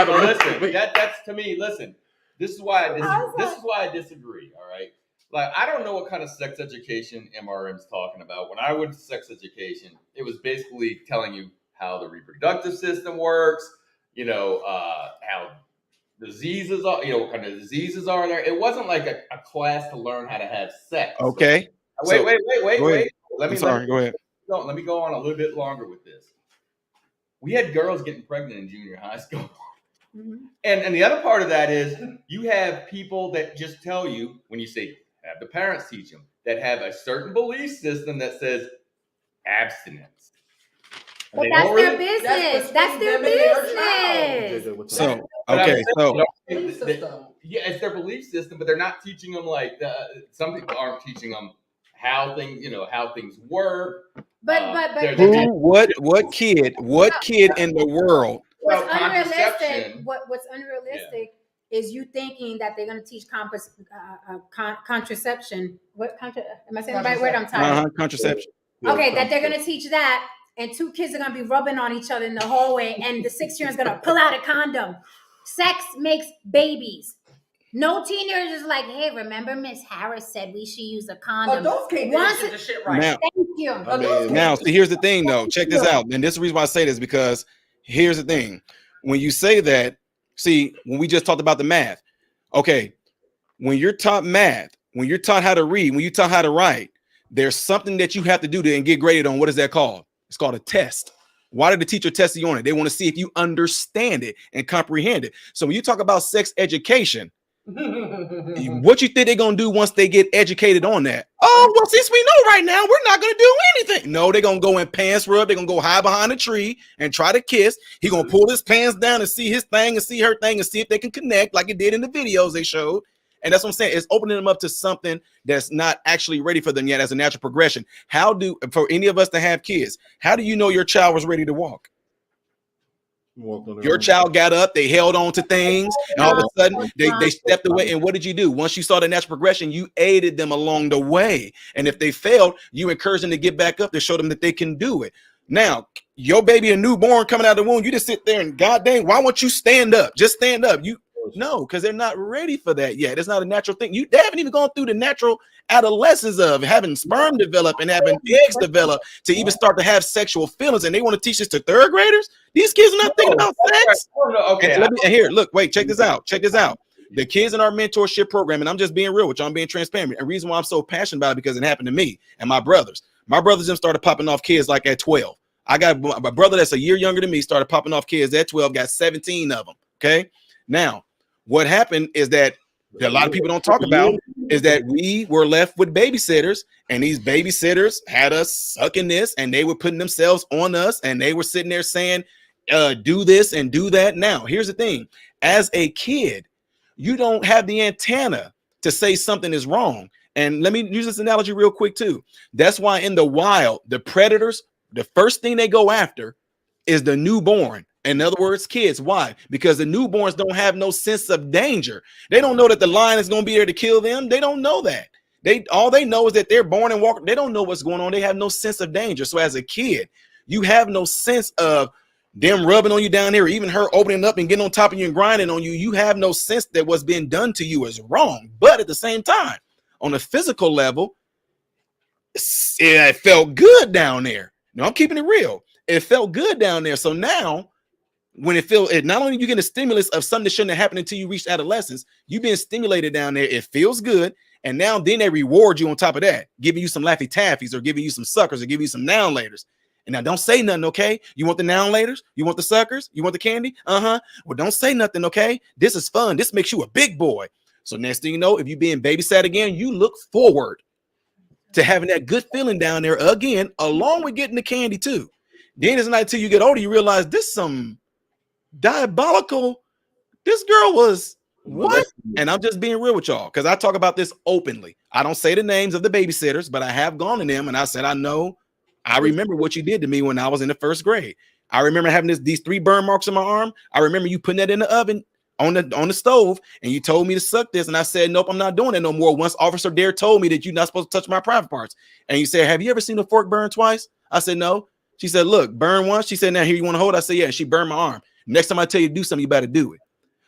that's to me. Listen, this is why I disagree. All right. Like, I don't know what kind of sex education MRM's talking about. When I went to sex education, it was basically telling you how the reproductive system works, you know, how diseases are, you know, what kind of diseases are there. It wasn't like a class to learn how to have sex. Okay. Wait. Let me go on a little bit longer with this. We had girls getting pregnant in junior high school. Mm-hmm. And the other part of that is you have people that just tell you, when you say, have the parents teach them, that have a certain belief system that says abstinence. But that's their business. That's their business. So, okay, so. Yeah, it's their belief system, but they're not teaching them like, some people aren't teaching them how things work. What kid in the world? What's unrealistic is you thinking that they're going to teach contraception. Am I saying the right word? I'm tired. Contraception. Okay, that they're going to teach that, and two kids are going to be rubbing on each other in the hallway, and the 6-year-old is going to pull out a condom. Sex makes babies. No teenagers like, hey, remember Miss Harris said we should use a condom. Adults can't get the shit right. Now, thank you. Now, see, here's the thing, though. Check this out. And this is the reason why I say this, because here's the thing. When you say that, see, when we just talked about the math, okay, when you're taught math, when you're taught how to read, when you're taught how to write, there's something that you have to do to and get graded on. What is that called? It's called a test. Why did the teacher test you on it? They want to see if you understand it and comprehend it. So when you talk about sex education, what you think they're gonna do once they get educated on that? Oh, well, since we know right now, we're not gonna do anything. No, they're gonna go in pants rub. They're gonna go hide behind a tree and try to kiss. He gonna pull his pants down and see his thing and see her thing and see if they can connect like it did in the videos they showed. And that's what I'm saying. It's opening them up to something that's not actually ready for them yet as a natural progression. How do, for any of us to have kids, how do you know your child was ready to walk? Your child got up, they held on to things, and all of a sudden they stepped away. And what did you do? Once you saw the natural progression, you aided them along the way. And if they failed, you encourage them to get back up to show them that they can do it. Now, your baby, a newborn coming out of the womb, you just sit there and God dang, why won't you stand up? Just stand up. You no, because they're not ready for that yet. It's not a natural thing. They haven't even gone through the natural adolescence of having sperm develop and having eggs develop to even start to have sexual feelings. And they want to teach this to third graders. These kids are not thinking about sex. Okay. And here, look, wait, check this out. Check this out. The kids in our mentorship program, and I'm just being real with you, I'm being transparent. And the reason why I'm so passionate about it because it happened to me and my brothers. My brothers them started popping off kids like at 12. I got my brother that's a year younger than me started popping off kids at 12, got 17 of them. Okay. Now, what happened is that a lot of people don't talk about is that we were left with babysitters, and these babysitters had us sucking this, and they were putting themselves on us, and they were sitting there saying, do this and do that. Now, here's the thing. As a kid, you don't have the antenna to say something is wrong. And let me use this analogy real quick too. That's why in the wild, the predators, the first thing they go after is the newborn. In other words, kids. Why? Because the newborns don't have no sense of danger. They don't know that the lion is going to be there to kill them. They don't know that. All they know is that they're born and walk. They don't know what's going on. They have no sense of danger. So as a kid, you have no sense of them rubbing on you down here, or even her opening up and getting on top of you and grinding on you. You have no sense that what's being done to you is wrong. But at the same time, on a physical level, it felt good down there. No, I'm keeping it real. It felt good down there. So now, when it not only you get a stimulus of something that shouldn't have happened until you reached adolescence, you've been stimulated down there. It feels good. And now then they reward you on top of that, giving you some Laffy Taffies or giving you some suckers or giving you some noun laters. And now don't say nothing, okay? You want the noun laters? You want the suckers? You want the candy? Well, don't say nothing, okay? This is fun. This makes you a big boy. So next thing you know, if you're being babysat again, you look forward to having that good feeling down there again, along with getting the candy too. Then it's not until you get older, you realize this some diabolical. This girl was what? And I'm just being real with y'all because I talk about this openly. I don't say the names of the babysitters, but I have gone to them and I said, I remember what you did to me when I was in the first grade. I remember having these 3 burn marks on my arm. I remember you putting that in the oven on the stove and you told me to suck this. And I said, nope, I'm not doing that no more. Once Officer Dare told me that you're not supposed to touch my private parts. And you said, have you ever seen a fork burn twice? I said, no. She said, look, burn once. She said, now here you want to hold? I said, yeah. She burned my arm. Next time I tell you to do something, you better do it.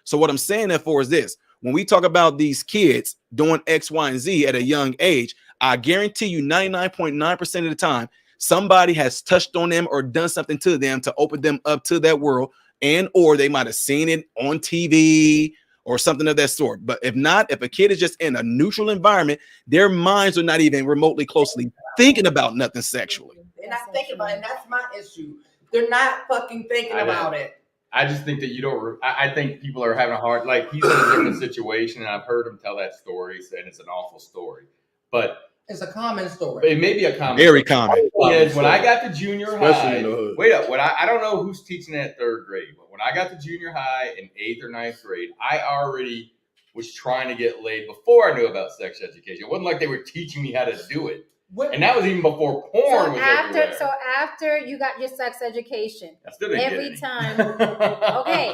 So what I'm saying that for is this. When we talk about these kids doing X, Y, and Z at a young age, I guarantee you 99.9% of the time, somebody has touched on them or done something to them to open them up to that world, and or they might have seen it on TV or something of that sort. But if not, if a kid is just in a neutral environment, their minds are not even remotely closely thinking about nothing sexually. They're not thinking about it, and that's my issue. They're not fucking thinking about it. I just think that you don't. I think people are having a hard. Like he's in a different situation, and I've heard him tell that story, and it's an awful story. But it's a common story. It may be a common. Very story. common. Is when I got to junior high. Wait up. When I don't know who's teaching it at 3rd grade, but when I got to junior high in 8th or 9th grade, I already was trying to get laid before I knew about sex education. It wasn't like they were teaching me how to do it. And that was even before porn was everywhere. So after you got your sex education, every time, okay,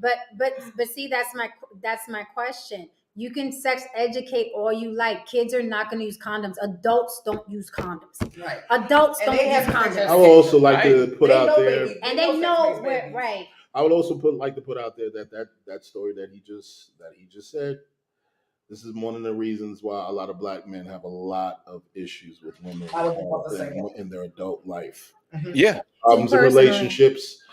but see, that's my question. You can sex educate all you like. Kids are not going to use condoms. Adults don't use condoms. Right. Adults don't use condoms. I would also like to put out there, and they know where, right. I would also like to put out there that story that he just said. This is one of the reasons why a lot of black men have a lot of issues with women in their adult life. Mm-hmm. Yeah. Problems in relationships.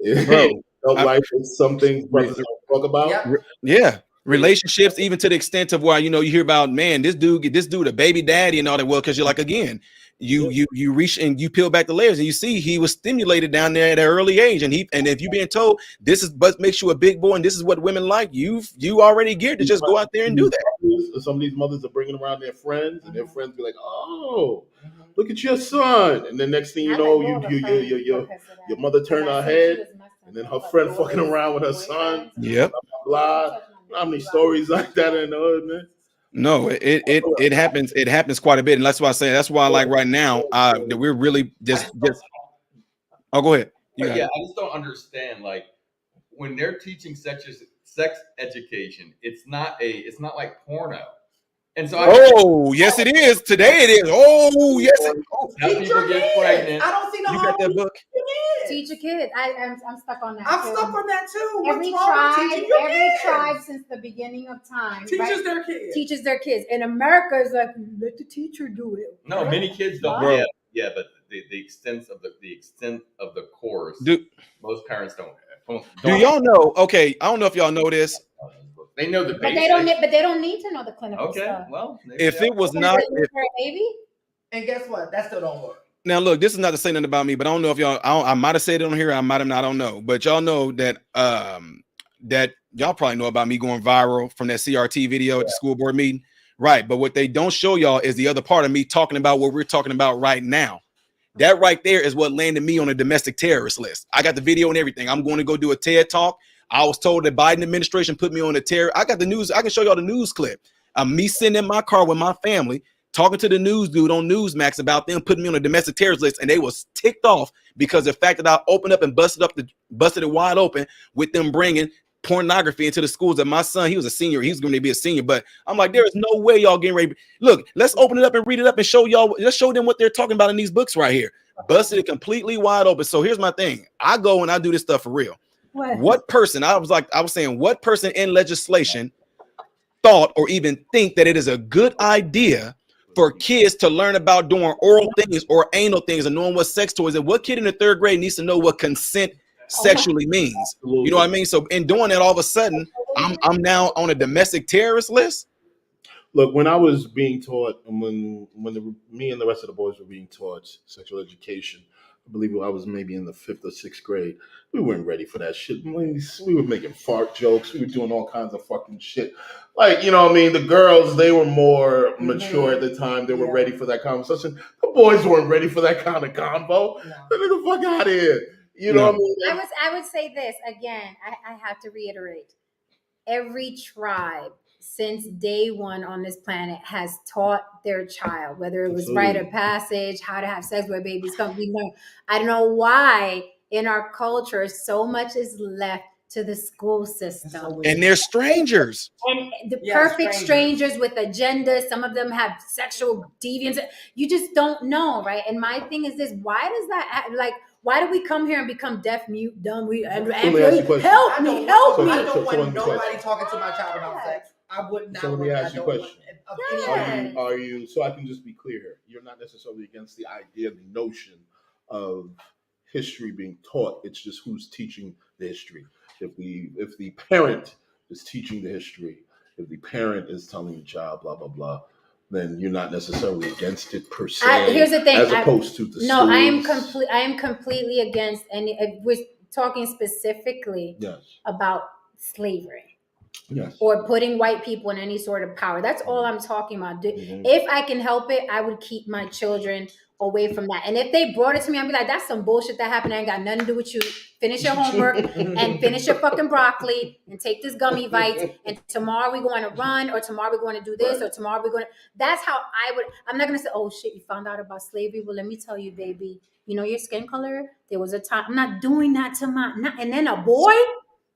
Adult life is something brothers don't talk about. Yeah. relationships, even to the extent of where, you know, you hear about, man, this dude a baby daddy and all that. Well, because you're like, again, you reach and you peel back the layers and you see he was stimulated down there at an early age, and if you're being told this is what makes you a big boy and this is what women like, you already geared to just go out there and do that. Some of these mothers are bringing around their friends, and their friends be like, "Oh, look at your son," and the next thing you know, your mother turned her head, and then her friend fucking around with her son. Yep. Blah, blah. How many stories like that in the hood, man? No, it happens. It happens quite a bit, and that's why I say that's why, like right now, that we're really just. Oh, go ahead. I just don't understand. Like when they're teaching sex education, it's not like porno. And so yes, it is. Today it is. Oh, yes. How people get pregnant. I don't see no You got that book? Teach your kids. I'm stuck on that. I'm stuck on that too. Every tribe since the beginning of time teaches their kids. And America is like, let the teacher do it. No, many kids don't. Bro. Yeah, but the extent of the course, most parents don't. Do y'all know? Okay, I don't know if y'all know this. They know the basics. But they don't need to know the clinical stuff. Okay, well, if it was not for a baby, and guess what? That still don't work. Now, look, this is not to say nothing about me, but I don't know if y'all. I might have said it on here. I might have not. I don't know, but y'all know that that y'all probably know about me going viral from that CRT video at the school board meeting, right? But what they don't show y'all is the other part of me talking about what we're talking about right now. That right there is what landed me on a domestic terrorist list. I got the video and everything. I'm going to go do a TED talk. I was told the Biden administration put me on a terror. I got the news. I can show y'all the news clip. Me sitting in my car with my family, talking to the news dude on Newsmax about them putting me on a domestic terrorist list, and they was ticked off because the fact that I opened up and busted it wide open with them bringing pornography into the schools. That my son, he was a senior, he's going to be a senior, but I'm like, there is no way y'all getting ready. Look, let's open it up and read it up and show y'all. Let's show them what they're talking about in these books right here. Busted it completely wide open. So here's my thing. I go and I do this stuff for real. What person? I was saying, what person in legislation thought or even think that it is a good idea for kids to learn about doing oral things or anal things and knowing what sex toys? And what kid in the 3rd grade needs to know what consent sexually means? You know what I mean? So in doing that, all of a sudden, I'm now on a domestic terrorist list. Look, when I was being taught, and when me and the rest of the boys were being taught sexual education, I believe I was maybe in the 5th or 6th grade. We weren't ready for that shit. We were making fart jokes. We were doing all kinds of fucking shit. Like, you know what I mean? The girls, they were more mature at the time. They were ready for that conversation. The boys weren't ready for that kind of convo. Get the fuck out of here. You know what I mean? I would say this again. I have to reiterate. Every tribe since day one on this planet has taught their child, whether it was rite of passage, how to have sex, where babies come. We learn. I don't know why in our culture so much is left to the school system. And they're strangers. And the perfect strangers with agendas. Some of them have sexual deviance. You just don't know, right? And my thing is this: why does that why do we come here and become deaf, mute, dumb? Help me. I don't want nobody talking to my child about sex. I would not. So let me ask you a question. Are you? So I can just be clear here. You're not necessarily against the idea, the notion of history being taught. It's just who's teaching the history. If the parent is teaching the history, if the parent is telling the child blah blah blah, then you're not necessarily against it per se. Here's the thing. As opposed to the schools. I am completely against any. We're talking specifically about slavery. Yes. Or putting white people in any sort of power. That's all I'm talking about. If I can help it, I would keep my children away from that. And if they brought it to me, I'd be like, that's some bullshit that happened. I ain't got nothing to do with you. Finish your homework and finish your fucking broccoli and take this gummy bites. And tomorrow we're going to run, or tomorrow we're going to do this, or tomorrow we're going to. That's how I would. I'm not going to say, oh shit, you found out about slavery. Well, let me tell you, baby, you know your skin color? There was a time. I'm not doing that to and then a boy?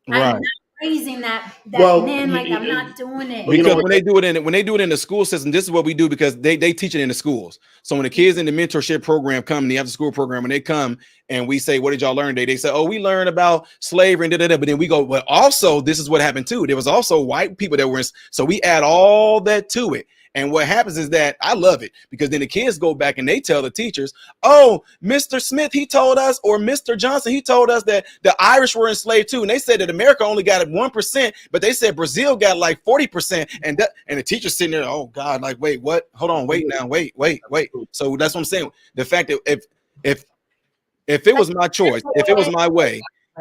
Right. I'm not raising that man like I'm not doing it. Because when they do it in the school system, this is what we do, because they teach it in the schools. So when the kids in the mentorship program come, the after school program, when they come and we say, what did y'all learn today? They say, oh, we learned about slavery and da-da-da. But then we go, well, also this is what happened too. There was also white people that were so we add all that to it. And what happens is that I love it because then the kids go back and they tell the teachers, oh, Mr. Smith, he told us, or Mr. Johnson, he told us that the Irish were enslaved too. And they said that America only got 1%, but they said Brazil got like 40%. And the teacher's sitting there, oh God, like, wait, what? Hold on, wait now, wait. So that's what I'm saying. The fact that if it was my choice, if it was my way,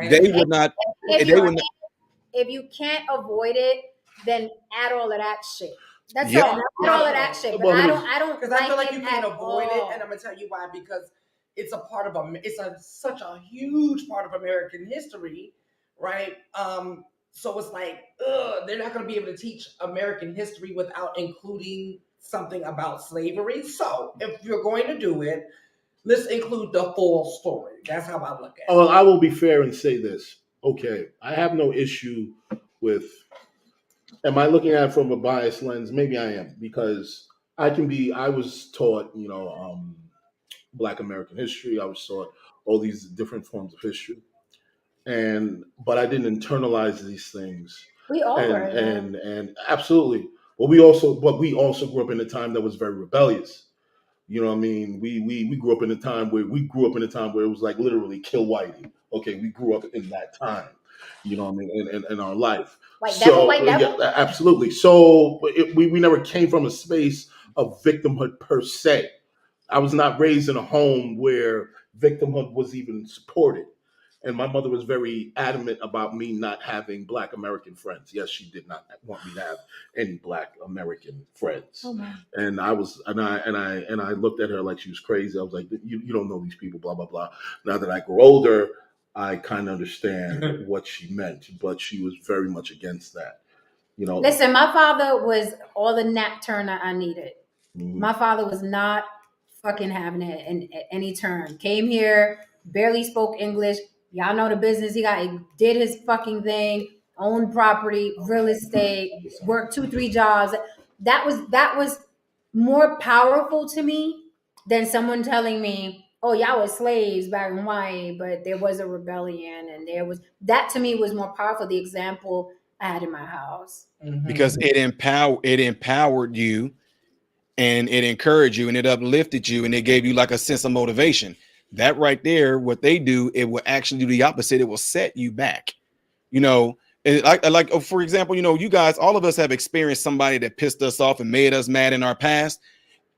they would not, if you can't avoid it, then add all of that shit. That's Yep. all. Add all of that shit. But I don't because I feel like it you can't at avoid it, all. and I'm gonna tell you why. Because it's a part of such a huge part of American history, right? So it's like, they're not gonna be able to teach American history without including something about slavery. So if you're going to do it, let's include the full story. That's how I look at it. Oh, I will be fair and say this. Okay, I have no issue with. Am I looking at it from a biased lens? Maybe I am, because I was taught, Black American history. I was taught all these different forms of history, but I didn't internalize these things. We all were. And absolutely. But we also grew up in a time that was very rebellious. You know what I mean? We grew up in a time where it was like literally kill whitey. Okay, we grew up in that time. You know what I mean? In our life. White devil. Yeah, absolutely. So we never came from a space of victimhood per se. I was not raised in a home where victimhood was even supported. And my mother was very adamant about me not having Black American friends. Yes, she did not want me to have any Black American friends. Oh, man. And I looked at her like she was crazy. I was like, you don't know these people, blah, blah, blah. Now that I grew older, I kind of understand what she meant, but she was very much against that. Listen, my father was all the Nat Turner I needed. Mm-hmm. My father was not fucking having it in any turn. Came here, barely spoke English. Y'all know the business. He did his fucking thing, owned property, real estate, worked 2-3 jobs. That was more powerful to me than someone telling me, oh, y'all were slaves back in Hawaii, but there was a rebellion, and that to me was more powerful. The example I had in my house. Because it empowered you, and it encouraged you, and it uplifted you, and it gave you like a sense of motivation. That right there, what they do, it will actually do the opposite. It will set you back. For example, you guys, all of us have experienced somebody that pissed us off and made us mad in our past.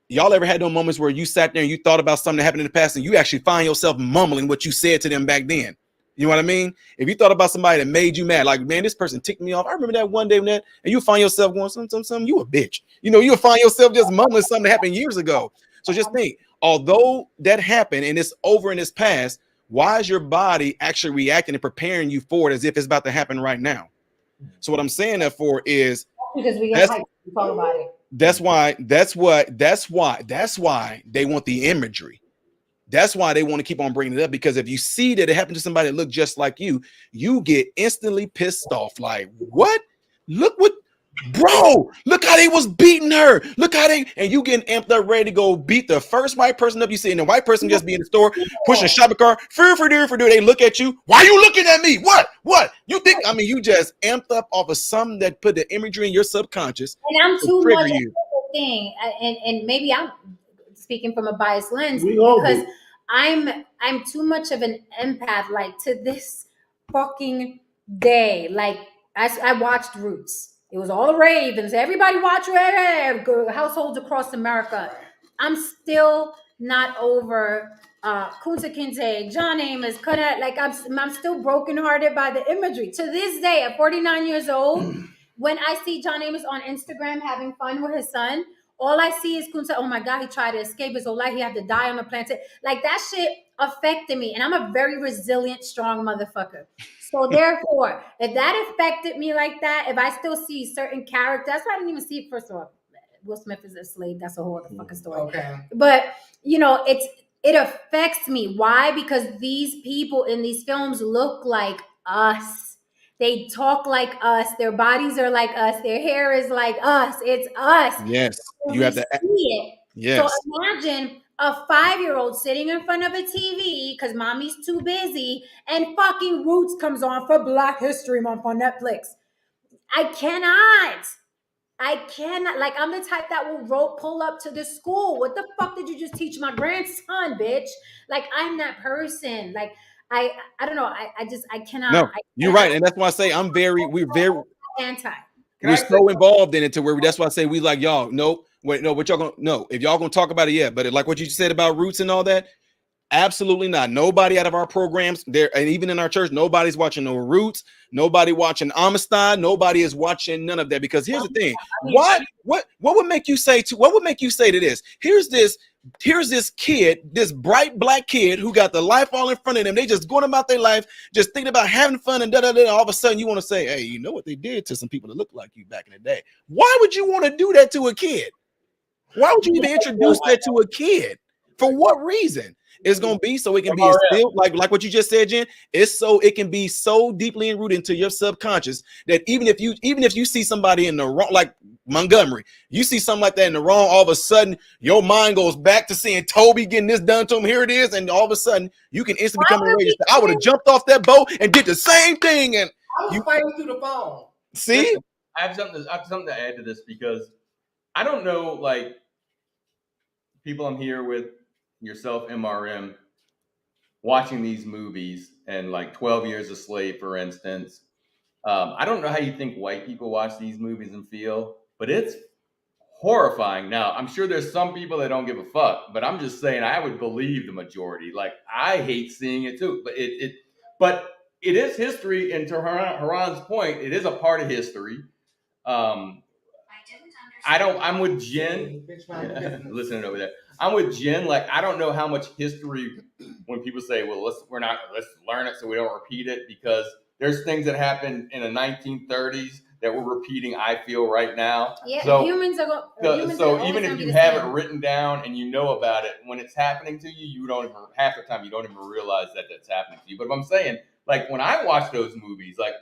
Y'all ever had those moments where you sat there and you thought about something that happened in the past and you actually find yourself mumbling what you said to them back then? You know what I mean? If you thought about somebody that made you mad, like, man, this person ticked me off. I remember that one day, man, and you find yourself going, some, you a bitch. You'll find yourself just mumbling something that happened years ago. So just think, although that happened and it's over in its past, why is your body actually reacting and preparing you for it as if it's about to happen right now? So what I'm saying that for is because we get hyped to talk about it. That's why they want the imagery. That's why they want to keep on bringing it up, because if you see that it happened to somebody that looked just like you get instantly pissed off. Like, what? Look how they was beating her. And you getting amped up, ready to go beat the first white person up you see, and the white person just be in the store pushing a shopping cart. They look at you. Why are you looking at me? What? You think? I mean, you just amped up off of something that put the imagery in your subconscious. And I'm too much of a thing, and maybe I'm speaking from a biased lens because I'm too much of an empath. Like, to this fucking day, like I watched Roots. It was all the Ravens. Everybody watch households across America. I'm still not over Kunta Kinte, John Amos, like I'm still brokenhearted by the imagery. To this day, at 49 years old, when I see John Amos on Instagram having fun with his son, all I see is Kunta. Oh my God, he tried to escape his whole life. He had to die on the planet. Like, that shit affected me. And I'm a very resilient, strong motherfucker. So therefore, if that affected me like that, if I still see certain characters, that's why I didn't even see it. First of all, Will Smith is a slave. That's a whole other fucking story. Okay. But, it affects me. Why? Because these people in these films look like us. They talk like us. Their bodies are like us. Their hair is like us. It's us. Yes. And You have to see it. Yes. So imagine a 5-year-old sitting in front of a TV because mommy's too busy, and fucking Roots comes on for Black History Month on Netflix. I I cannot, like, I'm the type that will pull up to the school. What the fuck did you just teach my grandson, bitch? Like, I'm that person. Like, I don't know. I cannot. No, I you're can't. right, and that's why I say we're Anti. we're so involved in it to where that's why I say we like y'all. No, wait, no, what y'all gonna no? If y'all gonna talk about it, yeah, but like what you said about roots and all that, absolutely not. Nobody out of our programs there, and even in our church, nobody's watching no roots. Nobody watching Amistad. Nobody is watching none of that. Because here's the thing: what would make you say to what would make you say to this? Here's this kid, this bright black kid who got the life all in front of them. They just going about their life, just thinking about having fun and da da da. All of a sudden, you want to say, "Hey, you know what they did to some people that look like you back in the day?" Why would you want to do that to a kid? Why would you even introduce that to a kid? For what reason? It's gonna be so it can be instilled, like what you just said, Jen. It's so it can be so deeply enrooted into your subconscious that even if you see somebody in the wrong, like Montgomery, you see something like that in the wrong, all of a sudden your mind goes back to seeing Toby getting this done to him. Here it is, and all of a sudden you can instantly become enraged. I would have jumped off that boat and did the same thing. And I was fighting through the phone. See, listen, I have something to add to this because I don't know, like people I'm here with, yourself, MRM, watching these movies and like 12 Years a Slave, for instance. I don't know how you think white people watch these movies and feel, but it's horrifying. Now, I'm sure there's some people that don't give a fuck, but I'm just saying I would believe the majority. Like, I hate seeing it too, but it is history, and to Haran's point, it is a part of history. I'm with Jen. Listening over there. I'm with Jen. Like, I don't know how much history when people say, well, let's learn it so we don't repeat it, because there's things that happened in the 1930s that we're repeating, I feel, right now. Yeah, so humans are so even if you have it written down and you know about it, when it's happening to you, you don't even, half the time you don't even realize that that's happening to you. But I'm saying, like, when I watch those movies, like,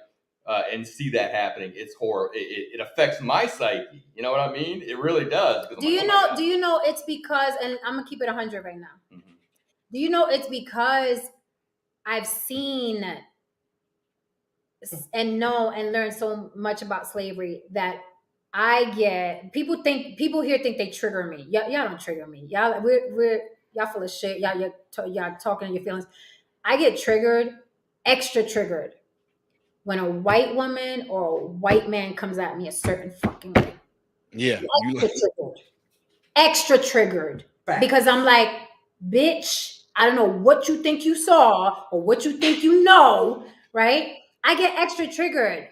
and see that happening, it's horror. It affects my psyche. You know what I mean? It really does. Do you know? Do you know it's because? And I'm gonna keep it 100 right now. Mm-hmm. Do you know it's because I've seen and know and learned so much about slavery that I get people here think they trigger me. Y'all don't trigger me. Y'all y'all full of shit. Y'all talking in your feelings. I get triggered, extra triggered, when a white woman or a white man comes at me a certain fucking way. Yeah, extra triggered. Fact. Because I'm like, bitch, I don't know what you think you saw or what you think you know, right? I get extra triggered.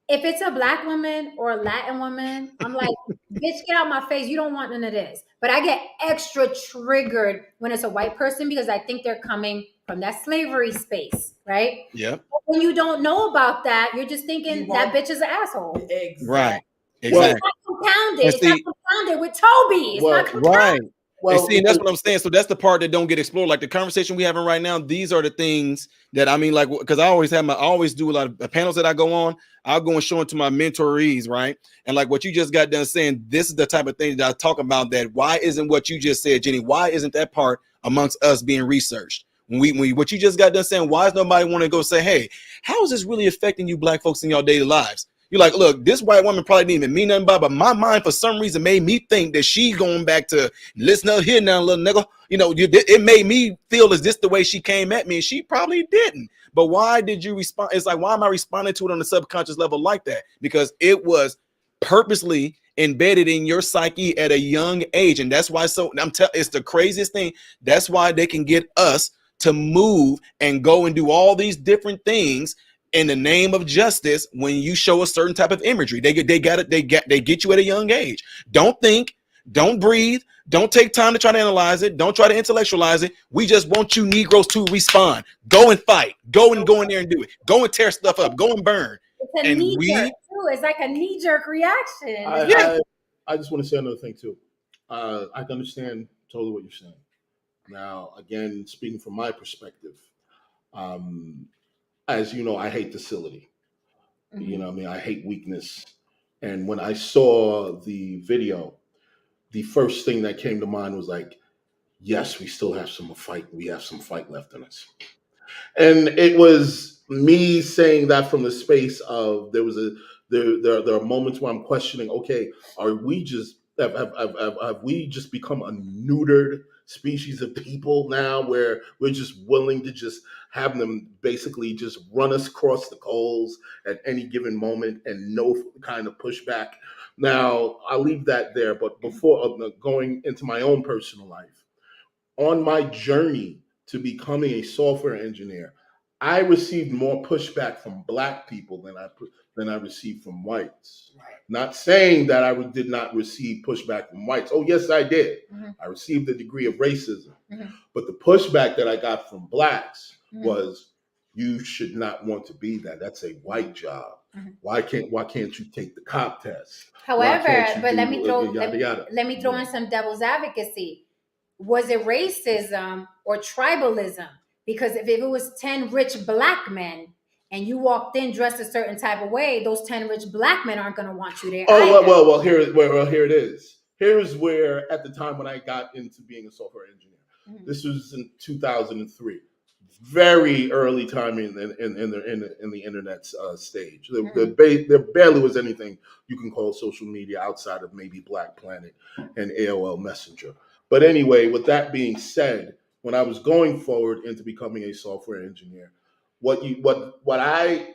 If it's a black woman or a Latin woman, I'm like, bitch, get out of my face. You don't want none of this. But I get extra triggered when it's a white person because I think they're coming from that slavery space, right? Yeah. When you don't know about that, you're just thinking that bitch is an asshole. Exactly. Right. Exactly. Well, it's not compounded. It's not compounded with Toby. It's not compounded. Right. Well, and see, and that's what I'm saying. So that's the part that don't get explored. Like the conversation we having right now, these are the things that I mean, like, because I always do a lot of panels that I go on. I'll go and show it to my mentorees, right? And like what you just got done saying, this is the type of thing that I talk about. That why isn't what you just said, Jenny? Why isn't that part amongst us being researched? When what you just got done saying, why is nobody want to go say, hey, how is this really affecting you black folks in your daily lives? You're like, look, this white woman probably didn't even mean nothing about, but my mind for some reason made me think that she's going back to listen up here now, little nigga. You know, it made me feel as this the way she came at me, and she probably didn't. But why did you respond? It's like, why am I responding to it on a subconscious level like that? Because it was purposely embedded in your psyche at a young age, and that's why. So it's the craziest thing. That's why they can get us to move and go and do all these different things in the name of justice. When you show a certain type of imagery, they get you at a young age. Don't think, don't breathe, don't take time to try to analyze it, don't try to intellectualize it. We just want you Negroes to respond. Go and fight. Go in there and do it. Go and tear stuff up. Go and burn. It's a knee-jerk too. It's like a knee-jerk reaction. I just want to say another thing too. I can understand totally what you're saying. Now, again, speaking from my perspective, as you know, I hate docility. Mm-hmm. You know what I mean? I hate weakness. And when I saw the video, the first thing that came to mind was like, yes, we still have some fight. We have some fight left in us. And it was me saying that from the space of there was There are moments where I'm questioning, okay, are we just have we just become a neutered species of people now, where we're just willing to just have them basically just run us across the coals at any given moment and no kind of pushback? Now, I'll leave that there, but before going into my own personal life, on my journey to becoming a software engineer, I received more pushback from Black people than I received from whites. Right. Not saying that I did not receive pushback from whites. Oh, yes, I did. Mm-hmm. I received a degree of racism. Mm-hmm. But the pushback that I got from Blacks Mm-hmm. was, you should not want to be that. That's a white job. Mm-hmm. Why can't you take the cop test? However, but let me throw in some devil's advocacy. Was it racism or tribalism? Because if it was 10 rich Black men and you walked in dressed a certain type of way, those 10 rich Black men aren't going to want you there. Well, here it is. Here's where, at the time when I got into being a software engineer, mm-hmm. This was in 2003, very early time in the internet stage. There barely was anything you can call social media outside of maybe Black Planet and AOL Messenger. But anyway, with that being said, when I was going forward into becoming a software engineer, what I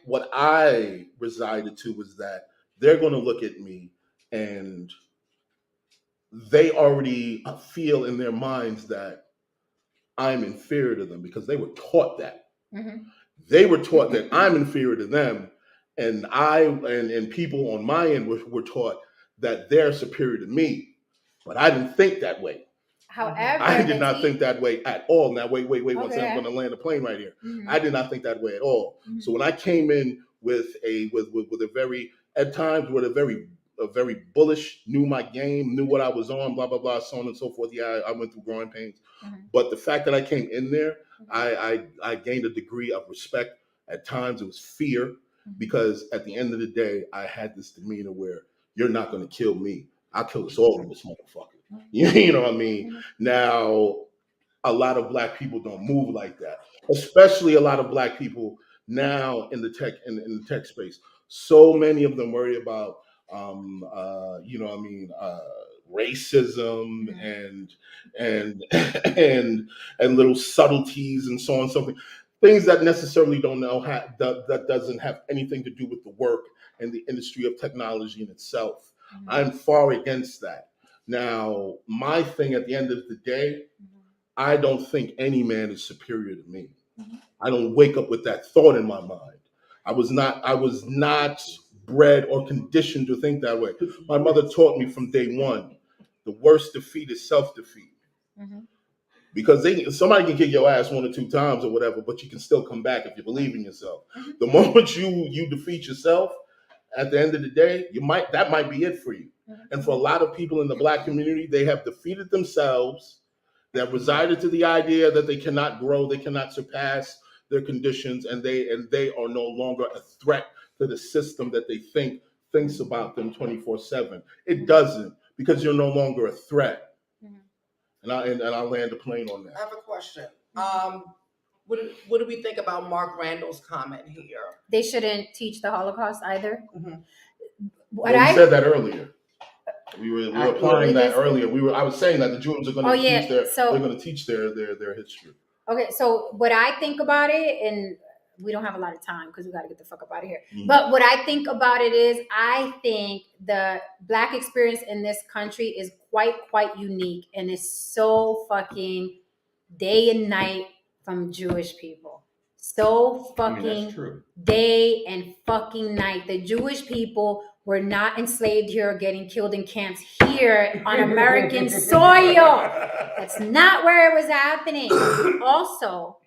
resided to was that they're going to look at me and they already feel in their minds that I'm inferior to them, because they were taught that. Mm-hmm. They were taught that I'm inferior to them, and and people on my end were taught that they're superior to me. But I didn't think that way. However, I did not think that way at all. Now, wait. Okay. One second, I'm going to land a plane right here. Mm-hmm. I did not think that way at all. Mm-hmm. So when I came in with a very, at times, with a very bullish, knew my game, knew what I was on, blah, blah, blah, so on and so forth. Yeah, I went through growing pains. Mm-hmm. But the fact that I came in there, mm-hmm. I gained a degree of respect. At times it was fear, mm-hmm. because at the end of the day, I had this demeanor where, you're not going to kill me. I'll kill us all in this motherfucker. You know what I mean? Mm-hmm. Now, a lot of Black people don't move like that, especially a lot of Black people now in the tech space. So many of them worry about racism and little subtleties and so on, something, things that necessarily that doesn't have anything to do with the work and the industry of technology in itself. Mm-hmm. I'm far against that. Now, my thing at the end of the day, mm-hmm. I don't think any man is superior to me. Mm-hmm. I don't wake up with that thought in my mind. I was not bred or conditioned to think that way. My mother taught me from day one, the worst defeat is self-defeat. Mm-hmm. Because somebody can kick your ass 1 or 2 times or whatever, but you can still come back if you believe in yourself. Mm-hmm. The moment you defeat yourself, at the end of the day, that might be it for you. Mm-hmm. And for a lot of people in the Black community, they have defeated themselves, that resided to the idea that they cannot grow, they cannot surpass their conditions, and they are no longer a threat to the system that they thinks about them 24/7. It doesn't, because you're no longer a threat. Mm-hmm. And I'll land the plane on that. I have a question. What do we think about Mark Randall's comment here? They shouldn't teach the Holocaust either. Mm-hmm. We said that earlier. We were applying that earlier. I was saying that the Jews are going to teach their history. Okay, so what I think about it, and we don't have a lot of time because we got to get the fuck up out of here. Mm-hmm. But what I think about it is, I think the Black experience in this country is quite unique, and it's so fucking day and night from Jewish people. So fucking day and fucking night. The Jewish people were not enslaved here or getting killed in camps here on American soil. That's not where it was happening. Also,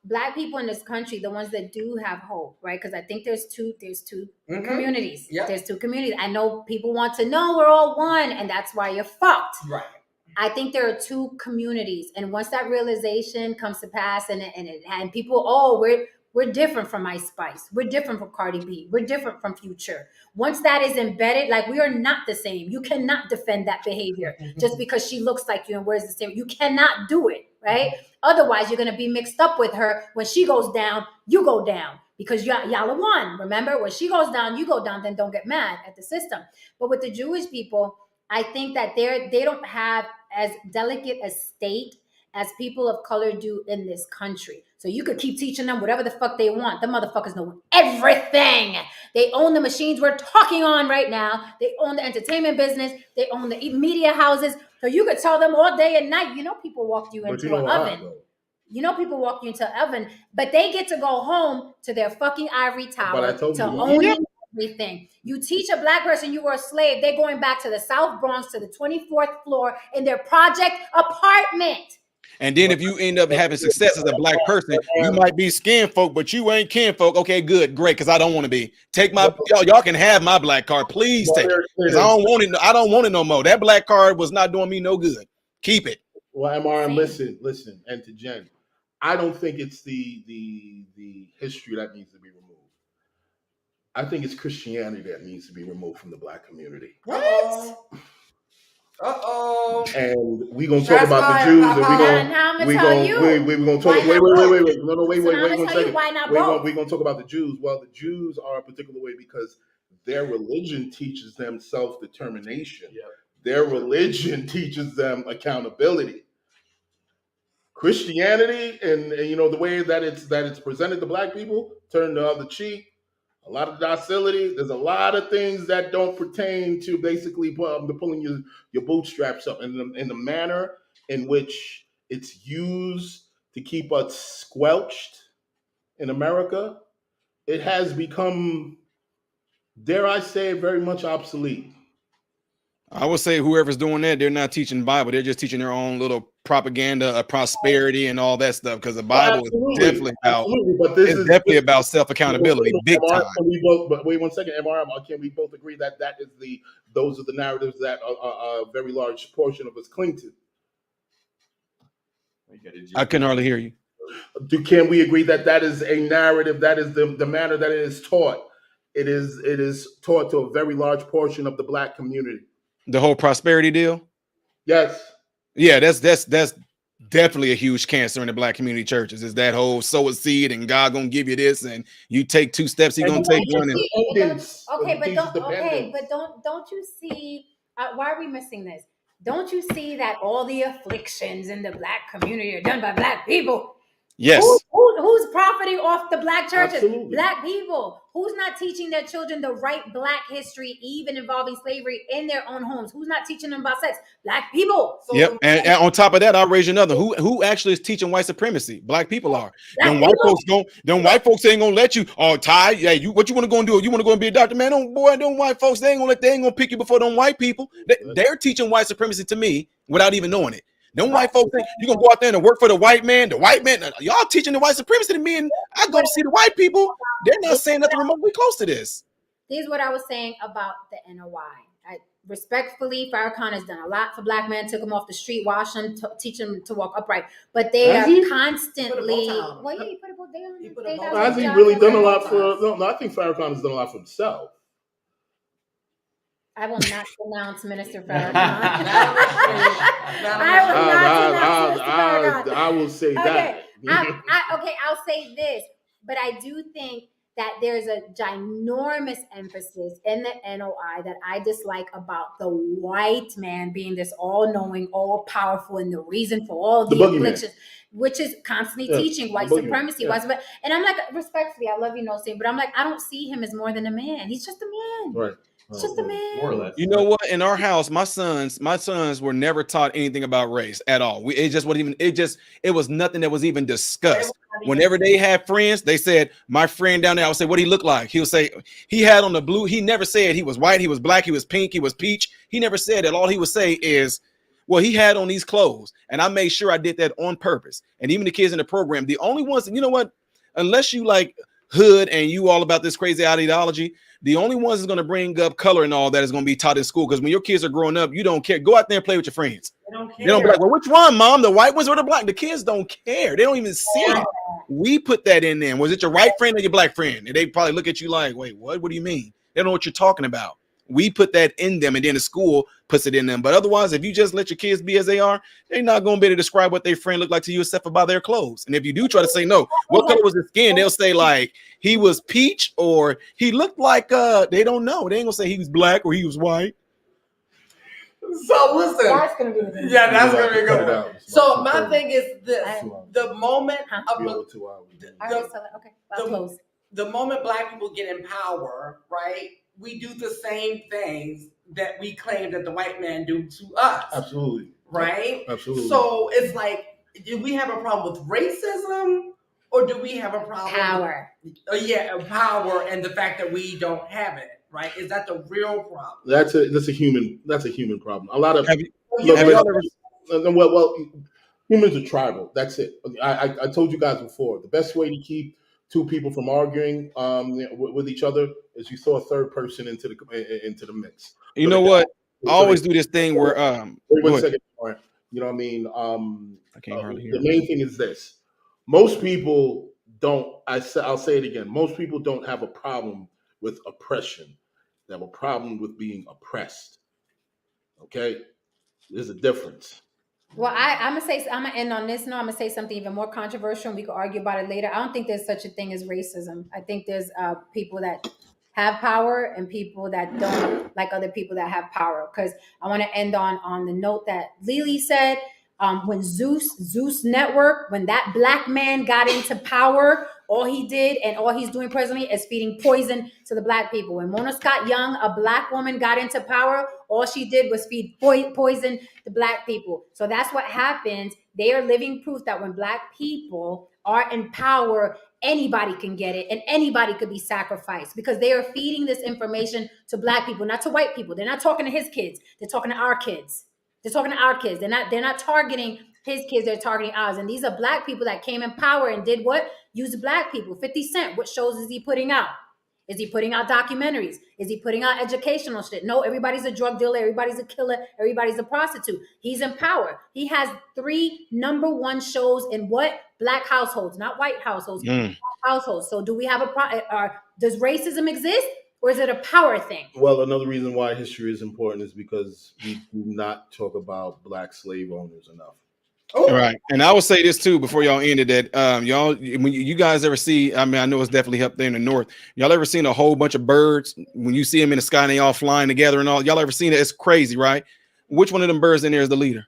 Black people in this country, the ones that do have hope, right? Because I think there's two mm-hmm. communities. Yep. There's 2 communities. I know people want to know we're all one, and that's why you're fucked. Right. I think there are 2 communities, and once that realization comes to pass, and people, we're different from Ice Spice, we're different from Cardi B, we're different from Future. Once that is embedded, like, we are not the same. You cannot defend that behavior just because she looks like you and wears the same. You cannot do it. right? Otherwise, you're going to be mixed up with her. When she goes down, you go down because y'all are one. Remember, when she goes down, you go down. Then don't get mad at the system. But with the Jewish people, I think that they don't have as delicate a state as people of color do in this country. So you could keep teaching them whatever the fuck they want. The motherfuckers know everything. They own the machines we're talking on right now. They own the entertainment business. They own the media houses. So you could tell them all day and night. You know, people walked you into an oven. You know, people walk you into an oven, but they get to go home to their fucking ivory tower to own everything. You teach a black person you were a slave, they're going back to the South Bronx to the 24th floor in their project apartment. And then if you end up having success as a black person, you might be skin folk, but you ain't kin folk. Okay, good, great, because I don't want to be. Take my y'all can have my black card. Please take it. Because I don't want it. I don't want it no more. That black card was not doing me no good. Keep it. Well, MRM, listen, and to Jen, I don't think it's the history that needs to be removed. I think it's Christianity that needs to be removed from the black community. What? And we're gonna talk about the Jews, and we're gonna talk. Wait, one second. We're gonna talk about the Jews. Well, the Jews are a particular way because their religion teaches them self-determination. Yep. Their religion teaches them accountability. Christianity and you know the way that it's presented to black people, turn the other cheek, a lot of docility. There's a lot of things that don't pertain to basically pulling your bootstraps up, and in the manner in which it's used to keep us squelched in America, it has become, dare I say, very much obsolete. I would say whoever's doing that, they're not teaching the Bible. They're just teaching their own little propaganda of prosperity and all that stuff. Because the Bible is definitely about self-accountability, big time. But wait 1 second, MRM. Can we both agree that those are the narratives that a very large portion of us cling to? I couldn't hardly hear you. Can we agree that is a narrative? That is the manner that it is taught. It is taught to a very large portion of the black community. The whole prosperity deal? Yes. Yeah, that's definitely a huge cancer in the black community churches. Is that whole sow a seed and God gonna give you this, and you take 2 steps, He gonna take one. But don't you see? Why are we missing this? Don't you see that all the afflictions in the black community are done by black people? Yes. Who's profiting off the black churches? Absolutely. Black people. Who's not teaching their children the right black history, even involving slavery, in their own homes? Who's not teaching them about sex? Black people. So yep. And on top of that, I'll raise you another. Who actually is teaching white supremacy? Black people are. Them white folks ain't gonna let you. Oh, Ty, yeah, what you want to go and do? You want to go and be a doctor, man? Them white folks, they ain't gonna pick you before them white people. They're teaching white supremacy to me without even knowing it. Them white folks think you're gonna go out there and work for the white man. The white man, y'all teaching the white supremacy to me, and I go see the white people. They're not saying nothing remotely close to this. This is what I was saying about the NOI. Respectfully, Farrakhan has done a lot for black men. Took them off the street, washed them, teach them to walk upright. But they are constantly. Well, yeah, he put a bow down. Has he really done a lot for? No, I think Farrakhan has done a lot for himself. I will not pronounce Minister Farrakhan. I will say that. I'll say this, but I do think that there's a ginormous emphasis in the NOI that I dislike about the white man being this all-knowing, all-powerful, and the reason for all the afflictions, which is constantly teaching white supremacy. And I'm like, respectfully, I love you, no sin, but I'm like, I don't see him as more than a man. He's just a man. Right. It's just a man. More or less. You know what? In our house, my sons were never taught anything about race at all. It was nothing that was even discussed. Whenever they had friends, they said, my friend down there, I would say, what he look like? He would say he had on the blue. He never said he was white, he was black, he was pink, he was peach. He never said that. All he would say is, well, he had on these clothes. And I made sure I did that on purpose. And even the kids in the program, the only ones, you know what? Unless you like hood and you all about this crazy ideology, the only ones that's going to bring up color and all that is going to be taught in school. Because when your kids are growing up, you don't care. Go out there and play with your friends. They don't care. They don't be like, well, which one, mom? The white ones or the black? The kids don't care. They don't even see it. We put that in there. Was it your white friend or your black friend? And they probably look at you like, wait, what? What do you mean? They don't know what you're talking about. We put that in them, and then the school puts it in them. But otherwise, if you just let your kids be as they are, they're not going to be able to describe what their friend looked like to you except for by their clothes. And if you do try to say, no, what color was his skin? They'll say like he was peach or he looked like they don't know. They ain't gonna say he was black or he was white. So listen, That's gonna be the yeah, that's gonna be a good one. So my thing, thing is this: the moment Okay, I'll close. the moment Black people get in power, right? We do the same things that we claim that the white man do to us. Absolutely. Right? Absolutely. So it's like, do we have a problem with racism, or do we have a problem Power? Power, and the fact that we don't have it. Right? Is that the real problem? That's a human problem. A lot of humans are tribal. That's it. I told you guys before. The best way to keep two people from arguing with each other is you throw a third person into the mix. You know what? I always do this thing where wait 1 second. You know what I mean? I can't hardly hear. The main thing is this: most people don't. I'll say it again. Most people don't have a problem with oppression. They have a problem with being oppressed. Okay, there's a difference. Well, I'm gonna end on this. No, I'm gonna say something even more controversial, and we could argue about it later. I don't think there's such a thing as racism. I think there's people that have power and people that don't like other people that have power. Because I want to end on the note that Lily said. When Zeus Network, when that black man got into power, all he did and all he's doing presently is feeding poison to the black people. When Mona Scott Young, a black woman, got into power, all she did was feed poison to black people. So that's what happens. They are living proof that when black people are in power, anybody can get it and anybody could be sacrificed, because they are feeding this information to black people, not to white people. They're not talking to his kids. They're talking to our kids. They're talking to our kids. They're not targeting his kids. They're targeting ours. And these are black people that came in power and did what? Used black people. 50 Cent, what shows is he putting out? Is he putting out documentaries? Is he putting out educational shit? No, everybody's a drug dealer. Everybody's a killer. Everybody's a prostitute. He's in power. He has 3 #1 shows in what? Black households, not white households. Households. So do we have a problem? Does racism exist? Or is it a power thing? Well, another reason why history is important is because we do not talk about black slave owners enough. Oh. Right. And I will say this too before y'all ended that y'all, when you guys ever see, I mean, I know it's definitely up there in the north. Y'all ever seen a whole bunch of birds when you see them in the sky and they all flying together and all? Y'all ever seen it? It's crazy, right? Which one of them birds in there is the leader?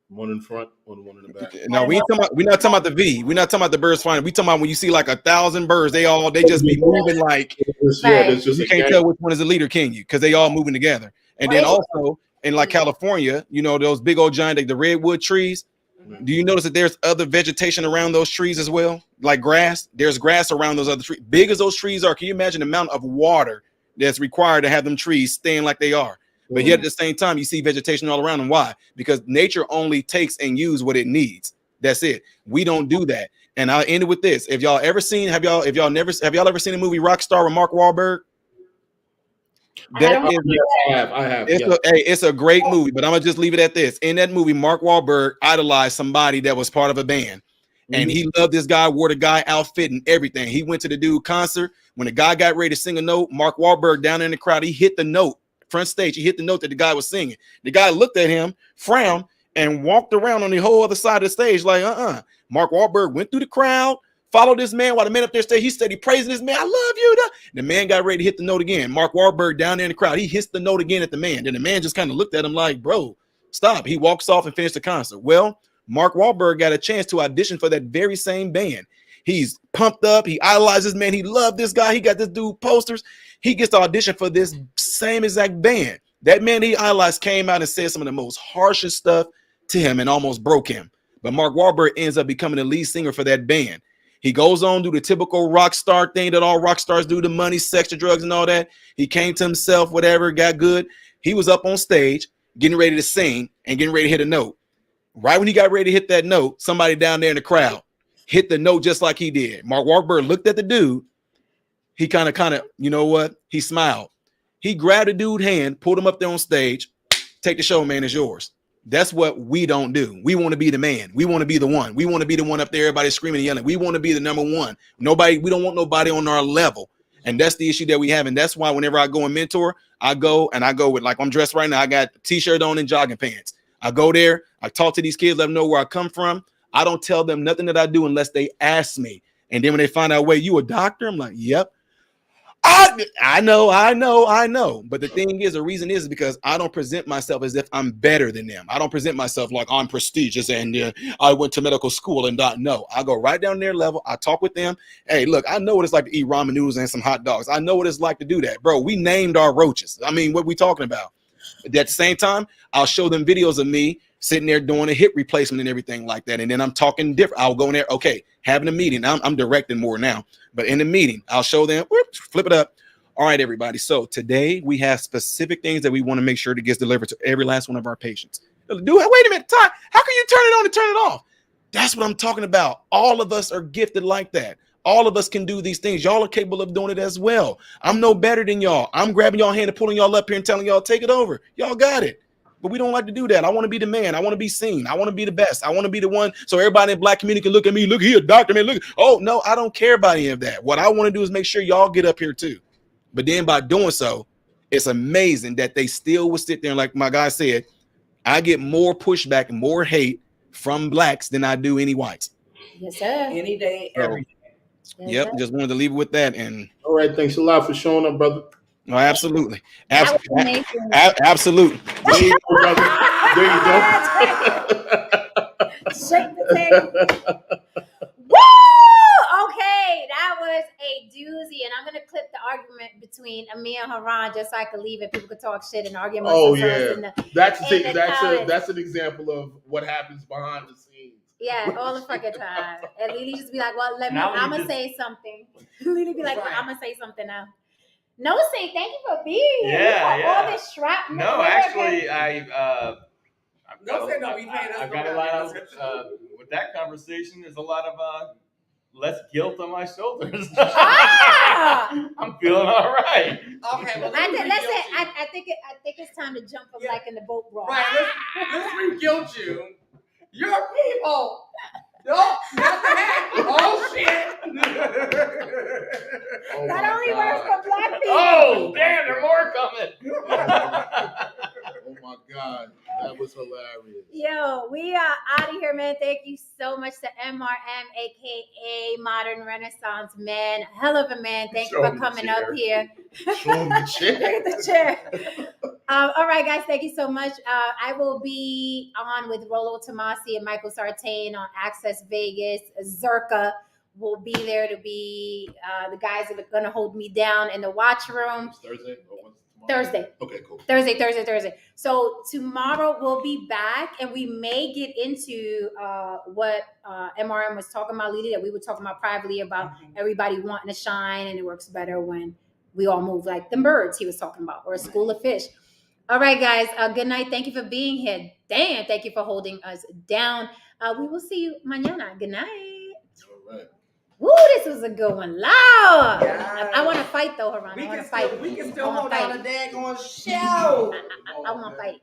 One in front or the one in the back? No, we're not talking about the V. We're not talking about the birds flying. We talking about when you see like 1,000 birds, they just be moving like you can't tell which one is the leader, can you? Because they all moving together. And then also in like California, you know, those big old giant, the redwood trees. Do you notice that there's other vegetation around those trees as well? Like grass. There's grass around those other trees. Big as those trees are, can you imagine the amount of water that's required to have them trees staying like they are? But yet at the same time, you see vegetation all around them. Why? Because nature only takes and uses what it needs. That's it. We don't do that. And I'll end it with this. If y'all ever seen, have y'all ever seen the movie Rockstar with Mark Wahlberg? I have. It's a great movie, but I'm gonna just leave it at this. In that movie, Mark Wahlberg idolized somebody that was part of a band. And he loved this guy, wore the guy outfit and everything. He went to the dude concert. When the guy got ready to sing a note, Mark Wahlberg down in the crowd, he hit the note. Front stage, he hit the note that the guy was singing. The guy looked at him, frowned, and walked around on the whole other side of the stage like, Mark Wahlberg went through the crowd, followed this man while the man up there stayed. He steady praising this man. I love you. The man got ready to hit the note again. Mark Wahlberg down there in the crowd, he hits the note again at the man. Then the man just kind of looked at him like, bro, stop. He walks off and finished the concert. Well, Mark Wahlberg got a chance to audition for that very same band. He's pumped up. He idolizes man. He loved this guy. He got this dude posters. He gets to audition for this same exact band. That man he idolized came out and said some of the most harshest stuff to him and almost broke him. But Mark Wahlberg ends up becoming the lead singer for that band. He goes on to do the typical rock star thing that all rock stars do, the money, sex, the drugs, and all that. He came to himself, whatever, got good. He was up on stage getting ready to sing and getting ready to hit a note. Right when he got ready to hit that note, somebody down there in the crowd hit the note just like he did. Mark Wahlberg looked at the dude. He kind of, you know what? He smiled. He grabbed the dude's hand, pulled him up there on stage. Take the show, man, it's yours. That's what we don't do. We want to be the man. We want to be the one. We want to be the one up there, everybody screaming and yelling. We want to be the number one. We don't want nobody on our level. And that's the issue that we have. And that's why whenever I go and mentor, I go with, like, I'm dressed right now. I got a t-shirt on and jogging pants. I go there. I talk to these kids, let them know where I come from. I don't tell them nothing that I do unless they ask me. And then when they find out, wait, you a doctor? I'm like, yep. I know. But the thing is, the reason is because I don't present myself as if I'm better than them. I don't present myself like I'm prestigious and I went to medical school and not. No, I go right down their level. I talk with them. Hey, look, I know what it's like to eat ramen noodles and some hot dogs. I know what it's like to do that, bro. We named our roaches. I mean, what we talking about? At the same time, I'll show them videos of me sitting there doing a hip replacement and everything like that. And then I'm talking different. I'll go in there, okay, having a meeting. I'm directing more now, but in the meeting, I'll show them, flip it up. All right, everybody. So today we have specific things that we want to make sure that gets delivered to every last one of our patients. Wait a minute, Todd, how can you turn it on and turn it off? That's what I'm talking about. All of us are gifted like that. All of us can do these things. Y'all are capable of doing it as well. I'm no better than y'all. I'm grabbing y'all hand and pulling y'all up here and telling y'all, take it over. Y'all got it. But we don't like to do that. I want to be the man. I want to be seen. I want to be the best. I want to be the one so everybody in the Black community can look at me. Look, he a doctor, man. Look. Oh, no, I don't care about any of that. What I want to do is make sure y'all get up here too. But then by doing so, it's amazing that they still will sit there and, like my guy said, I get more pushback and more hate from Blacks than I do any whites. Yes, sir. Any day, every day. Yes, sir. Just wanted to leave it with that. And All right, thanks a lot for showing up, brother. no, absolutely. That was amazing. Absolutely. There you go, brother. There you go. Shake the table. Woo! Okay, that was a doozy, and I'm gonna clip the argument between Amir and Haran just so I could leave it. People could talk shit and argue amongst Oh themselves. yeah, And that's an example of what happens behind the scenes. yeah, all the fucking time. And Lily just be like, "Well, I'm gonna say something." Lily be like, "Well, I'm gonna say something now." No, Saint, thank you for being here. Yeah, You got all this shrapnel. No, actually, I got a lot of with that conversation. There's a lot of less guilt on my shoulders. I'm feeling all right. Okay, well, I think it's time to jump from like in the boat rock. Right, let's re-guilt you. Your people. Nope, not that. Oh shit. Oh, That my only God. works for Black people. Oh damn, there are more coming. Oh my God, that was hilarious. Yo, we are out of here, man. Thank you so much to MRM, aka Modern Renaissance Man. Hell of a man. Thank you for coming up here. Show him the chair. Look at the chair. All right, guys. Thank you so much. I will be on with Rolo Tomasi and Michael Sartain on Access Vegas. Zerka will be there to be the guys that are going to hold me down in the watch room. Thursday? Or what's tomorrow? Thursday. Okay, cool. Thursday. So tomorrow we'll be back and we may get into what MRM was talking about, Lily, that we were talking about privately about everybody wanting to shine and it works better when we all move like the birds he was talking about, or a school of fish. All right, guys. Good night. Thank you for being here. Dan, thank you for holding us down. We will see you mañana. Good night. All right. Woo, this was a good one. Loud. Yeah. I want to fight though, Haran. I want to fight. We can still hold down a daggone show. I want to fight.